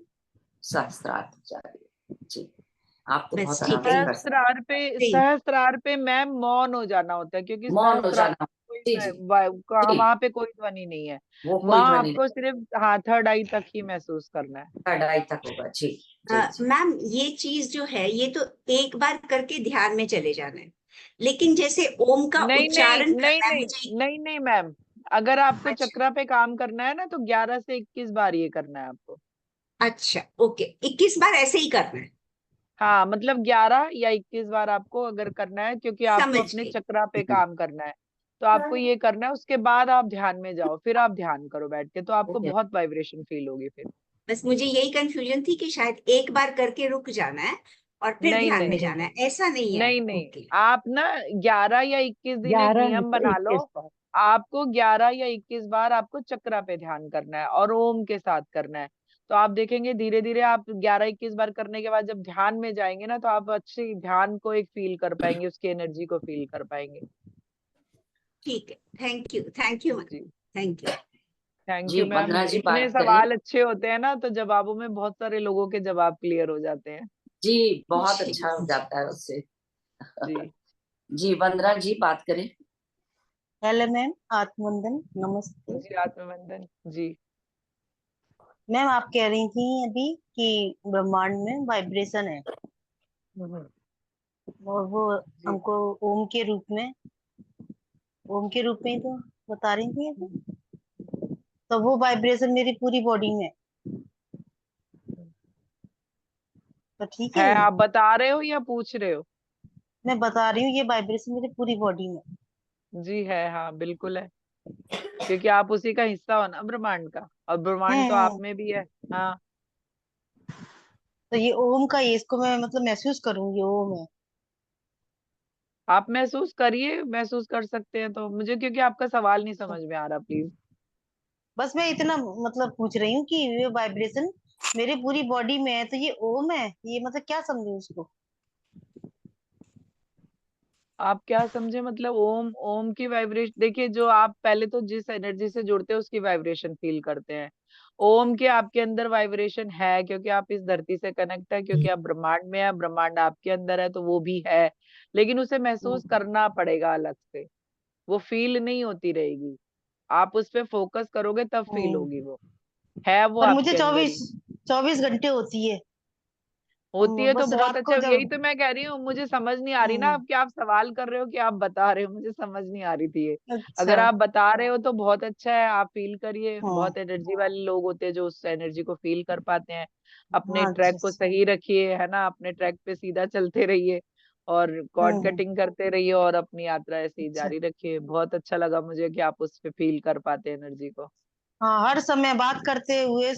सहस्त्रार तक जा रही है। जी, आप तो बस बहुत आराम ठीक है। से कर सकते सही। सहस्त्रार पे मैम मौन हो जाना होता है, क्योंकि हैं। मौन हो सहस्त्रार जाना। कोई जी जी जी, वहां पे कोई ध्वनि नहीं है। वो कोई माँ ध्वनि नहीं, आपको सिर्फ हाँ थर्ड आई तक ही महसूस करना है। कढ़ाई तक होगा। जी जी जी। मैम, ये चीज जो है, ये तो एक बार करके ध्यान में चले जाना है, लेकिन जैसे ओम का नहीं नहीं उच्चारण नहीं करना है नहीं मुझे। नहीं नहीं मैम, अगर आपको अच्छा चक्रा पे काम करना है ना, तो 11 से 21 बार ये करना है आपको। अच्छा, ओके, 21 बार ऐसे ही करना है। हाँ, मतलब 11 या 21 बार आपको अगर करना है, क्योंकि आपको समझ अपने गई। चक्रा पे काम करना है। तो आपको ये करना है, उसके बाद आप ध्यान में जाओ, फिर आप ध्यान करो बैठ के, तो आपको ओके। बहुत वाइब्रेशन फील होगी फिर। बस मुझे यही कंफ्यूजन थी कि शायद एक बार करके रुक जाना है और फिर नहीं ध्यान में नहीं जाना है, ऐसा नहीं है। नहीं नहीं, ओके। आप ना 11 या 21 दिन एक 11 नहीं नियम तो बना लो। 21 बार। आपको 11 या 21 बार आपको चक्रा पे ध्यान करना है और ओम के साथ करना है। तो आप देखेंगे धीरे धीरे आप 11-21 बार करने के बाद जब ध्यान में जाएंगे ना, तो आप अच्छी ध्यान को एक फील कर पाएंगे, उसकी एनर्जी को फील कर पाएंगे। ठीक है, thank you, thank you ma'am, जी, थैंक यू। थैंक जी यू मैम। वंदना जी इतने बात करें। सवाल अच्छे होते हैं ना, तो जवाबों में बहुत सारे लोगों के जवाब क्लियर हो जाते हैं। जी बहुत जी अच्छा हो जाता है उससे। जी जी वंदना जी बात करें। हेलो मैम, आत्मवंदन, नमस्ते। जी, आत्मवंदन जी। मैम, आप कह रही थी अभी कि ब्रह्मांड में वाइब्रेशन है, हम्म, और वो जी हमको ओम के रूप में, ओम के रूप में ही तो बता रही थी अभी। तो वो वाइब्रेशन मेरी पूरी बॉडी में है, तो ठीक है है। ये। आप बता रहे हो या पूछ रहे हो? मैं बता रही हूँ, ये वाइब्रेशन मेरी पूरी बॉडी में है। जी है, हाँ बिल्कुल है, क्योंकि आप उसी का हिस्सा हो ना ब्रह्मांड का, और ब्रह्मांड तो आप हैं। में भी है। हाँ, तो ये ओम का, ये इसको मैं मतलब महसूस करूंगी, ओम है। आप महसूस करिए, महसूस कर सकते हैं तो मुझे, क्योंकि आपका सवाल नहीं समझ में आ रहा, प्लीज। बस मैं इतना मतलब पूछ रही हूँ कि ये वाइब्रेशन मेरी पूरी बॉडी में है, तो ये ओम है, ये मतलब क्या समझू उसको। आप क्या समझे मतलब? ओम, ओम की वाइब्रेशन देखिए, जो आप पहले तो जिस एनर्जी से जुड़ते हैं उसकी वाइब्रेशन फील करते हैं। ओम के आपके अंदर वाइब्रेशन है, क्योंकि आप इस धरती से कनेक्ट है, क्योंकि आप ब्रह्मांड में है, ब्रह्मांड आपके अंदर है, तो वो भी है। लेकिन उसे महसूस करना पड़ेगा अलग से, वो फील नहीं होती रहेगी। आप उस पे फोकस करोगे तब फील हम्म। होगी वो, है वो पर मुझे आपके अंदर ही। 24 24 घंटे होती है। होती है तो बस बहुत रात अच्छा। को यही जब तो मैं कह रही हूँ, मुझे समझ नहीं आ रही ना अब कि आप सवाल कर रहे हो कि आप बता रहे हो, मुझे समझ नहीं आ रही थी ये। अच्छा। अगर आप बता रहे हो तो बहुत अच्छा है, आप फील करिए। हम्म। बहुत एनर्जी वाले लोग होते हैं जो उस एनर्जी को फील कर पाते हैं। अपने हाँ जी। ट्रैक को सही रखिए, है ना, अपने ट्रैक पे सीधा चलते रहिए और कॉर्ड हम्म। कटिंग करते रहिए और अपनी यात्रा ऐसे ही अच्छा। जारी रखिए। बहुत अच्छा लगा मुझे कि आप उस पे फील कर पाते हैं एनर्जी को। हाँ, हर समय बात करते हुए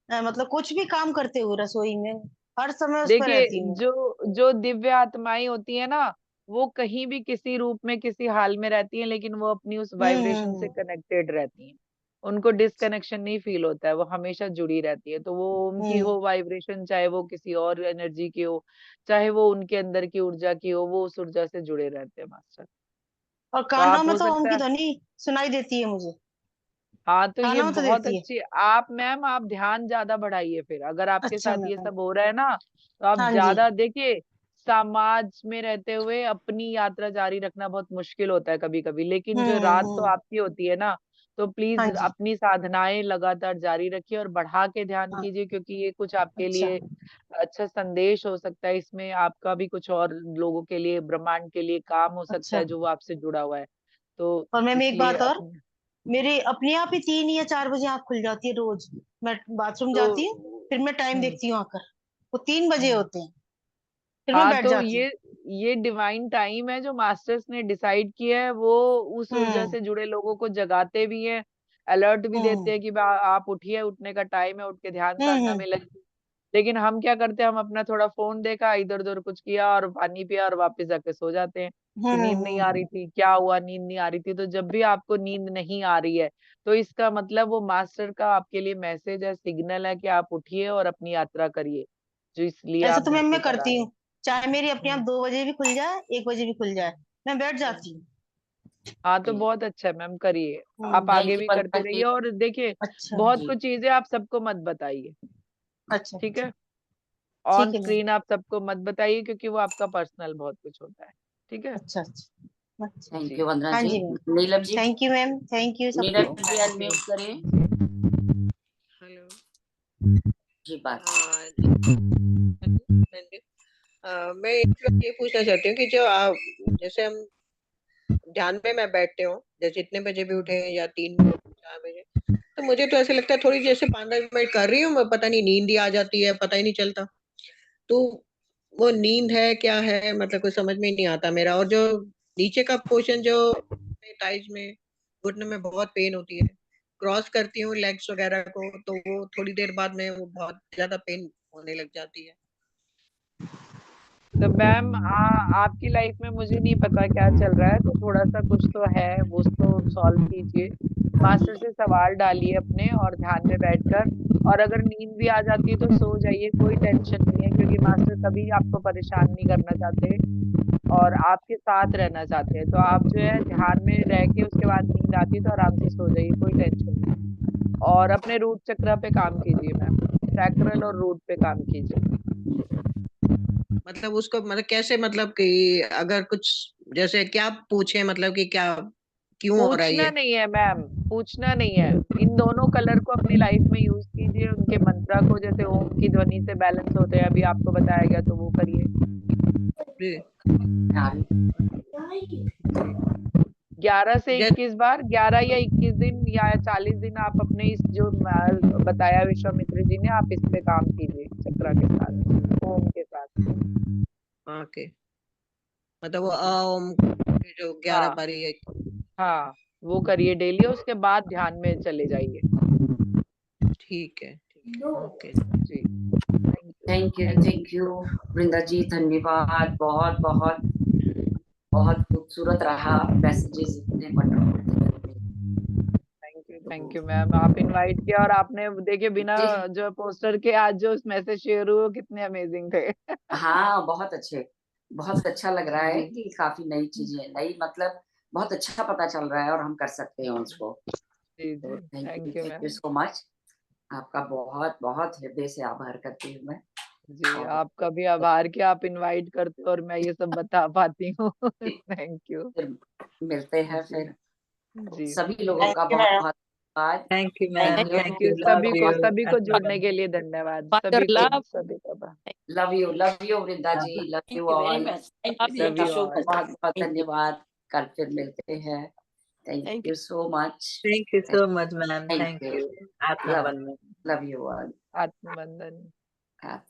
मतलब कुछ भी काम करते हुए रसोई में हर समय उस पर देखिए, रहती हूँ। जो जो दिव्य आत्माएं होती है ना, वो कहीं भी किसी रूप में किसी हाल में रहती हैं, लेकिन वो अपनी उस वाइब्रेशन से हम्म। कनेक्टेड रहती हैं। उनको डिसकनेक्शन नहीं फील होता है, वो हमेशा जुड़ी रहती है। तो वो उनकी हम्म। हो वाइब्रेशन, चाहे वो किसी और एनर्जी की हो, चाहे वो उनके अंदर की ऊर्जा की हो, वो उस ऊर्जा से जुड़े रहते हैं मास्टर। और तो कानों आप में हो तो ओम सकता की है, ध्वनि सुनाई देती है मुझे। हाँ, तो ये कानों में तो बहुत देती है। अच्छी। आप मैम, आप ध्यान ज्यादा बढ़ाइए फिर। अगर आपके अच्छा साथ ये मैम। सब हो रहा है ना, तो आप हाँ जी। ज्यादा देखिए। समाज में रहते हुए अपनी यात्रा जारी रखना बहुत मुश्किल होता है कभी कभी, लेकिन जो रात तो हम्म। आपकी होती है ना, तो हाँ प्लीज जी। अपनी साधनाएं लगातार जारी रखिए और बढ़ा के ध्यान हाँ। कीजिए, क्योंकि ये कुछ आपके अच्छा। लिए अच्छा संदेश हो सकता है। इसमें आपका भी कुछ और लोगों के लिए, ब्रह्मांड के लिए काम हो सकता अच्छा। है जो वो आपसे जुड़ा हुआ है। तो और मैम एक इसलिए बात और, अपने, मेरे अपने आप ही 3 या 4 बजे आँख खुल जाती है रोज। मैं बाथरूम तो जाती हूँ, फिर मैं टाइम हम्म देखती हूँ आकर, वो 3 बजे हम्म होते हैं, फिर मैं हाँ, बैठ तो जाती हूँ। ये डिवाइन टाइम है जो मास्टर्स ने डिसाइड किया है। वो उस ऊर्जा हम्म। से जुड़े लोगों को जगाते भी हैं, अलर्ट भी देते हम्म। हैं कि आप उठिए, उठने का टाइम है, उठ के ध्यान साधना हम्म। में लगिए। लेकिन हम क्या करते हैं, हम अपना थोड़ा फोन देखा, इधर उधर कुछ किया और पानी पिया और वापस जाके सो जाते हैं कि नींद नहीं आ रही थी। क्या हुआ, नींद नहीं आ रही थी? तो जब भी आपको नींद नहीं आ रही है, तो इसका मतलब वो मास्टर का आपके लिए मैसेज है, सिग्नल है कि आप उठिए और अपनी यात्रा करिए, जो इसलिए ऐसा आप तो मैम धरती मैं पर करती आए हूँ, चाहे मेरी अपने आप हैं। 2 बजे भी खुल जाए, 1 बजे भी खुल जाए, मैं बैठ जाती हूँ। हाँ, तो जी, बहुत अच्छा है मैम, करिए। आप हम्म। आगे थैंक यू भी वंदना करते जी। रहिए और देखिए, अच्छा। बहुत जी, कुछ चीजें आप सबको मत बताइए। अच्छा। ठीक है, ऑन ठीक है मैम। स्क्रीन आप सबको मत बताइए, क्योंकि वो आपका पर्सनल बहुत कुछ होता है। ठीक है अच्छा। अच्छा। अच्छा। थैंक जी। यू वंदना हाँ जी। जी मैम। Neelam ji, thank you ma'am, thank you Neelam सबको। जी थैंक यू। अनम्यूट करें। हेलो। जी, बात करें। हाँ जी। मैं एक बात ये पूछना चाहती हूँ कि जो आप, जैसे हम ध्यान में मैं बैठते हूँ, जैसे इतने बजे भी उठे या 3 4 बजे, तो मुझे तो ऐसे लगता है थोड़ी जैसे 5 10 मिनट कर रही हूँ मैं, पता नहीं नींद ही आ जाती है, पता ही नहीं चलता। तो वो नींद है क्या है, मतलब कुछ समझ में ही नहीं आता मेरा। और जो नीचे का पोर्शन, जो टाइज में घुटने में बहुत पेन होती है, क्रॉस करती हूँ लेग्स वगैरह को, तो वो थोड़ी देर बाद में वो बहुत ज्यादा पेन होने लग जाती है। तो मैम, आपकी लाइफ में मुझे नहीं पता क्या चल रहा है, तो थोड़ा सा कुछ तो है, वो उसको सॉल्व कीजिए। मास्टर से सवाल डालिए अपने और ध्यान में बैठकर। और अगर नींद भी आ जाती है तो सो जाइए, कोई टेंशन नहीं है, क्योंकि मास्टर कभी आपको परेशान नहीं करना चाहते और आपके साथ रहना चाहते हैं। तो आप जो है ध्यान में रह के उसके बाद नींद आती है तो आराम से सो जाइए, कोई टेंशन नहीं है। और अपने रूट चक्र पे काम कीजिए मैम, सैक्रल और रूट पे काम कीजिए। मतलब उसको, मतलब कैसे, मतलब कि अगर कुछ जैसे क्या पूछे, मतलब कि क्या, क्यों हो रहा है पूछना ये? नहीं है मैम, पूछना नहीं है। इन दोनों कलर को अपनी लाइफ में यूज कीजिए, उनके मंत्रा को, जैसे ओम की ध्वनि से बैलेंस होते हैं, अभी आपको बताया गया, तो वो करिए। जी। हाँ, जी। 11 से 21 बार, 11 या 21 दिन या 40 दिन आप अपने इस जो बताया विश्वामित्र जी ने, आप इस पे काम कीजिए चक्रा के साथ, ओम के साथ। ओके। मतलब वो जी। ओम जो 11 हाँ बारी है। हाँ, वो करिए डेली, उसके बाद ध्यान में चले जाइए। ठीक है, ठीक है, ओके। जी, thank you. Thank you Vrinda ji, धन्यवाद। बहुत बहुत बहुत खूबसूरत रहा, मैसेजेस इतने वंडरफुल थैंक थे। यू मैम, आप इनवाइट किया और आपने देखिए बिना जी, जो पोस्टर के आज जो मैसेज शेयर हुए वो कितने अमेजिंग थे। हाँ, बहुत अच्छे। बहुत अच्छा लग रहा है कि काफी नई चीजें, नई मतलब बहुत अच्छा पता चल रहा है और हम कर सकते हैं उसको। जी तो जी, thank you thank you ma'am. So much. आपका बहुत बहुत हृदय से आभार करती हूँ मैं। जी, और आपका भी आभार कि आप इनवाइट करते हो और मैं ये सब बता पाती हूँ। Thank you. फिर मिलते हैं जी फिर। जी। सभी लोगों थैंक का यू बहुत मैम। बहुत thank you ma'am, Thank you. Thank you love सभी यू। को जुड़ने के लिए धन्यवाद Father सभी को love. सभी को Love you Vrinda ji, love Thank you you very all. much. Thank Love you you so love you much. all. बहुत बहुत Thank you. धन्यवाद, कल फिर मिलते हैं। Thank Thank you so much. Thank you so much ma'am, Thank thank you. You. आत्मा Love, बंधन। love you all. आत्मबंधन। Have